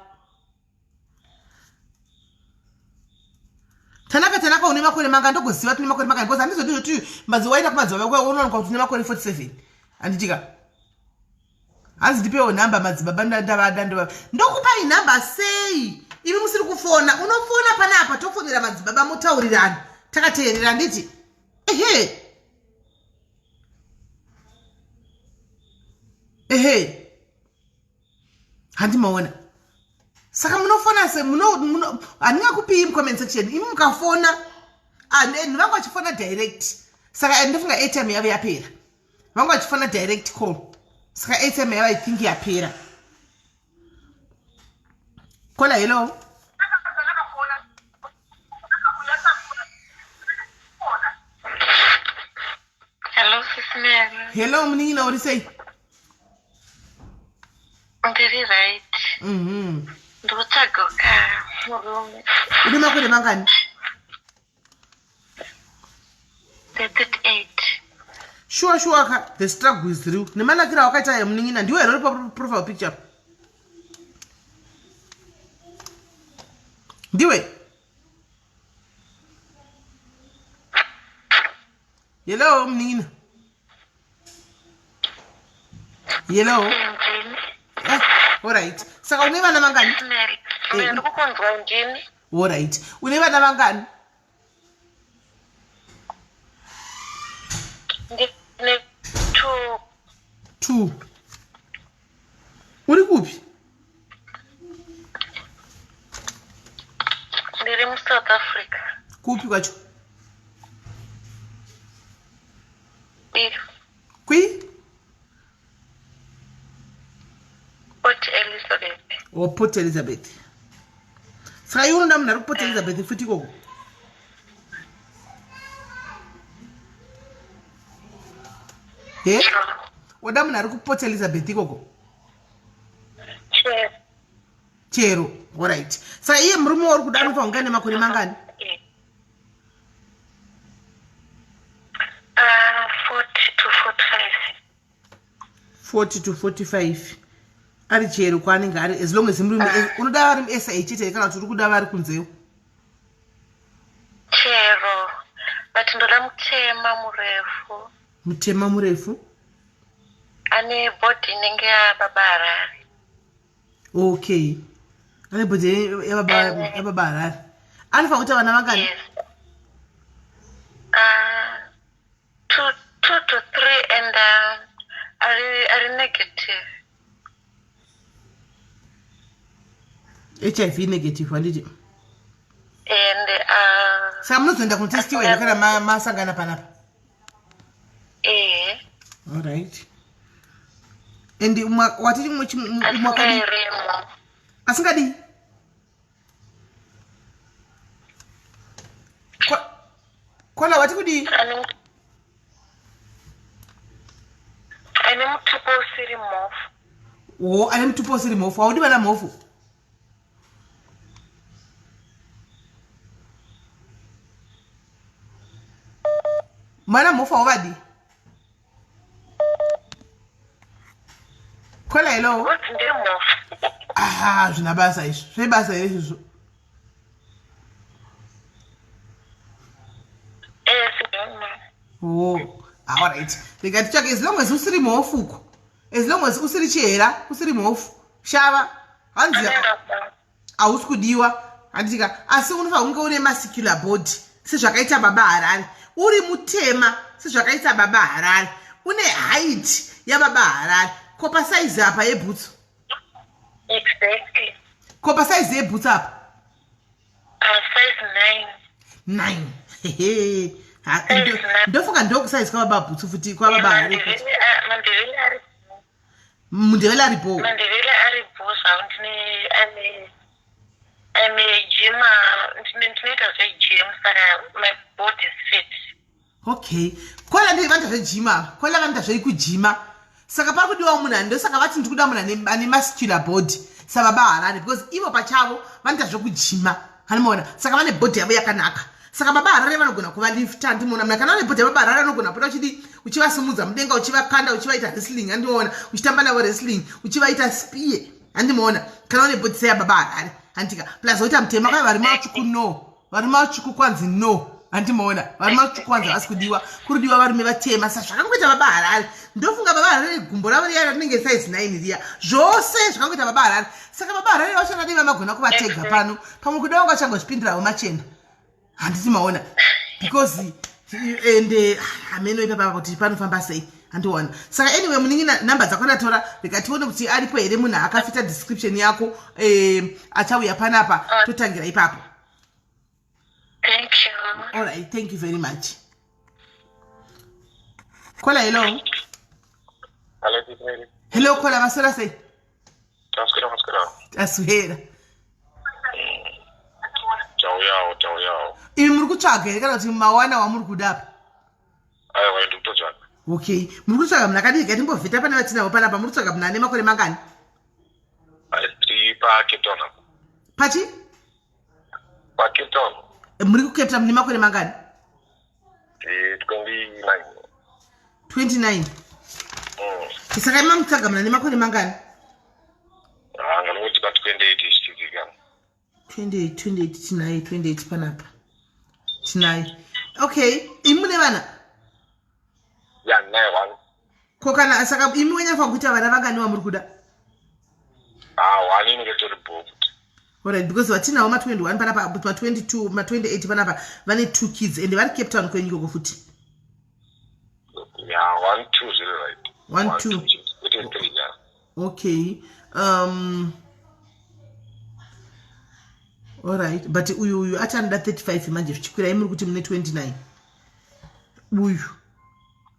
Tanaka une makore manga ndogoziva kuti makore manga because handizodi kuti madzi waita kumadzibaba unoonekwa kuti une makore 47 anditika hanzi ndipewo namba madzibaba ndavada ndokupa inamba sei imi musiri kufona unofona panapa tofonera madzibaba mutaurirana takateerera nditi ehe handimaona saka munofona se handingakupi comment section imi mukafona and vangu vachifona direct saka ndofunga airtime yavo yapera vangu vachifona direct call saka airtime yavo I think yapera. Kola hello. Hello, Sis Melly. Hello, Mnina, what do you say? Very right. Ndotsagoka murume. Une makore mangani? 38. Sure ka the struggle is through. Nemanakira wakaita ya Mnina ndiwe ero profile picture. Ndiwe. Hello, Mnina. Hello. Alright. Saka une vana vangani? Ndikukonzwa ndini. Alright. Une vana vangani? Ndine 2. Uri kupi? Ndiri mu South Africa. Kupi kwacho? Qui? Port Elizabeth. Port Elizabeth. Saka iwo nda muna Port Elizabeth futi koko. Oda muna Port Elizabeth koko. Chero. Alright. Saka iye murume wari kudano pa ungane makore mangani? 40 to 45. 40 to 45 ari chero kwaanenge ari as long as unoda vari muSA chete kana kuti uri kuda vari kunzewo chero but ndoda mutema murefu ane bhodhi inenge yababa Harare. Okay, ane bhodhi yababa Harare. Anofanira kuita vana vangani? Yes. 2 to 3 and are negative. HIV negative handiti. And saka munozoenda kunotestiwa here kana masangana panapa? All right. And watiti mwakadi asingadi kola wati kudi ane mutupo usiri mofu. Ane mutupo usiri mofu. Haudi vana mofu? Mana mofu hawadi? Kola hello? What's ndiri mofu? Zvinabasa izvo. Zvebasa here izvo. All right. Because check as long as usiri mofu. As long as usiri chera, usiri mofu. Shava. Hanzia. Auskudiwa. Handika. Asi unofa unge une muscular body. Sezvakaita baba Harare. Uri mutema. Sezvakaita baba Harare. Une height ya baba Harare. Kopa size apa yebhutsu. Exactly. Kopa size yebhutsu apa. Size 9. 9. Ndofunga ndoko size kwa baba bhutsu futi kwa baba Harare. Mundevela aripo. Mandevela aripo sound I'm a gym gym saka my body is fit. Okay. Kola ndi vanta zvejima. Kola vanta zvekujima. Saka pari kudiwa munhu ndo saka vati ndikuda munhu ane muscular body sababa Harare because ivo pachavo vanoita zvekujima hanoona saka vane body yavo yakanaka saka baba Harare vanogona kuva lifta ndimoona munhu kana vane body yababa Harare anogona pota uchidi uchivasimudza mudenga uchivakanda uchivaita wrestling handimoona uchitamba navo wrestling uchivaita spear handimoona kana vane body yababa Harare handika plus oita mutema kwai vari matsvuku no vari matsvuku kwanzi no handimoona vari matsvuku kwanzi havasi kudiwa kurudiwa varume vatema saka zvakangoita baba Harare ndofunga baba Harare gumbo ravo riya rinenge size 9 riya zvose zvakangoita baba Harare saka baba Harare vachona dei vamagona kuvatega pano pamwe kuda wanga changozvipindirawo machena handiti maona because and ameno ipapa kuti panofamba sei handiona saka anyway muningi namba dzako ndatora rikatione kuti aripo here munhu akafita description yako achauya panapa totangira ipapo. Thank you. All right, thank you very much. Kola hello. Hello kola masora sei. Aswera. Chao. Muri kutsvaga kana kuti mawana wamuri kuda apa? Aiwa ndikutotsvaga. Okay, muri kutsvaga munhu akadii timbovhita pane vatinawo panapa muri kutsvaga munhu ane makore mangani? Tiri paCape Town. Pachi? paCape Town. Muri kuCape Town mune makore mangani? 29. 29. Saka mamutsvaga munhu ane makore mangani? Nganoti pa 28 zvichikika. 28 tinaye 28 panapa. Tinaye. Okay, imune vana? Ya naye one. Kokana saka imi wenyafa kuita vana vangani wamuri kuda? One inenge tori booked. Alright, because watinawo ma 21 panapa, but ma 22, ma 28 panapa vane 2 kids and vari Cape Town kwenyu koko futi. Yeah, 1, 2 zero right. 1, 2. It is 3, yeah. Okay. Alright, but uyu achanda 35 manje zvichikwira imuri kuti mune 29. Uyu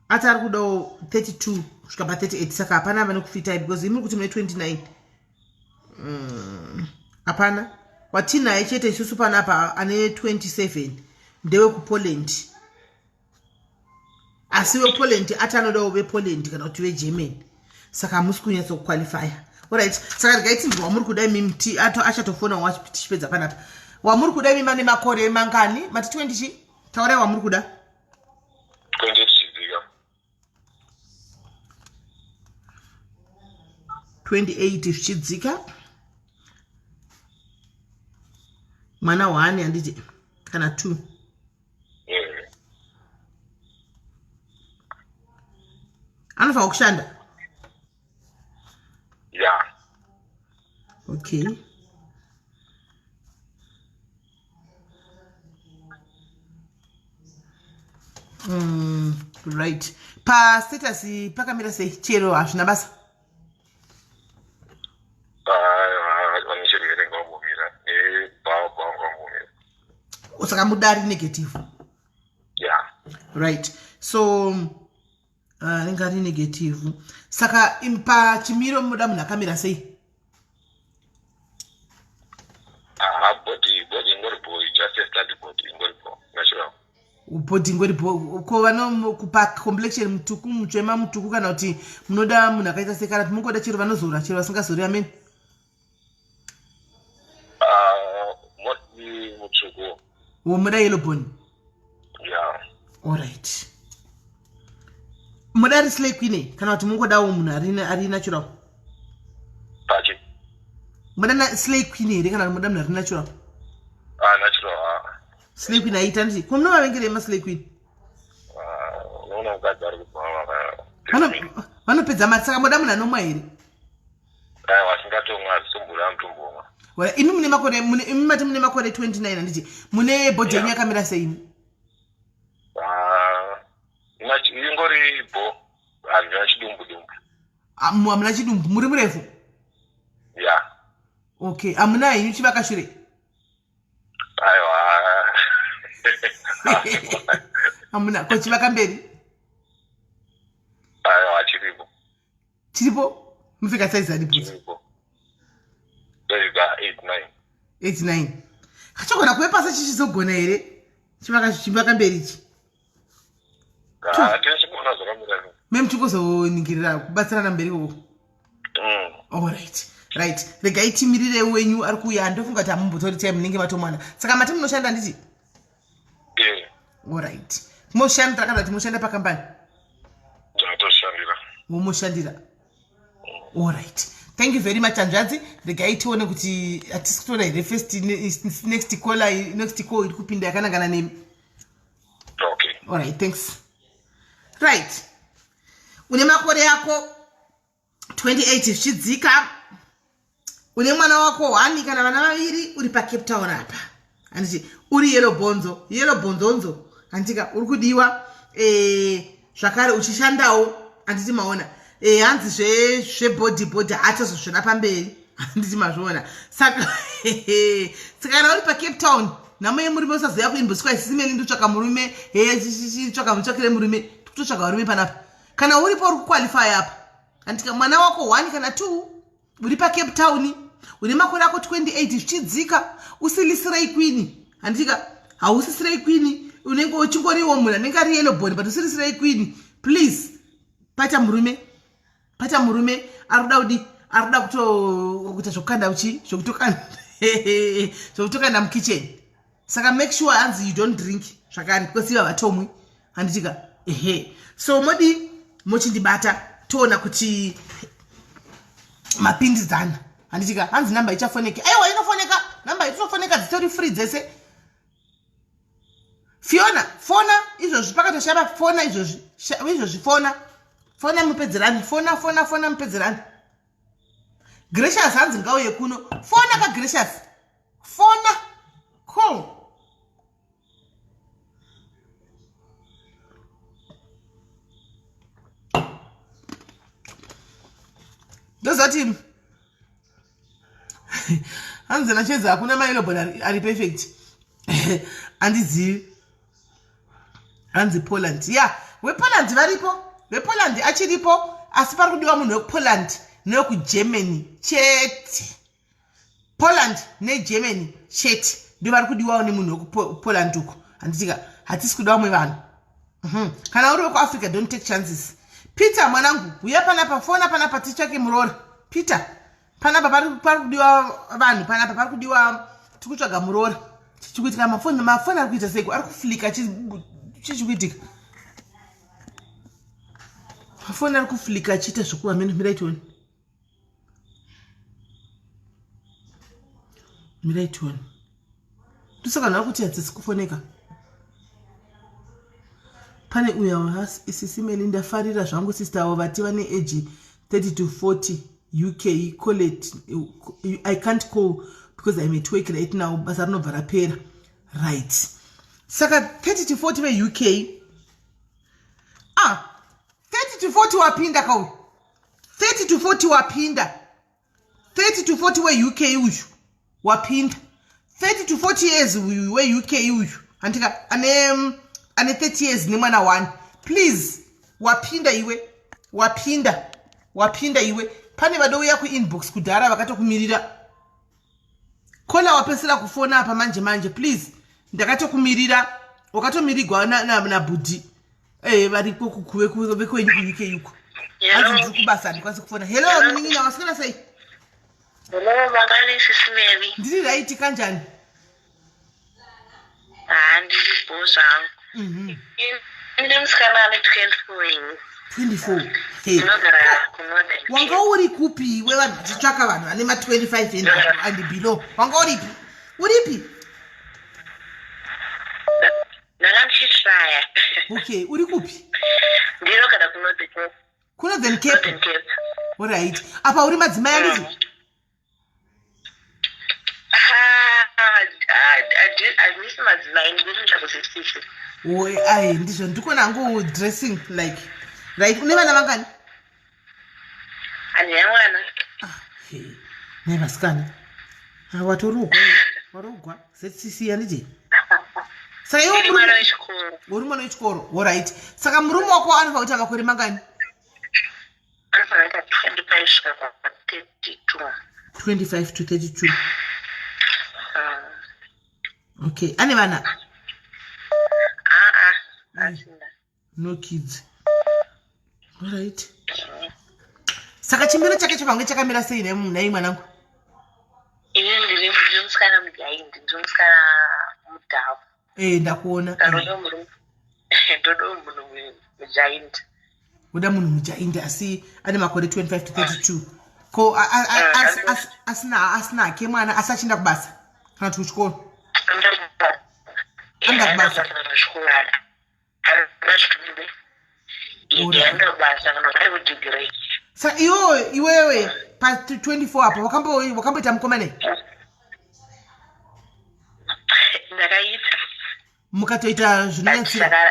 atari kudawo 32 kusvika pa 38 saka hapana vane kufita because imuri kuti mune 29. Hapana. Watinaye chete isusu panapa ane 27 ndewe kuPoland. Asi wePoland atanodawo wePoland kana kuti weGermany. Saka hamusi kunyatsa kuqualifya. Alright, saka rikaiti wamuri kuda mimti achatofona wachipedza panapa. Wamuri kuda mimba nemakore mangani? Mati 20 chi? Taura wamuri kuda? 20 zvichikika. 28 zvichidzika. Mwana 1 handiti kana 2. Anofanira kushanda. Yeah. Okay. Right. Pa status pakamira sei chero hazvina basa. Saka mudari negative. Yeah. Right. So ringari negative. Saka pa chimiro muda munhu akamira sei? Body ngoripo, just a study body ngoripo, natural. Body ngoripo. Ko vano kupa complexion mutuku muchema mutuku kana kuti munoda munhu akaita sekara mungoda chero vanozora chero vasingazori amen. Mutuku. Muda yellow bone. Yeah. All right. Muda slay queen kana kuti mungoda munhu ari natural. Pachi. Muda na slay queen kana muda munhu ari natural. Natural. Slay queen aita ndi. Ko munova vengere ma slay queen. Unoona ukagara kuti vanopedza mari saka muda munhu anomwa here. Wasingatomwa zisumbura mutumbomwa. Wala imi mune makore mune makore 29 handiti. Mune body yenyu yakamira sei? Ingori bo andina chidumbu. Amuna chidumbu muri murefu? Yeah. Okay, amuna yenyu chivakashure. Aiwa. Amuna ko chivakamberi? Aiwa chiripo. Chiripo? Mufika size hadi puti. Chiripo. There you go 89. Kachogona kuepasa chichizogona here? Chivakamberi ichi. Tenchibona zvakamira. Mem chikuzoningirira kubatsirana mberi koko. All right. Right. Regai timirire wenyu ari kuuya ndofunga kuti amumbotori time munenge matomwana. Saka mati munoshanda nditi? Yeah. All right. Moshanda kana kuti moshanda pakambani? Ndinotoshandira. Moshandira. All right. Thank you very much Anjadzi. Regai tione kuti atisikutora here first next call iri kupinda yakanangana nemi. Okay. All right, thanks. Right. Une makore yako 28 zvichidzika. Une mwana wako 1 kana vana vaviri uri pa Cape Town apa. Anditi uri yellow bonzonzo. Andika uri kudiwa zvakare uchishandawo anditi maona. Hanzi zve body atozosvona pamberi. Anditi mazviona. Saka kana uri pa Cape Town namoye murume usazoya kuimboswa Sis Melly ndotsvaka murume tsvaka mutsvakire murume totsvaka varume panapa. Kana uripo uri kuqualify apa. Andika mwana wako 1 kana 2 uri pa Cape Town une makore ako 28 zvichidzika usilisirei queen. Andika hausisirei queen unenge uchingoriwo munhu anenge ari yellow bone but usilisirei queen please. Pata murume arikuda kuita zvokukanda uchi zvokutokanda mukitchen. Saka make sure hanzi you don't drink zvakare because iva vatomwi. Handitika so modi mochindibata toona kuti mapindidzana. Handitika hanzi namba ichafoneka. Aiwa inofoneka namba itofoneka dzitori free dzese. Fiona fona izvozvi pakatoshava fona izvozvi fona mupedzerani fona mupedzerani. Gracious hanzi ngauye kuno fona ka Gracious fona call. Ndozati hanzi nacheza hakuna mailo bona ari perfect. Andizivi hanzi Poland. Yeah, wePoland varipo. WePoland achiripo asi pari kudiwa munhu wePoland neweku-Germany chete. Poland neGermany chete ndio vari kudiwawo nemunhu weKupoland uko. Handitika hatisi kuda vamwe vanhu. Kana uri wekuAfrica don't take chances. Peter mwanangu uya panapa fona panapa tichake murora. Peter panapa pari kudiwa vanhu panapa pari kudiwa tikutsvaga murora. Chichikuitika mafoni ari kuita seko ari kuflika chichikuitika. Mafoni ari kuflika chiita zvokuva miraitoni. Miraitoni. Tusakana kuti hatisi kufoneka. Pane uya wahasi Sis Melly ndafarira zvangu sister wavati vane age 30 to 40 UK call it. I can't call because I'm at work right now. Basa rinobva rapera. Right. Saka 30 to 40 we UK. 30 to 40 wapinda kau. 30 to 40 wapinda. 30 to 40 we UK uyu. Wapinda. 30 to 40 years we UK uyu. Antika ane 30 years ni mwana one. Please wapinda iwe. Wapinda iwe. Pane vado ya ku inbox kudara vakatokumirira. Kola wapesera kufona apa manje please. Ndakatokumirira wakatomirigwa na budi. Varipo kukuwe kwenyu ku UK yuko. Azi kubasa ndikwanisa kufona. Hello mningina wasikana sei. Hello Magali Sis Melly. Ndiri right kanjani? Ndiri bosa. Ndimsikana ni 24. Hey. Wanga uri kupi wewe nditsvaka vanhu vane ma 25 and below. Wanga uripi? Ndakamchitsvaya. Okay, uri kupi? Ndiro kana kunoti Cape. Kuna then Cape. All right. Apa uri madzimai anditi? Adisi madzimai ndiri kuzvisisi. Ai ndizvo ndikona hangu dressing like right. Une vana vangani? Ane mwana. Nei vasikana. Warogwa. Setsisi anditi? Saka iwe uri mwana wechikoro. All right. Saka murume wako anofa kuti makore mangani? Anofa kuita 25 to 32. 25 to 32. Okay. Ane vana? No kids. All right. Saka chimiro chake chakange chakamira sei nai mwanangu? Ini ndirimusikana mujaindi, ndirimusikana mudhavu. Ndakuona. Ndodo munhu mujaindi. Uda munhu mujaindi asi ane makore 25 to 32. Ko asina ke mwana asachinda kubasa. Kana kuchikoro. Anda kubasa. Sa iwewe pa 24 hapo wakamboita mkomane? Ndakaita. Mukatoita zvinonyatsira?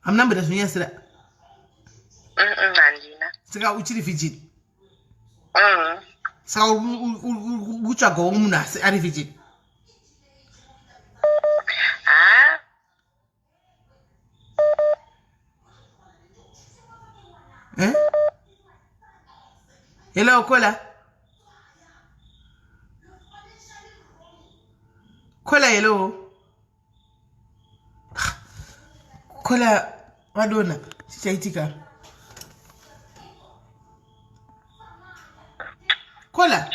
Hamuna mboita zvinonyatsira? Handina. Saka uchiri virgin? Saka utsvagawo munhu ari virgin? Hello, Kola. Hello. Kola, wadona. Chichaitika. Kola.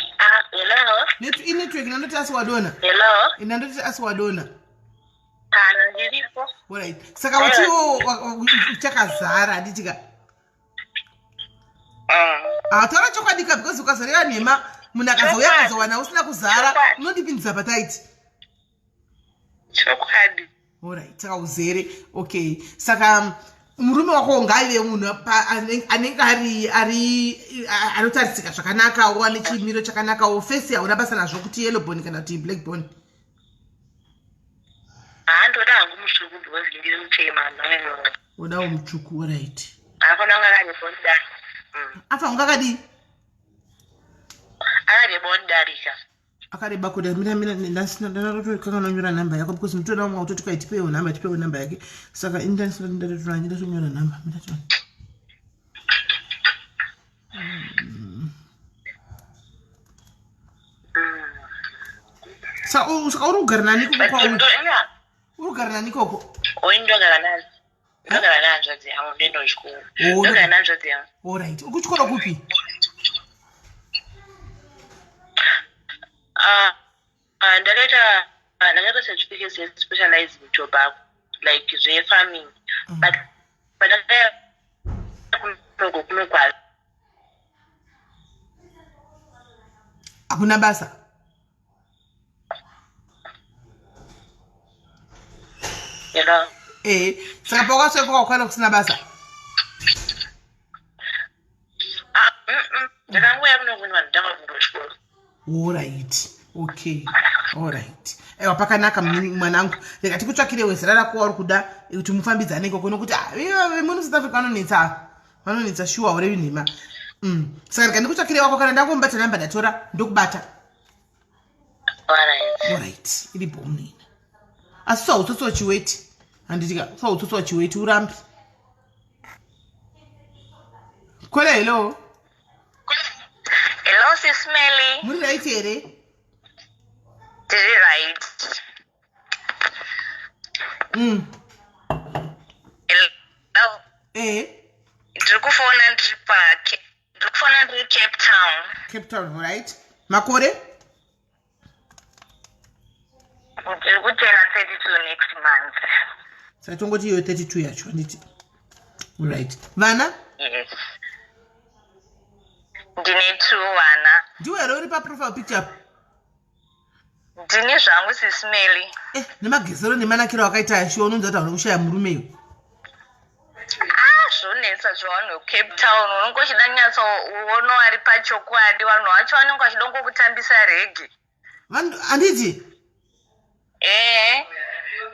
Hello. Network inandoti asi wadona. Hello. Inandoti asi wadona. Ndiripo. Alright. Saka watiwo uchakazara aditika. Taura chokwadika because ukazareva nhema munhu akazouya akazowana usina kuzara unondipindisa pataiti. Chokwadi. Alright, saka uzere. Okay. Saka murume wako ngaive munhu anenge anotarisika zvakanaka wane chimiro chakanaka face yauna basa nazvo kuti yellow bone kana kuti black bone. Ndoda hangu mutsvuku because ndiri mutema. Udawo mutsvuku. Alright. Afana ngakane bonda. Afa ungakadi? Bondarika. Akareba kuda mina ndinatoto kanganonyora namba yako because mutona umwe utoti kai tipewo namba yake. Saka ndatotora ndatonyora namba ndatona. Saka urugara nani koko? Urugara nani koko? Ndogara nazo. Ndogara nazo dziamu ndendo chikuru. Ndogara nazo dziamu. All right. Ukuchikora kupi? Ndakaita certificate specialized in tobacco, like farming. But hakuna basa. Saka pakaswe kwakwana kusina basa. All right. Okay. All right. Ewa pakanaka mwanangu. Reka tikutsvakire wezera rako wari kuda kuti mufambidzane ngoko kuti munhu South Africa vanonetsa shuwa urevi nhema. Saka reka ndikutsvakire wako kana ndakumbata namba ndatora ndokubata. All right. Iri bomni. Asi utsotso chiweti. Anditika utsotso chiweti urambi. Kola hello. Hello, Sis Melly. Muri right here? Right. Hello. Ndikufona ndiri Cape Town. Cape Town, right? Makore? Ndiri kutera 32 next month. Satongoti yo 32 yacho nditi. Right. Vana? Yes. Ndine 2 vana. Ndiwe uri pa profile picture? Ndine zvangu Sis Melly. Nemagezero nemanakiro akaita shuwa unonzi kuti unokushaya murume iwe. Zvonetsa zvavanhu Cape Town unongochida nyatso uono ari pachokwadi vanhu vacho vanenge vachida ngokutambisa rege. Anditi?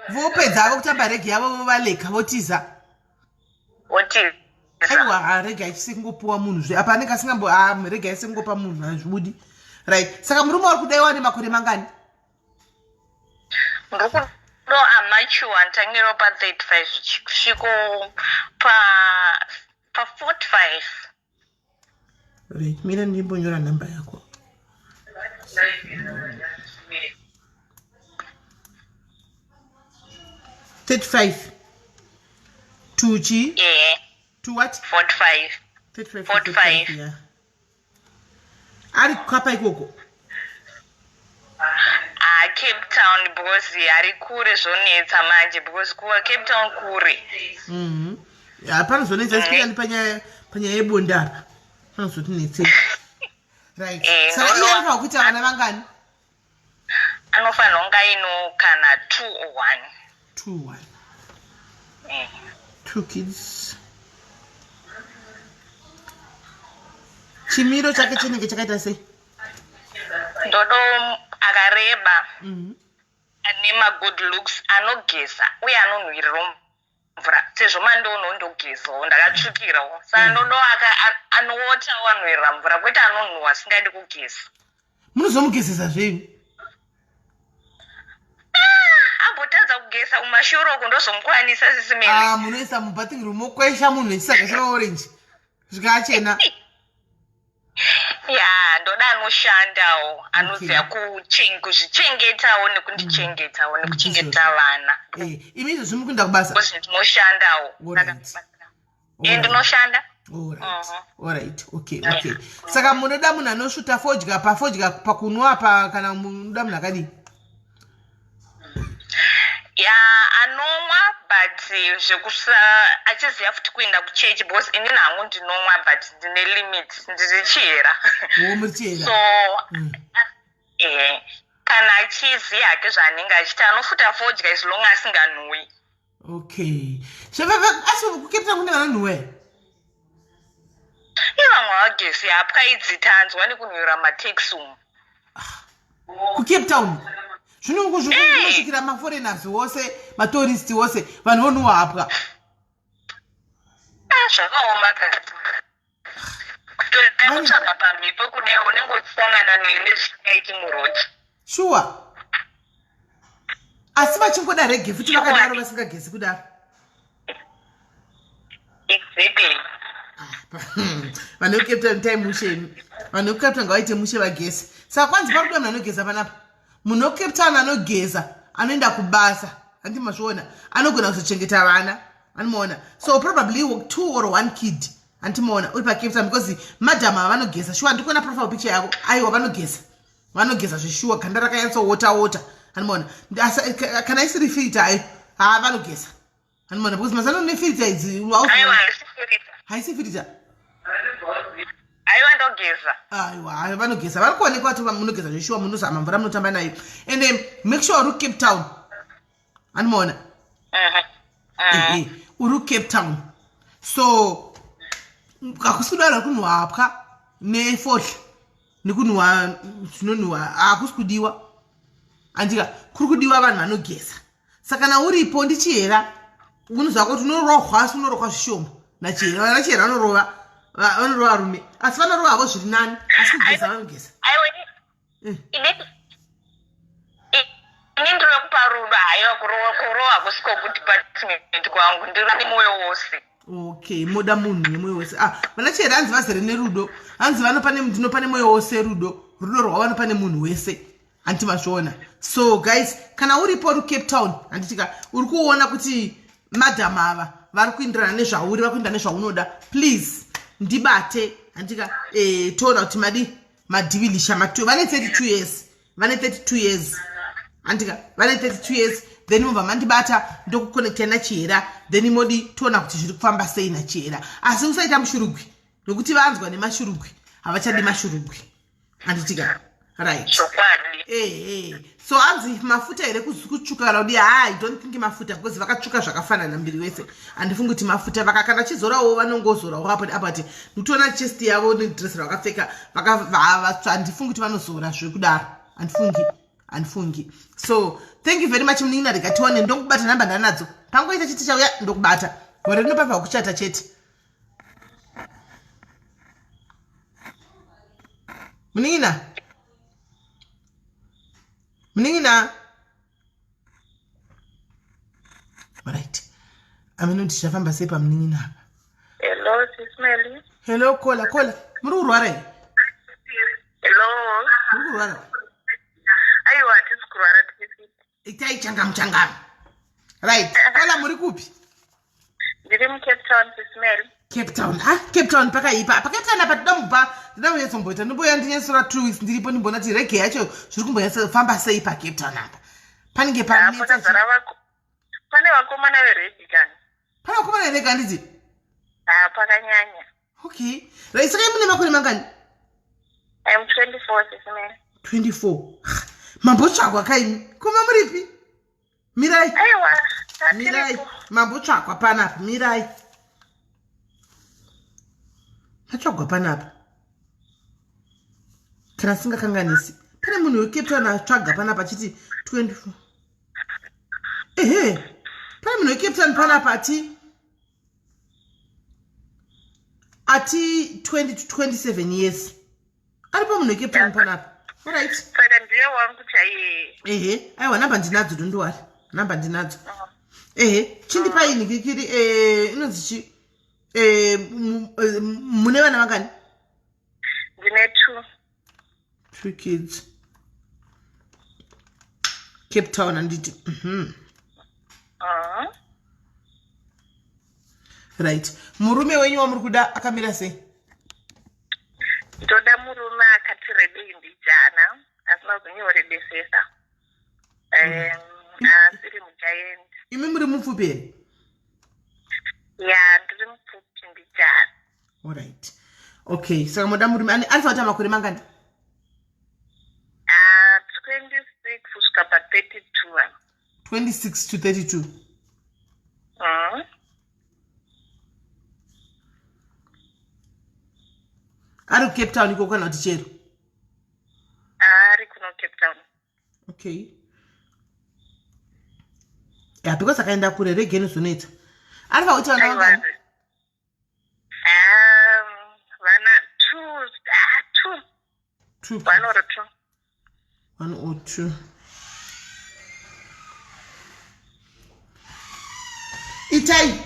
Vopedza kutamba rege yavo valeka votiza. Aiwa rege aisingopuwa munhu zve apa anenge asingambo rege aisingopa munhu hazvibudi. Right. Saka murume wari kudaiwa nemakore mangani? Ndikudo amachuwa ntangiro pa 35 kusviko pa 45. Right. Mira ndimbonyora namba yako. 35 to G? Yeah. To what? 45. 35. 45. Yeah. Ari kapa ikoko? Cape Town because ari kure zvonetsa manje because kuva Cape Town kure. Hapana zvonetsa sipika ndi panya yebondara. Hapana zvotinetse. Right. Saka iye anofanira kuita vana vangani? Anofanira kunga ino kana 2 or 1. 2 2 kids. Chimiro chake chinenge chakaita sei? Ndodo akareba. Ane good looks anogeza uye anonwirira mvura sezvo mandonondogeza ndakatsvukirawo saka ndodo anoota wanwirira mvura kwete anonhuwa asingadi kugeza. Munozomugezesa zvei? Ambotadza kugeza kumashoroko ndozomukwanisa Sis Melly. Munoisa mubathing room mokwesha munhu echisaka cheorange zvikachena. Ya ndoda anoshandawo anoziva kuzvichengetawo nekundichengetawo nekuchengeta vana. Imi izvozvi mukunda kubasa? Ndinoshandawo. Ndinoshanda. Alright. Okay. Saka munoda munhu anosvuta fodya pakunwa kana munoda munhu akadii? Ya anomwa but achiziva futi kuenda kuchechi because inini hangu ndinomwa but ndine limit ndirichiyera. So kana achiziva hake zvaanenge achiita anofuta fodya as long asinganwi. Okay. Asi kukepta kune vanonhuwe? Vamwe vagesi apwaidzitanzwa nekunwira mataxi umu. Kucape Town? Zvinosvikira maforeigners wose matourist wose vanhu vonhuwa hapwa. Zvakaoma kati. Kutotsvaga pamhepo kudai unenge uchisangana nezvingaiti murodhi. Sure. Asi vachingoda rege futi vakadaro vasingagezi kudaro. Exactly. Vanhu veCape Town time musheni. Vanhu veCape Town ngavaite mushe vagezi. Saka kwanzi parikuda munhu anogeza panapa. Munhu weCape Town anogeza, anoenda kubasa. Handi mazviona. Anogona kuzochengeta vana. Anomaona. So probably 2 or 1 kid. Antimaona uri paCape Town because madam vanogeza. Sure ndikuona profile picture yako. Aiwa vanogeza. Vanogeza zveshuwa ganda rakanyatsa wota. Anomaona. Kana isiri filter vanogeza. Anomaona because mazano ne filter idzi. Aiwa filter. Haisi filter. aiwa ndogeza aiwa vanogeza vari kuonekwa kuti munogeza zveshuwa munozama mvura munotamba nayo and make sure uri Cape Town anomaona uri Cape Town so hakusi kudara kunhuhwa apwa nefohla nekunhuhwa zvinonhuhwa hakusi kudiwa andika kuri kudiwa vanhu vanogeza saka kana uripo ndichihera unozva kuti unorohwa hwasi unorohwa zvishoma nachihera vanorova rume asi vanorova havo zviri nani asi kugeza vanogeza ini ndiri kupa rudo haiwa kurohwa kusiko kudepartment kwangu ndiri nemwoyo wose okay moda munhu nemwoyo wose vanachihera hanzi vazere nerudo hanzi ndinopa nemwoyo wose rudo rwavo vanopa nemunhu wese handiti mazviona so guys kana uripo uri Cape Town handitika uri kuona kuti madhamu ava vari kuindirana nezvauri vari kuindirana nezvaunoda please ndibate handika toona kuti madhivilisha vane 32 years vane 32 years handika vane 32 years then mubva mandibata ndokuconnecta nachihera then modi toona kuti zviri kufamba sei nachihera asi usaita mushurugwi nokuti vanzwa nemashurugwi havachadi mashurugwi handitika right so hanzi mafuta here kutsvuka kana kuti I don't think mafuta because vakatsvuka zvakafanana mbiri wese handifungi kuti mafuta vakakana vachizorawo vanongozorawo apo neapati ndikutoona chest yavo nedress ravakapfeka handifungi kuti vanozora zviri kudaro handifungi so thank you very much munin'ina rikatiwane ndokubata nhamba ndanadzo pangoita chiti chauya ndokubata gore rinopabva kuchata chete munin'ina right ameno ndichafamba sei pamunin'ina apa hello Sis Melly hello kola muri kurwara here hello muri kurwara aiwa hatisi kurwara tikifiti itai changamu right kola muri kupi ndiri muCape Town Sis Melly Cape Town pakaipa Cape Town apa ndinamboyetsomboita ndimboya ndinyesora 2 weeks ndiripo ndimbona kuti rege yacho zviri kumboyafamba sei paCape Town apa panenge pane vakomana veregi kani pane vakomana veregi handiti pakanyanya okay right saka mune makore mangani I'm 24 Sis Melly 24 mambotsvakwa kaimi kuma muripi mirai mambotsvakwa panapa mirai atsvagwa panapa kana singakanganisi pane munhu weCape Town atsvaga panapa achiti 24 pane munhu weCape Town panapa ati 20 to 27 years aripo munhu weCape Town panapa alright saka ndiye wangu chaiye aiwa namba ndinadzo dondowari namba ndinadzo chindipaini kikiri inonzi chi mune vana vangani ndine 2 kids Cape Town handiti right murume wenyu wamuri kuda akamira sei ndoda murume akati rebei mbijana asina kunyoredesesa asiri mujaendi imi muri mupfupi here ya ndiri mupfupi mbijana alright okay saka muda murume arifa kuti makore mangani 26 kusvika pa32 26 to 32 ari Cape Town iko kana kuti chero ari kuno Cape Town okay ya because akaenda kure rege nozonoita arifa kuti vana vangani vana 2 1 or 2 itai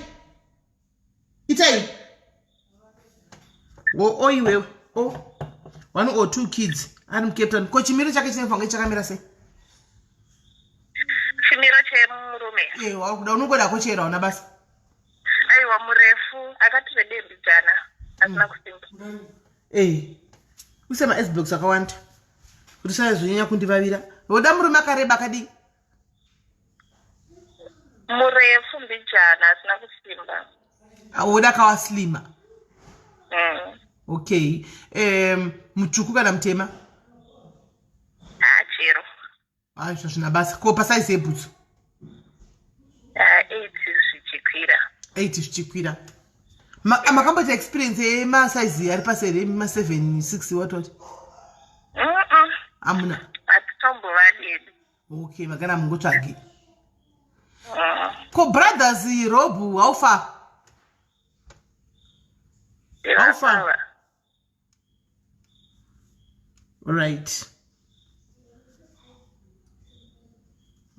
iwewe 1 or 2 kids ari muCape Town ko chimiro chake chinofanga chakamira sei chimiro chemurume wakuda unongoda kochera una basa aiwa murefu akati redembijana asina kusimba usema S-blocks akawanda kuti saizonyanya kundivavira voda murume akareba akadii murefu mbijana asina kusimba uda kawaslima Okay. Mutsvuku kana mutema? Chero. Aisha zvina basa. Ko pasaizi yebhutsu? 8 zvichikwira. 8 zvichikwira. Makamboti experience yemasaizi ari paseri ema7 6 what? Amuna. Atitombovadedu. Okay, magana mungotsvagi. Ko brothers Rob how far? How far? Right.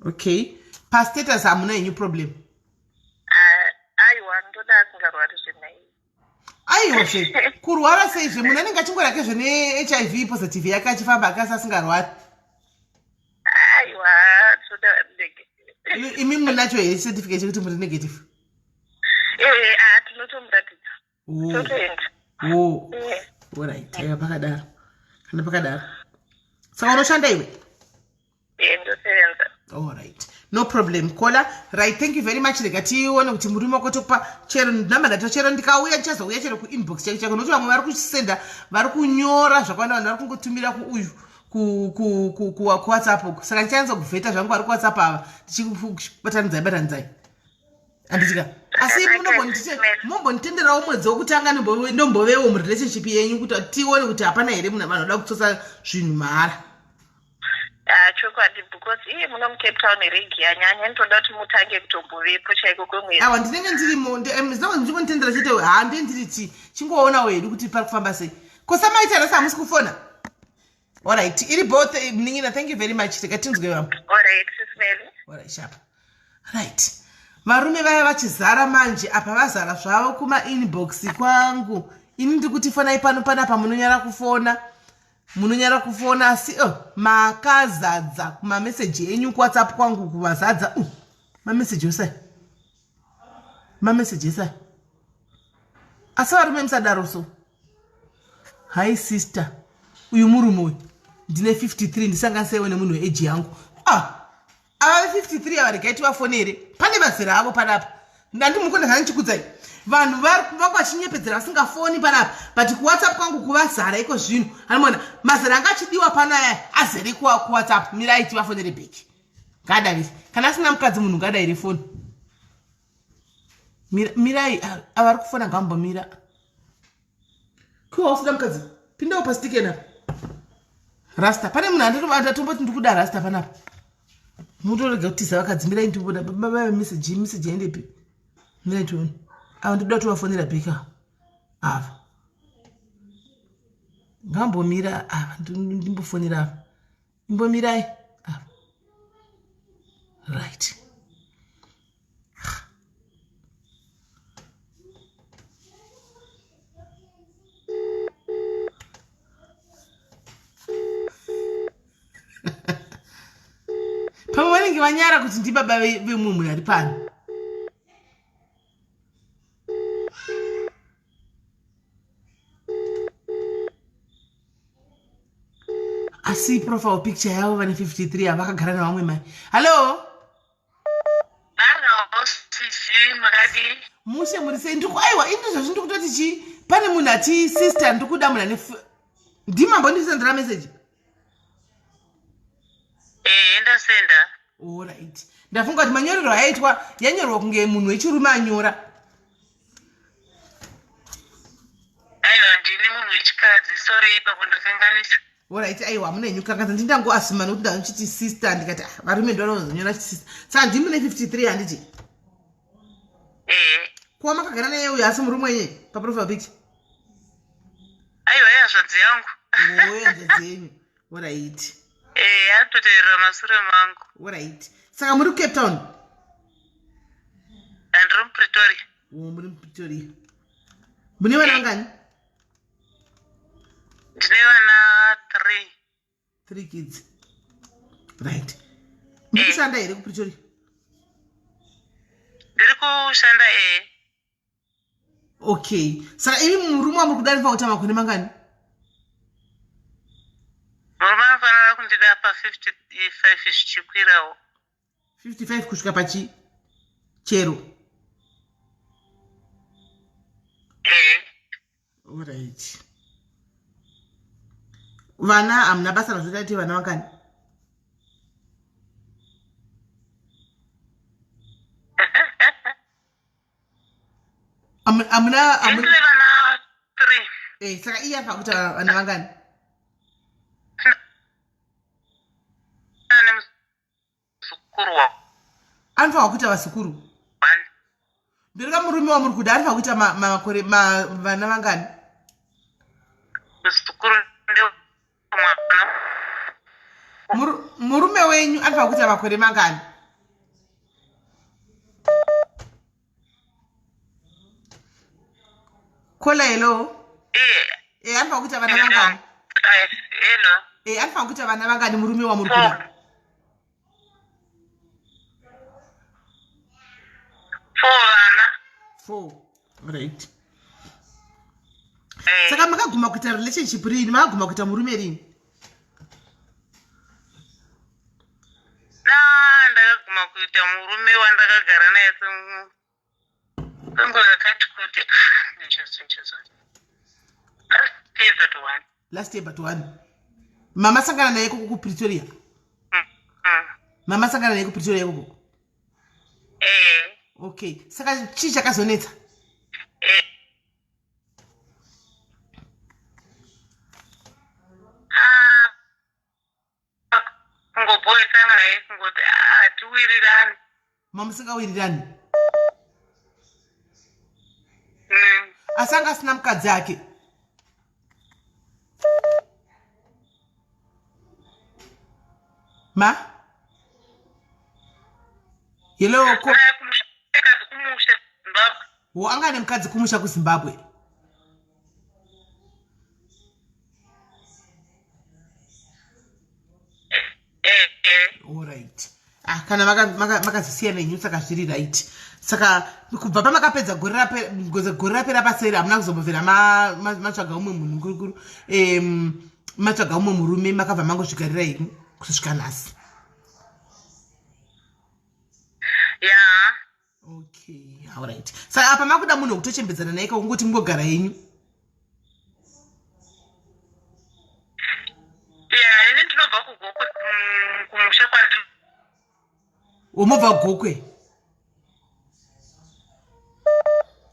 Okay. Pa status amuna any problem? Aiwa ndoda asingarwari zvenai. Aiwa zve. Kurwara sei zve munhu anenge achingora ke zvine HIV positive yake achifamba akasasingarwari. Aiwa toda negative. Imi munacho here certificate kuti muri negative? Tinotomuratidza. Totoenda. Oh. Alright. Aiwa pakadaro. Kana pakadaro. Saka unoshanda iwe? Ndosevenza. Alright. No problem. Kola. Right. Thank you very much. Rega tione kuti muri makotopa chero namba ndato chero ndikauya ndichazouya chero ku inbox chake chako nokuti vamwe vari kuchisenda vari kunyora zvakawanda vanhu vari kungotumira kuuyu ku WhatsApp. Saka ndichanza kuvheta zvangu vari ku WhatsApp ava ndichikubatanidzai. Anditika. Asi mumbonditenderawo mwedzi wokutanga ndombovewo murelationship yenyu kuti tione kuti hapana here munhu vanoda kutsotsa zvinhu mahara. Chokwadi because iye muno muCape Town regi yanyanya ndoda kuti mutange kutombovepo chaiko kwemwedzi. Awa ndinenge ndirimo ndinonditendera chete hande ndiriti chingoona wedu kuti pari kufamba sei. Kosamaita rasa hamusi kufona. Alright, iri both Mningina, thank you very much. Rega tinzwe vamwe. Alright, Sis Melly. Alright, sharp. Right. Varume vaya vachizara manje apa vazara zvavo kuma inbox kwangu. Ini ndikuti fonai pano panapa munonyara kufona asi makazadza kuma message enyu ku WhatsApp kwangu kuvazadza ma message yose asi varume musadaro so. Hi sister, uyu murume uyu ndine 53 ndisanganisewo nemunhu weage yangu. Ava 53 ava regai tivafonere pane mazera avo panapa. Ndandimukunda zvandichikudzai vanhu vakwachinyephedzera vasingafoni panapa but ku WhatsApp kwangu kuvazara iko zvino anomona mazera anga achidiwa pano aya azere ku WhatsApp. Mirai tivafonere bheki ngadavisi kana asina mukadzi munhu ngadaire foni. Mirai avari kufona ngambomira kuwa usina mukadzi pindawo pasitikena rasta pane munhu andatomboti ndikuda rasta panapa mutorega kutiza vakadzi. Mirai ndimboda baba message endepi. Mirai tione ava ndinoda tivafonera bheka ava ngambomira ava ndimbofonera ava imbomirai ava. Right. Pamwe vanenge vanyara kuti ndibaba vemunhu ari pano. Asi profile picture yavo vane 53 avakagara navamwe mai. Hello? Hello, Sisi Melly. Mushe muri sei ndikuaiwa ini zvazvindi kutoti chi pane munhu ati sister ndikuda munhu ane ndimambo ndisendera message. Ndasenda. Alright. Ndafunga kuti manyorero ayaitwa yanyorwa kunge munhu wechirume anyora. Aiwa ndine munhu wechikadzi sorry pakundosenganisa. Alright, aiwa hamuna henyu kanganza ndindangoasima nokuti ndanochiti sister ndikati varume ndovanozonyora sister. Saka ndimi mune 53 handiti. Kuva makagara naye uyu asi murume wenye paprofile picture. Aiwa yazvadzi yangu. Oyanzvadzi yenyu. Alright. Atoteerera mashure mangu. Alright. Saka muri Cape Town? Ndiri muPretoria. Muri muPretoria. Mune vana vangani? Ndine vana 3 kids. Right. Muri kushanda here kuPretoria? Ndiri kushanda Okay. Saka imi murume wamuri kuda nifa kuti makore mangani? Murume anofanira kundida pa 55 zvichikwirawo. 55 kusvika pachi chero. Alright. Vana amna basa razvotati vana vangani? Amna vana 3. Saka iya pakuta vana vangani? Ane musukuru wa. Anfa wakuta vasukuru. Birika murume wa murikuda anfa wakuta makore vana vangani? Musukuru ndio mwana. Murume wenyu anfa wakuta makore mangani? Kola hello? Anfa wakuta vana vangani? Hello. Anfa wakuta vana vangani murume wa murikuda? 4. Right. Saka makaguma kuita relationship rini? Makaguma kuita murume rini? Ndakaguma kuita murume wandakagara naye kwenguva yakati kuti last year but one. Mama sangana naye kuku Pretoria? Mama sangana naye ku Pretoria kuku? Okay. Saka chii chakazonetsa? kungoboekana naye kungoti hatiwirirani. Mamusingawirirani? Asanga asina mukadzi ake? Ma? Hello ko? Anga ne mukadzi kumusha ku Zimbabwe? Alright. Kana makazisiyana inyu saka zviri right. Saka kubva pamakapedza gore rapera paseri hamuna kuzombobvera matsvaga umwe munhu ngurukuru matsvaga umwe murume makabva mangosvikarira iri kusvika nhasi? Okay, alright. Saka apa makuda munhu wekutochembedzana naye kungoti mungogara yenyu? Ini ndinobva kugokwe kumusha kwandiri. Umobva Gokwe?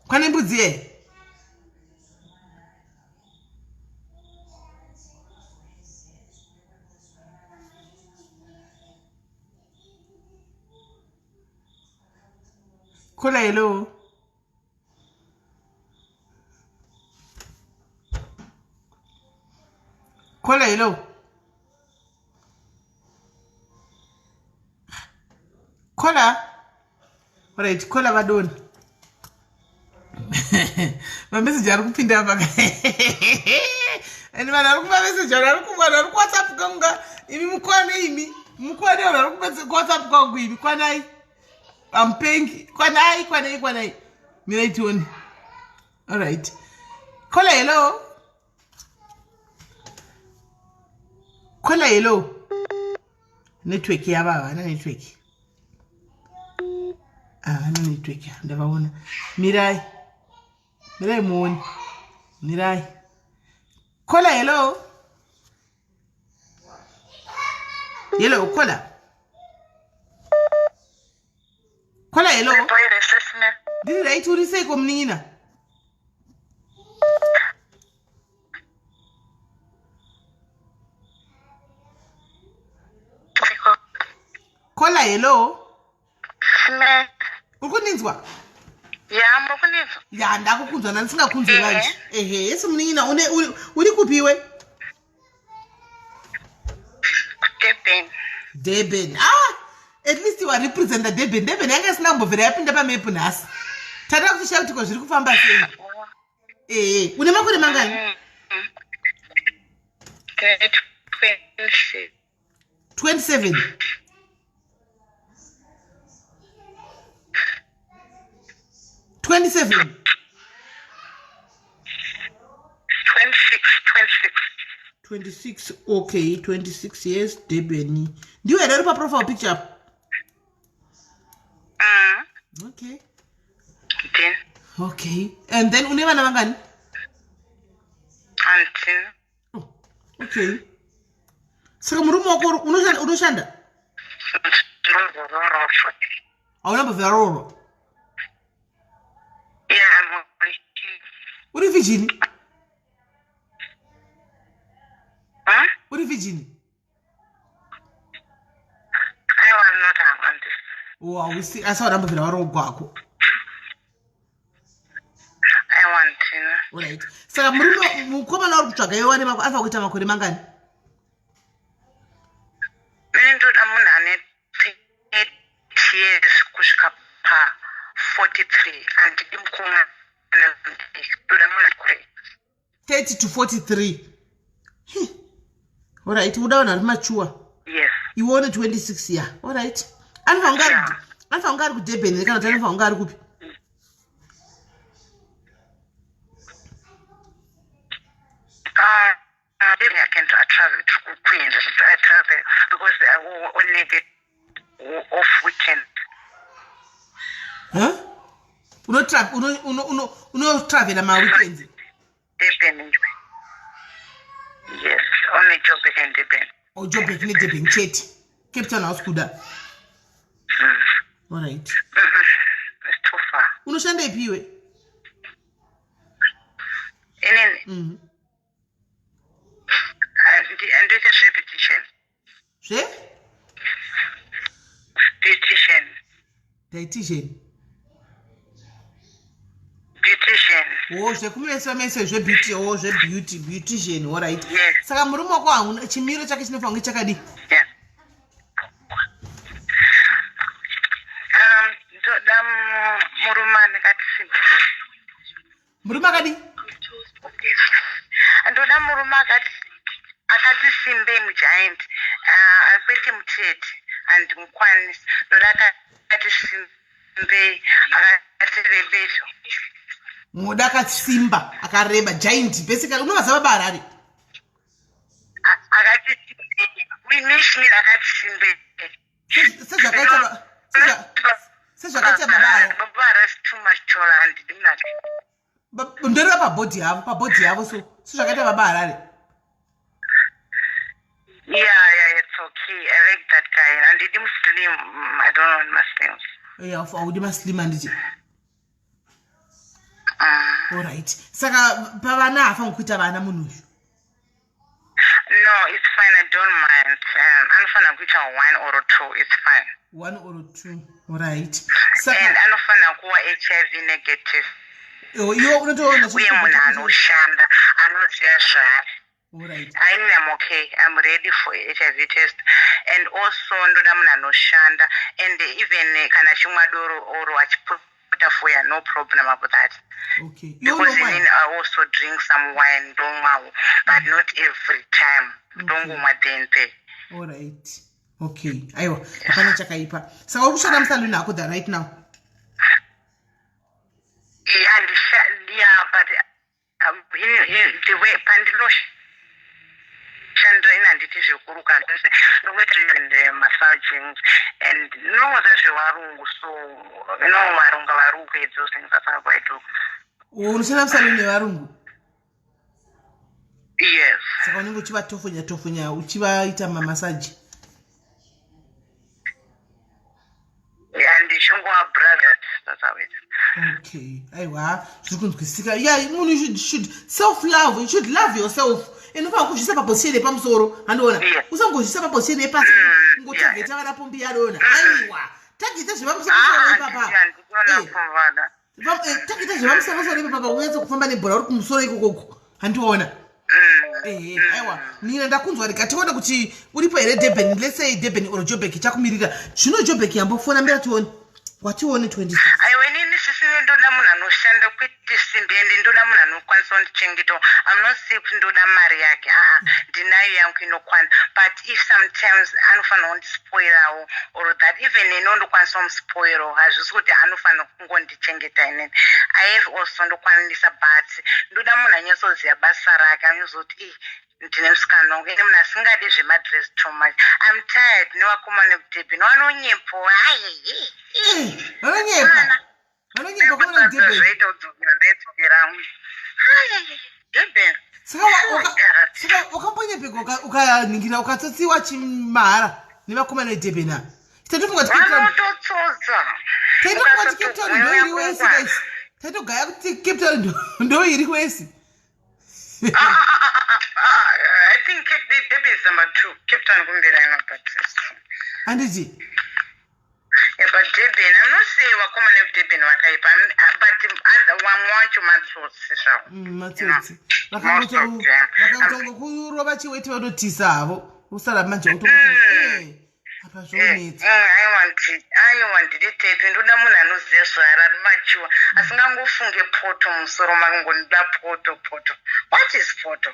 Kwane mbudzi here? Kola hello? Kola hello? Kola? Alright, kola vadoni. Mamessage ari kupinda apa. And vanhu vari kupa message vari ku WhatsApp kanga imi mukwane imi. Mukwane vari ku WhatsApp kwangu imi kwanai. I'm paying kwanai. Mira tioni. Alright. Kola hello? Kola hello? Network ya baba, na network. No network. Ndavaona. Mirai muone. Mirai. Kola hello? Hello, kola. Kola hello? Did I to say komnina? Kola hello? Ukuninzwa? Mukunizwa. Ndakukunzwa nandisingakunzwi kanje. Yesi mnina uri kupiwe? Durban. At least you are represent Durban. Durban yanga isina kumbobvera yapinda pamepu nhasi. Tata kuti shautiko zviri kufamba sei? Une makore mangani? 27. 27. 26. Okay, 26 years, Debeni. Do you have a profile picture? Okay. Okay. And then uneva na mangani? Auntie. Oh, okay. Saka murume wako unoshanda? Hauna mbovhera roro? Uri virgin? Uri virgin? Oh, I will see. I saw number for Wako. I want to. Right. So, Mukoma no truck. I want him. I thought we were talking about Mangan. Mendo Amunane 8 years Kushkapa 43 and Imkuma 30 to 43. All right. You don't mature. Yes. You wanted 26 years. All right. I found God with Debin. They can't tell you found God with. Maybe I can travel to Queens. I travel because I only get off weekend. Huh? Uno travel on my weekends. Depending. Yes, only job can depend. Oh, job can depend. Chet. Cape Town ANOKUDA. All right. It's too far. Uno shande piwe. And do the repetition. Chef? Dietitian. Beautician. Oh, je kumesa message beauty. Oh, je beautician. All right. Yes. Saka murumo kwa chimiro chake chinofangi chakadi. Yeah. Muruma kadi? Ndoda muruma akati simbe mugiant akwete mutete and mukwanisi ndoda akati simbe akati rebeto Muda akasimba akareba giant basically unovaziva barari akati wimishmir akati simbe sezvakaita babara is too much chola and ndinati ndoreva pabhodhi yavo so sezvakaita baba harare. Yeah, it's okay. I like that guy. And did him slim. I don't want Muslims. Yeah, I would Muslim and it. All right. Saka pavana afa nkuita vana munhu. No, it's fine. I don't mind. Anofana kuita 1 or 2. It's fine. 1 or 2. All right. Saka and anofana kuwa HIV negative. You want to know? We are anoshanda. Anoziasha. Alright. I'm okay. I'm ready for HIV test. And also ndoda no shanda. And even kana chumadoro or wachiputa for ya, no problem about that. Okay. Because then I also drink some wine, but not every time. Don't go madente. Alright. Okay. Ayo. Apana chakaipa. So what should I'm nako that right now? Yeah, but in the way pandilo Chandra and it is your Kuruka, no and massaging, and no other Warung, so no Warunga, those things that I do. Oh, Saluni. Yes. So when you go to Tofunya, Uchiba itama massage. And the Shungwa brothers, that's how it is. Okay. Aywa. Yeah, you should self-love. You should love yourself. And if I could just have a position, I'm sorry. And all. Who's going to just have a position? Go to get out of Pompia. Aywa. Take it as you want to say, Papa. Take it as you want to say, Papa. We're to somebody brought him so go and to honor. Aywa. Nina ndakunzwa rikationa kuti uripo ere Deben, let's say Deben or Jobeki chakumirira. Chino Jobeki ambo phone ambira tuone. What you want 26? I went in this Ndodamuna no shanda quit this in the end Ndodamuna no consent chingito. I'm not sick Ndoda Mariaki, deny Yankino Kwan. But if sometimes Anufan won't spoil or that even in no consum spoil or has just got the Anufan going to change it. I have also no Kwan Lisa Bats. Ndodamuna Yaso Zia Basara, and you I'm tired. No, I come on a tip. No, I don't need for Saka wakambonyepeka ukaningira ukatsotsiwa chimahara nevakomana veDurban. Tatofunga kuti Cape Town ndo iri wese guys. Tatogaya kuti Cape Town ndo iri wese. I think Durban is number 2. Cape Town kumbira ino but it's true. Anditi. Yeah, but Durban, I'm not saying wakomana veDurban wakaipa, but one want matsotsi. Vakangotongo kurova chiwete vanotisa avo. Usara manje utokuti apa zvonetsa. I want it tape ndoda munhu anoziva zvara machiwa asingangofunge poto musoro makungonida poto. What is poto?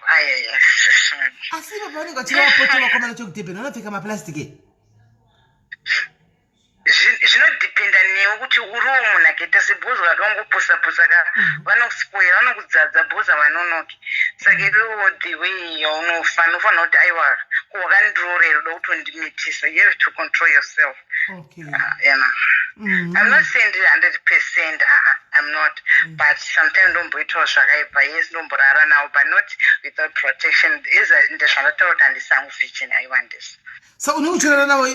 Asi baba vanenge vachirava poto vakomana chokudhebheni vanopfeka maplastiki. Zvinodependa newe kuti uriwo munhu akaita sebhozi vakangopusa ka vanospoira vanokudzadza bhozi vanonoki saka iwewo the way yaunofa unofanira kuti aiwa wakandirorera uda kutondimitisa. You have to control yourself. Okay. I'm not saying 100%. I'm not. But sometimes ndomboitawo zvakaipa. Yes, ndomborara nawo, but not without protection. Ndezvandataura kuti handisangufichini. I want this. So unokuchorana nawo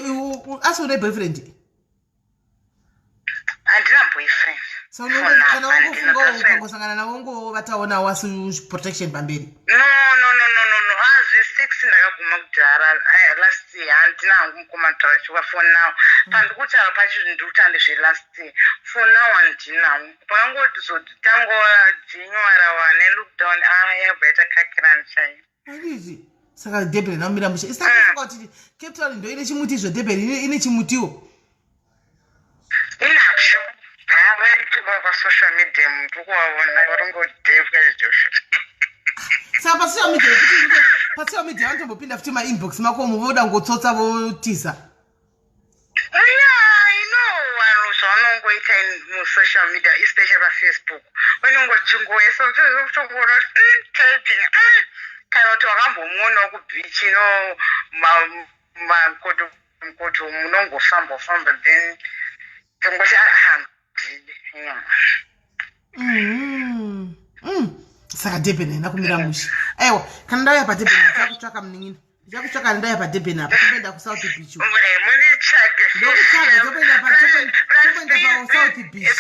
asi une boyfriend? Handina boyfriend. So kana wangofunga ukangosangana nawo ngovataona wasi protection pamberi? No. Zve6 ndakaguma kudhara last year handina hangu mukomantara chiwa for now. Pandikuti apa pacho ndikutande last year. For now handinawo. Pangoti zotangwa dzinyuwara nelockdown yabva yatakakirana chaiyo. Anditi. Saka Durban namira musha. Isaka kuti Cape Town ndo ine chimuti zvo Durban ine chimutiwo. Inacho. Vari social media muntu kuwaona varongodevka izvozvo. Saka pasocial media vanotombopinda futi mainbox mako muvoda ngotsotsa votiza. Vanhu zvavanongoita musocial media especially paFacebook vanongochingoisa utoona typing kana kuti wakambomuonawo kubeach ino makoto munongofamba then tongoti saka Durban haina kumira musha. Aiwa, kana ndauya paDurban ndichakutsvaka munin'ina. Ndichakutsvaka ndauya paDurban apa toenda kuSouth Beach. Ndokutsvaga toenda paSouth Beach.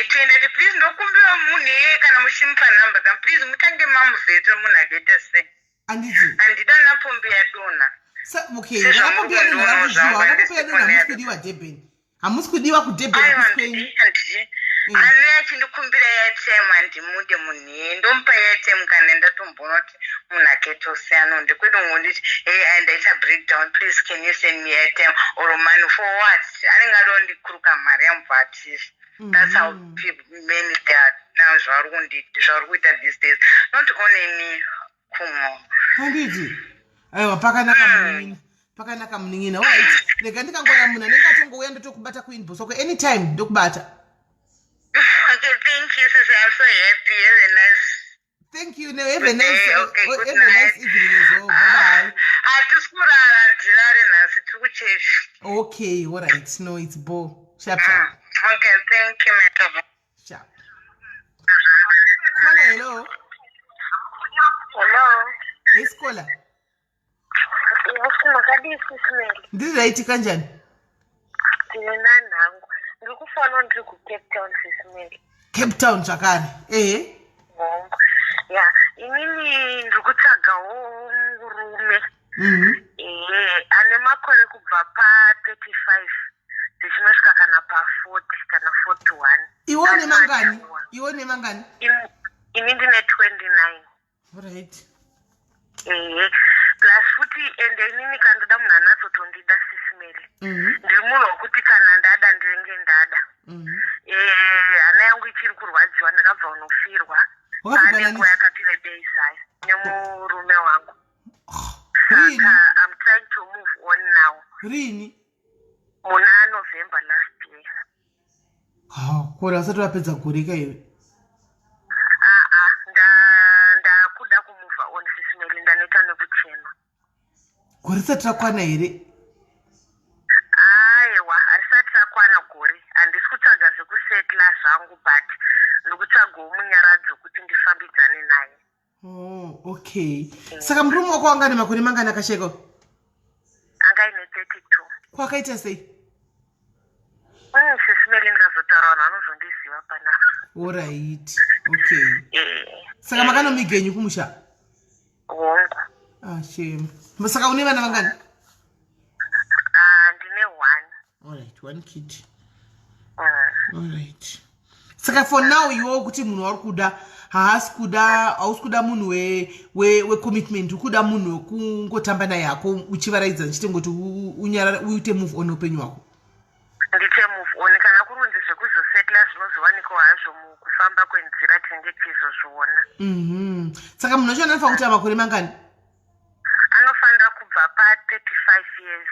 Toenda please ndokumbira munhu kana muchimupa namba dzam please mutange mamuvhete munhu akaita sei. Anditi. Handida napombe yadonha. Okay, napombe yadonha vakuzviwa, napombe yadonha hamusi kudiwa Durban. Hamusi kudiwa kuDurban hamusi kwenyu. Ani yachindikumbira yatime handimude munhu ndompa yatime kana ndatomboona kuti munhu akaita usiyano ndikwedu ngonditi ndaita breakdown please can you send me yatime or money for what anenge ado ndikuruka mari yamubhatisi. That's how many they are now zvari kuita these days, not only me kumwe. Handiti. Aiwa pakanaka munin'ina. Right. Rega ndikangona munhu anenge atongouya ndotokubata kuinbox wako anytime ndokubata. Okay, thank you, sister. I'm so happy. Have a nice. Thank you. Have a nice evening as well. Bye. Okay, all right. No, it's Bo. Sharp. Okay, thank you, Meta. Sharp. Caller, hello. Hello. Hey, Scholar. Yes, makadi Sis Melly. Ndiri kanjani? Ndina nangu. Ndikufana ndiri kuCape Town Sis Melly. Cape Town zvakare. Yeah, inini ndikutsvagawo murume. Ane makore kubva pa35 zvichinosvika kana pa40 kana 41. Iwo nemangani? Ini ndine 29. Alright. Plus futi ende inini kandoda munhu anatsotondida Sis Melly. Ndiri munhu wokuti kana ndada ndinenge ndada. Hana yangu ichiri kurwadziwa ndakabva unofirwa. Ane nguva yakati rebei sayo nemurume wangu. Saka I'm trying to move on now. Rini? Muna November last year. Kora usati wapedza goreka iwe? Ndakuda kumove on Sis Melly ndaneta nekuchena. Gore risati rakwana here? Aiwa, harisati rakwana gore. Handisi kutsvaga zvekusetla zvangu but ndikutsvagawo munyaradzo kuti ndifambidzane naye. Oh, okay. Saka murume wako anga ne makore mangana akasheka? Anga ine 32. Kwakaita sei? Sis Melly ndikazotaura anozondiziva pana. All right. Okay. Saka makanomigenyu kumusha? Hongu. Ah, shame. Saka une vana vangani? Ndine 1. All right, 1 kid. All right. Saka for now you kuti munhu wari kuda haasi kuda ausikuda munhu we commitment ukuda munhu wekungotamba naye yako uchivaraidza chitengoti unyara uite move on upenyu wako. Ndite move on kana kurunzi zvekuzosetla zvinozowanikwa hazvo mukufamba kwenzira tinenge tichizozviona. Saka munhu wacho anofanira kuti amakore mangani? Anofanira kubva pa 35 years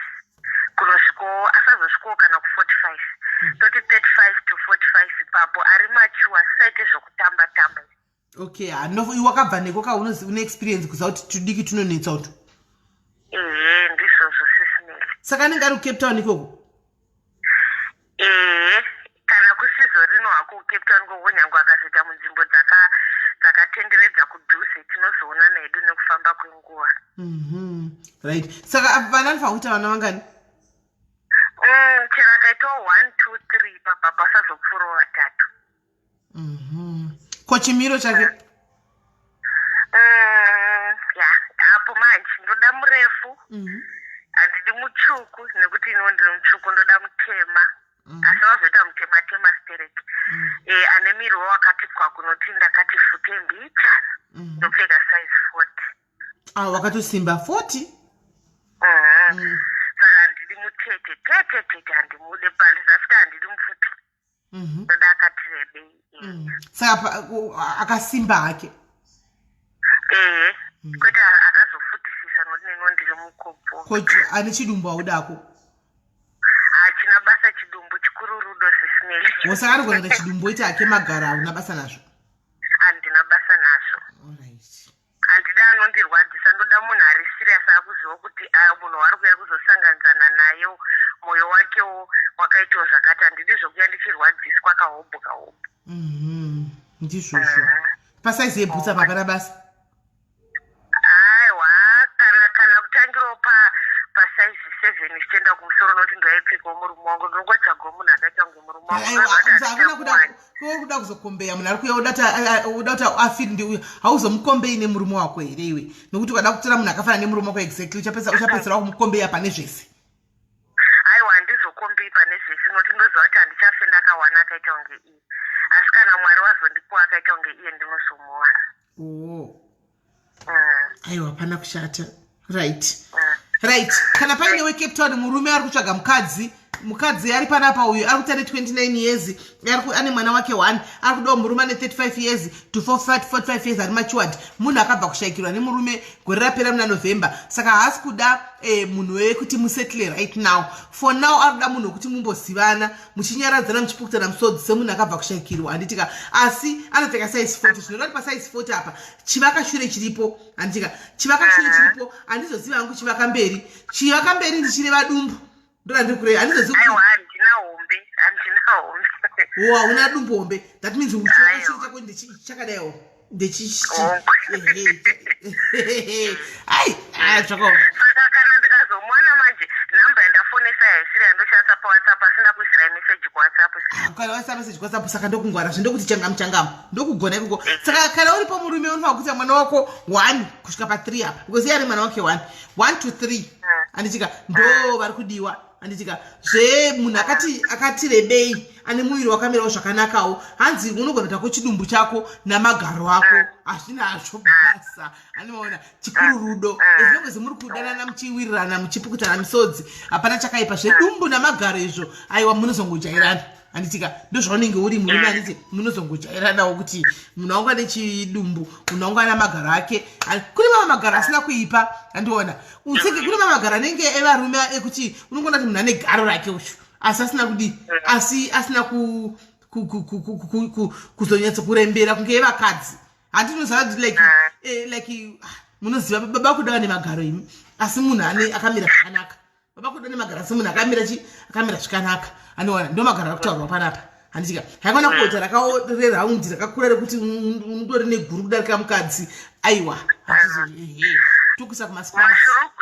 kunosvikawo asazosvikawo kana ku45. Toti 35 to 45 ipapo ari machuwa saite zvokutamba-tamba. Okay, wakabva neko ka une experience kuza kuti tudiki tunonetsa uto? Ndizvozvo Sis Melly. Saka anenge ari kuCape Town ikoko? Kana kusizo rino hako kuCape Town ikoko nyange akazoita munzvimbo dzakatenderedza kudhuze tinozoona nedu nekufamba kwenguva. Right. Saka vana anofanira kuita vana vangani? Chero akaitawo 1 2 3 papa pasazopfuurawo 3. Ko chimiro chake? Apo manje ndoda murefu. Handidi mutsvuku nekuti iniwo ndiri mutsvuku ndoda mutema. Asi wazoita mutema stereki. Ane miri wakati kwakunoti ndakati fute mbichana. Ndopfeka size 40. Wakatosimba 40? Saka handidi mutete handimude pali zafita handidi mupfupi. Ndoda akati rebei. Saka akasimba hake? Kwete akazofutisisa nokuti neniwo ndiri mukopo. Kochi ane chidumbu audako? Hachina basa chidumbu chikuru rudo Sis Melly. Saka anogona kuti chidumbu iti hake magara hauna basa nazvo? Handina basa nazvo. Handida anondirwadzisa ndoda munhu ari serious akuziva kuti munhu wari kuuya kuzosanganzana naye mwoyo wakewo wakaitawo zvakati handidi zvokuya ndichirwadziswa kahobho. Ndizvozvo. Pasaizi yebhutsa papana basa? Aiwa, kana kutangirawo pasaizi 7 ichienda kumusoro nokuti ndoaipfekawo murume wangu ndinongotsvagawo munhu akaita kunge murume wangu. Kuda kuzokombeya munhu ari kuuya uda kuti afiri ndi hauzomukombei nemurume wako here iwe nokuti ukada kutora munhu akafanana nemurume wako exactly uchapedzera kumukombeya pane zvese. Aiwa, handizokombei pane zvese nokuti ndoziva kuti handichafenda akawana akaita kunge iye. Asi kana Mwari wazondipuwa akaita kunge iye ndinozomuwana. Aiwa, hapana kushata. Right. Kana paine weCape Town murume ari kutsvaga mukadzi ari panapa uyu ari kuti ane 29 years ane mwana wake 1 ari kudawo murume ane 35 years to 45 years ari matured. Munhu akabva kushayikirwa nemurume gore rapera muna November. Saka haasi kuda munhu wekuti musettle right now. For now ari kuda munhu wekuti mumbozivana muchinyaradzana muchipukutana musodzi semunhu akabva kushayikirwa handitika. Asi anopfeka size 40 zvinoda kuti pasize 40 apa chivaka shure chiripo handitika. Chivaka shure chiripo handizoziva hangu chivaka mberi ndichireva dumbu. Aiwa, handina hombe. Una dumbu hombe. That means uchiona chiri chako ndichakadaiwo. Saka kana ndikazomwana manje namba yandafonesa yaisiri yandoshandisa paWhatsApp asina kuisira message kuWhatsApp. Kana waisa message kuWhatsApp saka ndokungwara zvindokuti changamu ndokugona ikoko. Saka kana uri pamurume unofanira kuti mwana wako 1 kusvika pa3 apa because iye ari mwana wake 1 to 3 handitika ndo vari kudiwa handitika zvemunhu akati rebei ane muviri wakamirawo zvakanakawo hanzi unogona tako chidumbu chako namagaro ako hazvinazvo basa anoona chikuru rudo ezvinongezi muri kudanana muchiwirirana muchipukutana misodzi hapana chakaipa zvedumbu namagaro izvo aiwa munozongojairana handitika ndozvaunenge uri murume handiti munozongojairanawo kuti munhu wangu ane chidumbu munhu wangu ane magaro ake kune mamwe magaro asina kuipa handiona utsenge kune mamwe magaro anenge evarume ekuti unongona kuti munhu ane garo rake uchu asi asina kudi asina kuzonyatsa kurembera kunge evakadzi handinoziva kuti like munoziva baba kudawa nemagaro imi asi munhu akamira zvakanaka baba kudawa nemagaro asi munhu akamira zvakanaka anoona ndo magaro akutaurwa panapa handitika haikona kuota rakareround rakakura rekuti undori neguru kudarika mukadzi aiwa tokisa kumasurugwa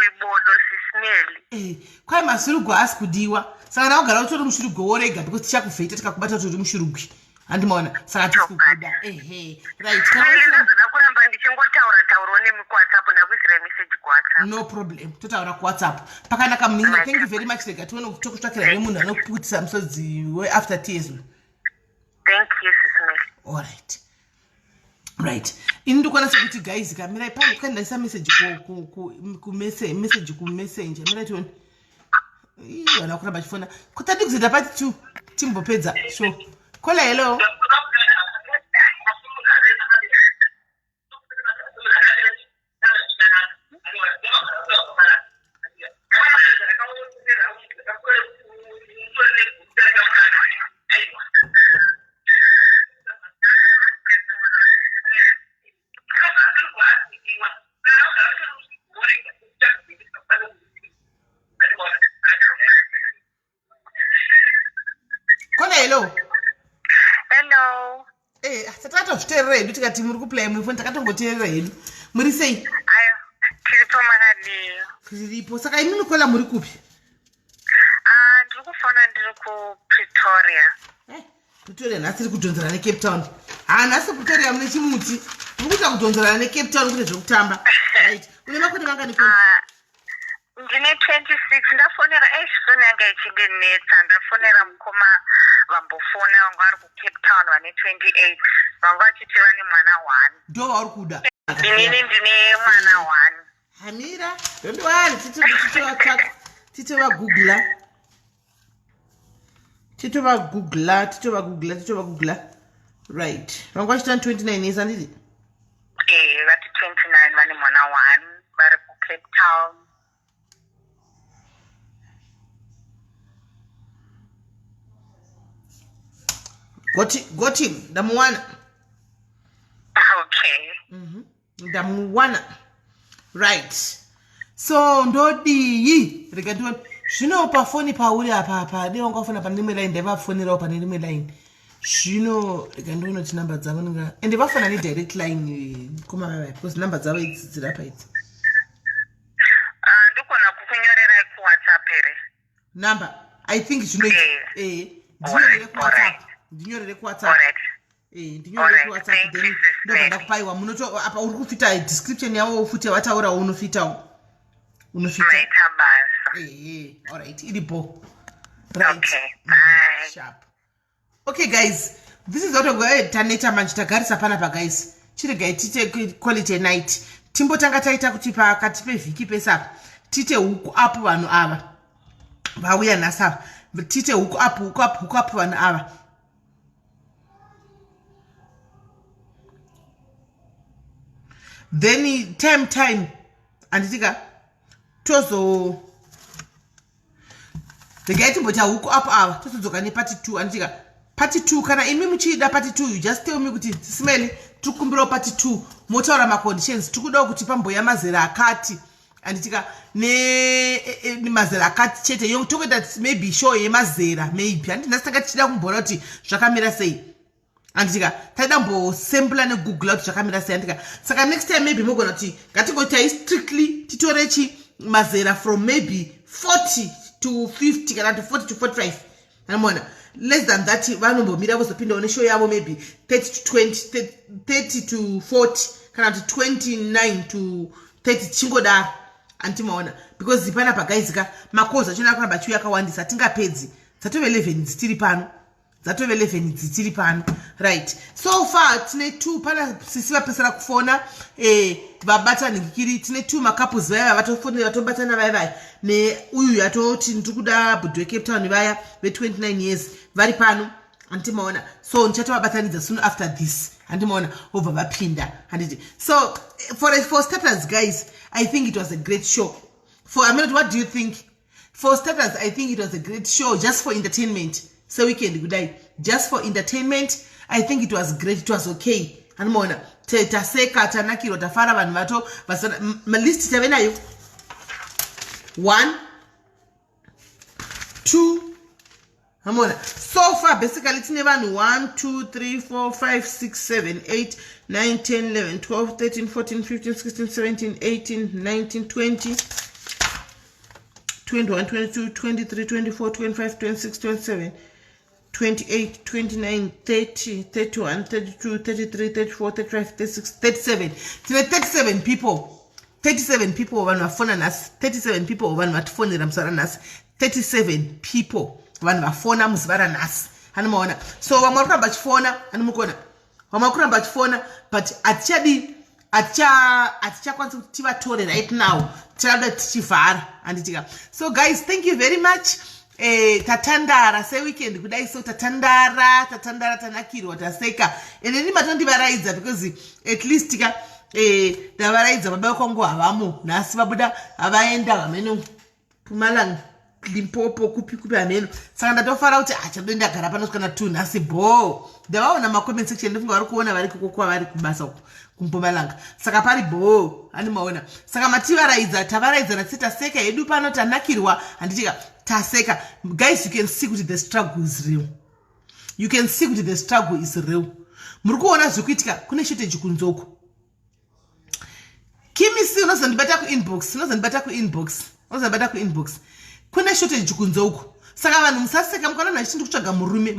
ibodo sisimeli kwai masurugwa asi kudiwa saka nakugara utori mushurugwa worega because tichakuvheta tikakubata tori mushurugwi handimaona saka tisikukuda ndinozoda kuramba ndichingotaura tauro nemi kuwhatsapp ndakuisira meseji kuwhatsapp no problem totaura kuwhatsapp pakanaka muninga thank you very much rega tione tokutsvakira nemunhu anoputisa musodzi weafter tears. Thank you, Sis Melly. Alright. Right. Ini ndikwanisa kuti guys kamirai pangu kandaisa message ku messenger mirai tione. Wana kuramba chifona. Kutati kuzoita pati 2 timbopedza. So, kola hello. Redu tikati muri kuplay mufoni takatongoteerera hedu muri sei ayo tiripo makadiyo tiripo saka ini munokola muri kupi ndiri kufona ndiri kupretoria Pretoria nhasi tiri kudhonzerana necape town nhasi Pretoria mune chimuti muri kuita kudhonzerana necape town kune zvekutamba right une makore mangani foni ndine 26 ndafonera foni yanga ichindinetsa ndafonera mukoma vambofona vanga vari kucape town vane 28 vanga vachiti vane mwana 1 ndo wauri kuda inini ndine mwana 1 hamira ndondowari titovagugla right vanga vachitani 29 years handiti vati 29 vane mwana 1 vari kucape town. Got him. Ndamuwana. Okay. Ndamuwana. Right. So ndodi rega ndiwe zvino pafoni pauri apa dei wangafona pane rimwe line ndavafonerawo pane rimwe line zvino rega ndinoti number dzavo ninga ende vafona ne direct line koma baba because number dzavo idzi dzirapa idzi ndikona kukunyorera ku WhatsApp ere number I think zvino ndinyorere ku WhatsApp ndinyorere ku WhatsApp ndinyorere ku WhatsApp then ndobva ndakupaiwa munoto apa uri kufita description yavo ufuti wataura unofitawo alright iripo right okay bye sharp okay guys this is what taneta manje tagarisa panapa guys chiregai tite quality night timbotanga taita kuti pakati pevhiki pesapa tite huku apo vanhu ava vauya nhasava tite huku apo vanhu ava then time anditika tozo regai timbota huku apo ava tozodzoka nepati 2 anditika pati 2 kana imi muchida pati 2 you just tell me kuti Sis Melly tikumbirawo pati 2 motaura maconditions tikudawo kuti pamboya mazera akati anditika nemazera akati chete tokuita maybe show yemazera maybe handinasi tanga tichida kumbona kuti zvakamira sei anditika taida mbosembula negoogle kuti zvakamira sei andika saka next time maybe mogona kuti ngatingoitai strictly titorechi mazera from maybe 40 to 50 kana to 40 to 45 anamona less than that vanombomira vozopindawo neshow yavo maybe 30 to 20 30 to 40 kana to 29 to 30 chingodaro antimaona because panapa guysika makozi achona kuramba chiuya akawandisa tingapedzi dzatove 11 dzitiri pano right so far tine 2 pana sisi vapesera kufona vabataningikiri tine 2 macouples vaya vatofonera vatobatana vaya neuyu yatoti ndikuda budhu wecape town vaya ve29 years vari pano antimaona so ndichatovabatanidza soon after this antimaona obva vapinda handiti so for starters guys I think it was a great show what do you think? For starters I think it was a great show just for entertainment so weekend kudai just for entertainment I think it was great, it was okay andimaona taseka tanakiro tafara vanhu vato list tave nayo 1 2 Hamona. So far, basically, it's never 1, 2, 3, 4, 5, 6, 7, 8, 9, 10, 11, 12, 13, 14, 15, 16, 17, 18, 19, 20, 21, 22, 23, 24, 25, 26, 27, 28, 29, 30, 31, 32, 33, 34, 35, 36, 37. 37 people. 37 people vanhu vafona nhasi. 37 people vanhu vatifonera musi vara nhasi. 37 people vanhu vafona musi vara nhasi. Hanomaona. So vamwe vari kuramba vachifona, hanomukona. Vamwe vari kuramba vachifona, but hatichakwanisa kuti tivatore right now. Tichada tichivhara handitika. So guys, thank you very much. Tatandara se weekend kudai so tatandara tanakirwa taseka. Ende ndima tondivaraidza because at least tika ndavaraidza baba kwangu havamo nhasi vabuda havaenda vameno Pumalanga Limpopo kupi ameno. Saka ndatofara kuti chado ndagara pano kana 2 nhasi bo. Ndavaona ma comment section ndofunga vari kuona vari kokwa vari kubasa kumpumalanga. Saka pari bo animaona. Saka mativaraidza tavaraidza natsita seka yedu pano tanakirwa handitika taseka. Guys, you can see kuti the struggle is real. You can see kuti the struggle is real. Muri kuona zvikuitika kune shortage kunzoko. Kimisi unozondibata ku inbox. Kune shortage kunzoko. Saka vanhu musaseka mukana nachindi kutsvaga murume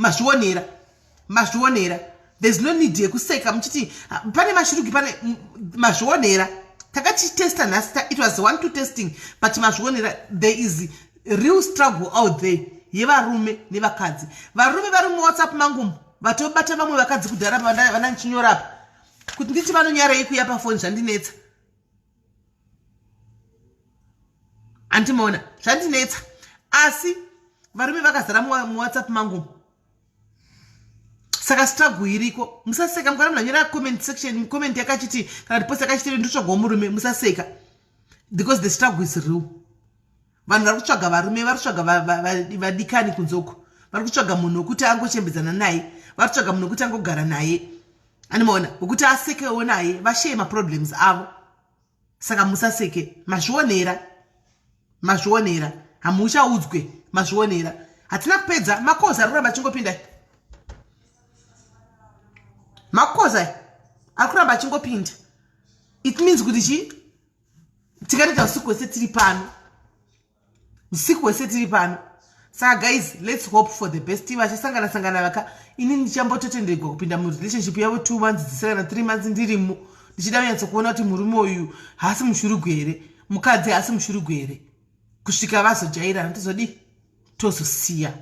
mazvionera. There's no need yekuseka muchiti pane mashurugi pane mazvionera. Takati testa nasta, it was 1-2 testing, but mazvionera there is real struggle out there. Yevarume nevakadzi. Varume vari muWhatsApp mangu vatobata vamwe vakadzi kudhara vana nchinyorapa. Kuti nditi vanonyara ikuya pafoni zvandinetsa. Antimona, zvandinetsa. Asi varume vakazara muWhatsApp mangu. Saka struggle iriko. Musaseka mukana munanyora comment section, comment yakachiti kana post yakachiti ndotsvaga murume musaseka. Because the struggle is real. Vanhu vari kutsvaga varume, vari kutsvaga vadikani kunzoko. Vari kutsvaga munhu wekuti angochembedzana naye, vari kutsvaga munhu wekuti angogara naye. Anomaona, wekuti asekewo naye, vashare maproblems avo. Saka musaseke, mazvionera. Hamuchaudzwe, mazvionera. Hatina kupedza, makoza arikuramba achingopinda. Makoza arikuramba achingopinda. It means kuti chi tikatoita usiku wese tiri pano. Saka guys, let's hope for the best. Vachasangana vaka ini ndichambototenderwa kupinda murelationship yavo 2 months dzisara 3 months ndirimo. Ndichida kunyatsa kuona kuti murume uyu haasi mushurugu here, mukadzi haasi mushurugu here. Kusvika vazojairana tozodi tozosiya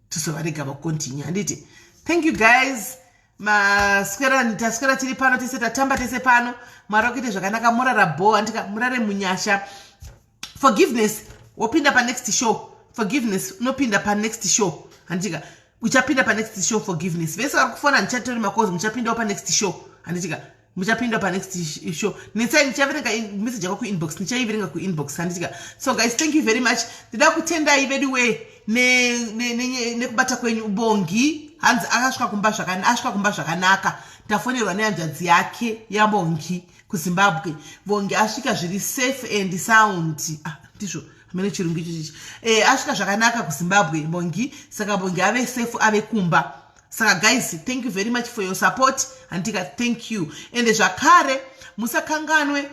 tozovarega vakontinue handiti. Thank you guys. Taswera tiri pano tese tatamba tese pano. Mwari kuite zvakanaka, murara bo handika murare munyasha. Forgiveness wopinda pa next show. Forgiveness unopinda pa next show handika. Uchapinda pa next show forgiveness. Vese vari kufona ndichatori makozo muchapinda pa next show handika. Muchapinda pa next show. Nichaverenga message yako ku inbox. Nichaiverenga ku inbox handika. So guys, thank you very much. Ndida kutenda iveduwe nekubata kwenyu ubongi. Hanzi akasvika kumba zvakanaka. Tafonerwa nehanzvadzi yake yaBongi kuZimbabwe. Bongi asvika zviri safe and sound. Ndizvo hamene chirungu ichi. Asvika zvakanaka kuZimbabwe Bongi. Saka Bongi ave safe ave kumba. Saka guys, thank you very much for your support. Antika, thank you. And zvakare musakanganwe.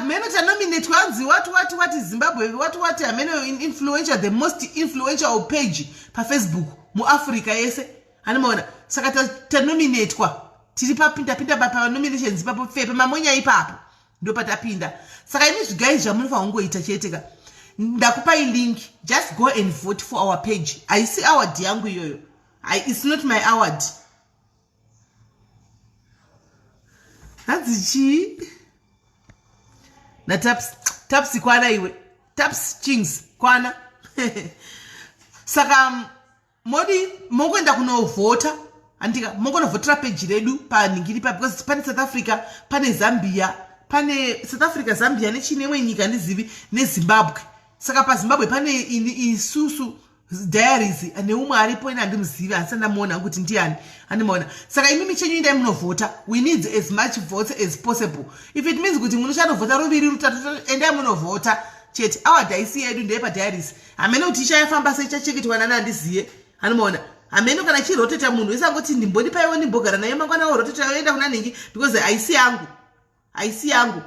Meno nominate wanzi what is Zimbabwe, what ameno influential, the most influential page pa Facebook mu Africa yese. Hanomaona. Saka nominate kwa. Tiri pinda pa nominations pa fepe mamonya ipapo. Ndo patapinda. Saka ini guys jamunofa ungoita cheteka. Ndakupa link, just go and vote for our page. I see award yangu yoyo. It's not my award. That's chi. Na taps kwana iwe. Taps chings kwana. Saka modi mongoenda kunovota. Andika mongono votera page redu pa ningiri pa because pane South Africa, pane Zambia, pane South Africa, Zambia nechinemwe nyika ndizivi neZimbabwe. Saka pa Zimbabwe pane isusu diaries ane umwe aripo ina ndimuzivi asanda muona kuti ndiani animaona. Saka imi michenyu enda munovota. We need as much votes as possible. If it means kuti munoshanovota ruviri rutatu enda munovota. chete awadhaisi yedu ndeye padiaries hamene kuti ichayafamba seichacheketwa nana andiziye anomaona hamene kana chiroteta munhu isangoti ndimboni paiwo ndimbogara naye mangwana woroteta yoenda kuna ningi because haisi yangu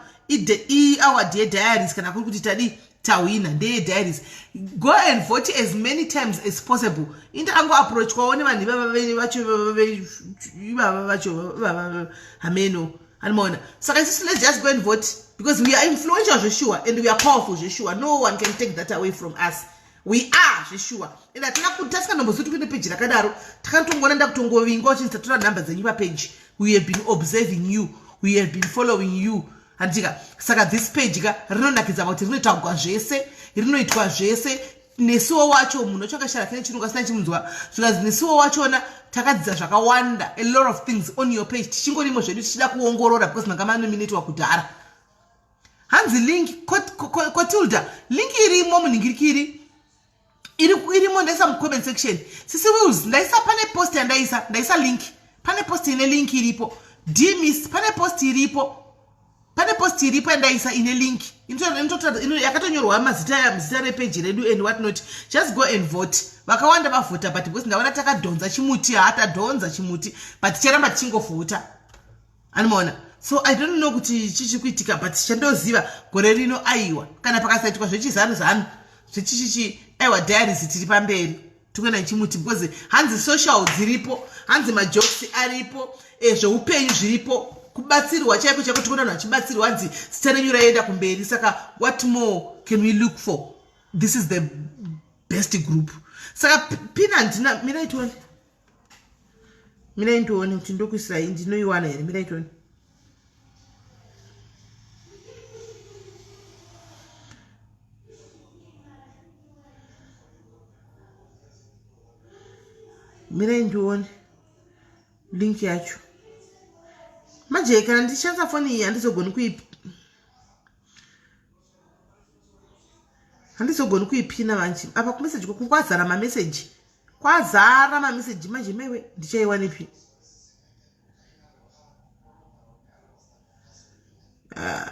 iaward yediaries kana kuri kuti tadi tawina ndeye diaries. Go and vote as many times as possible. Inta ango approach kwaone vanhu vacho hameno anomaona saka isusu let's just go and vote because we are influential zvesure and we are powerful zvesure. No one can take that away from us. We are zvesure and hatina kuti tasikanombozoti kuine page rakadaro takatongona ndakutongovinga uchinzitatora nhamba dzenyu papage. We have been observing you, we have been following you. Handika saka this page ka rinonakidza kuti rinoitwa zvese rinoitwa zvese nesuwo wacho munhu chakashara kene chinhu kasina chimunzwa zvikazi nesuwo wachona takadzidza zvakawanda a lot of things on your page tichingorimo zvedu tichida kuongorora because manga manominatwa kudhara. Hanzi link kotilda link irimo muningirikiri irimo ndaisa mu comment section. Sisi Wills ndaisa pane post ndaisa link pane post ine link iripo dmis pane post iripo ndaisa ine link yakatonyorwa mazita repage redu and what not. Just go and vote. Vakawanda vavhota but because ndaona takadhonza chimuti hatadhonza chimuti but ticharamba tichingovhota anomaona. So I don't know kuti chichikuitika but chandoziva gore rino aiwa kana pakasaitwa zvechizanu zvechichichi aiwa diaries tiri pamberi tukana chimuti because hanzi social dziripo hanzi majokes aripo zveupenyu zviripo kubatsirwa chaiko tikona vanhu vachibatsirwa hanzi zita renyu raenda kumberi. Saka what more can we look for? This is the best group. Saka pina ndina miraitoni kuti ndokuisira ndinoiwana here miraitoni miraitoni link yacho maje kana ndichanza foni iyi handizogoni kuipina vanchi apa kumessage kwazara mamessage manje mewe ndichaiwanepi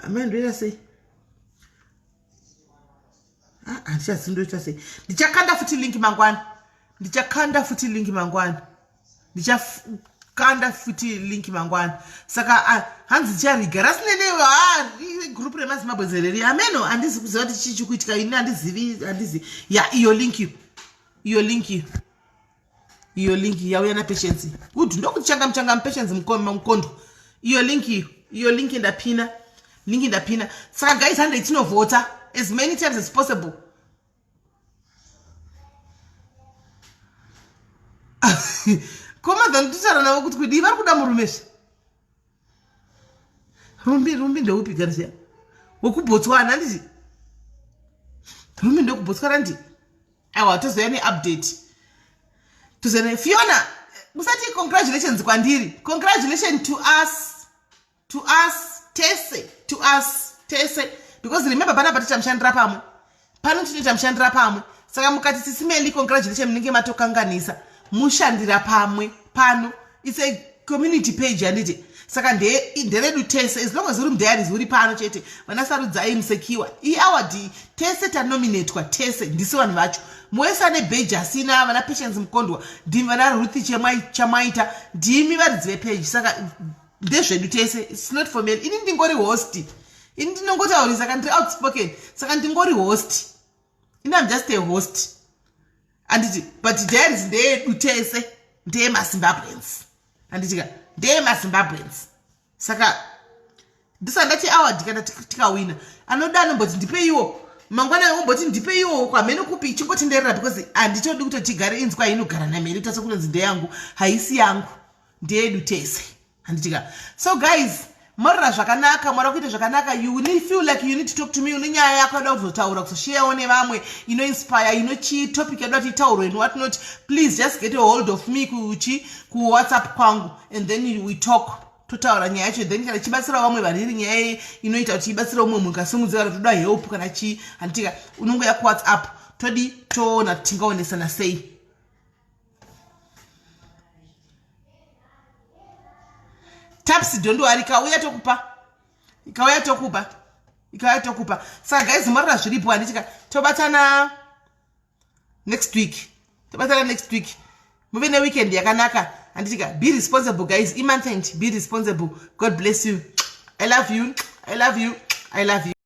amendoita sei handichazindoita sei ndichakanda futi link mangwana saka hanzi chariga rasinene group remazimbabwe zereri ameno handizi kuziva kuti chichi kuitika ini handizi ya iyo link yauya napatience good ndokuti changa patience mukondo iyo link ndapina saka guys hande tinovhota as many times as possible. Koma nditara navo kuti kudi vari kuda murumesha rumbi ndeupi garisia wekubotswana handiti rumbi ndekubotswana ndi aiwa tozoya neupdate tozene Fiona musati congratulations kwandiri congratulations to us tese because remember pana pati tamshandira pamwe pano tinotamshandira pamwe saka mukati Sis Melly congratulations munenge matokanganisa mushandira pamwe pano. It's a community page handiti saka nderedu tese as long as uri mudiaries uri pano chete vanasarudzai musekiwa iawadi tese tanominatwa tese ndisi vanhu vacho moesa nebeji asina vana patience mukondwa ndimi vana ruthi chamaita ndimi varidzi vepage saka ndezvedu tese. It's not for me. Ini ndingori host ini ndinongotauri saka ndiri outspoken saka ndingori host ini I'm just a host anditi but diaries ndeyedu tese ndeye mazimbabweans anditika ndeye mazimbabweans saka ndisandati award kana tikawina anoda anomboti ndipe iwo mangwana anomboti ndipe iwo kwamene kupi chingotenderera because handitodi kuti tigare inzwa inogara nameri tasa kunonzi ndeyangu haisi yangu ndeyedu tese anditika. So guys morira zvakanaka mara kuita zvakanaka you feel like you need to talk to me une nyaya yako yoda kuzotaura kuzoshare nevamwe inoinspire inochi topic yoda kuti itaurwe and what not, please just get a hold of me ku WhatsApp kwangu and then we talk totaura nyaya yacho then kana chibatsira vamwe variri nyaya inoita kuti ibatsira umwe munhu kasimudzira kuti toda help kana chi antika unongoya ku WhatsApp todi toona tingaonesana sei. Taps dondo arikauya tokupa ikauya tokupa. Saka guys morora zviripo handitika tobatana next week. Tobatana next week. Muve neweekend yakanaka. Handitika be responsible guys. Imantent be responsible. God bless you. I love you. I love you. I love you.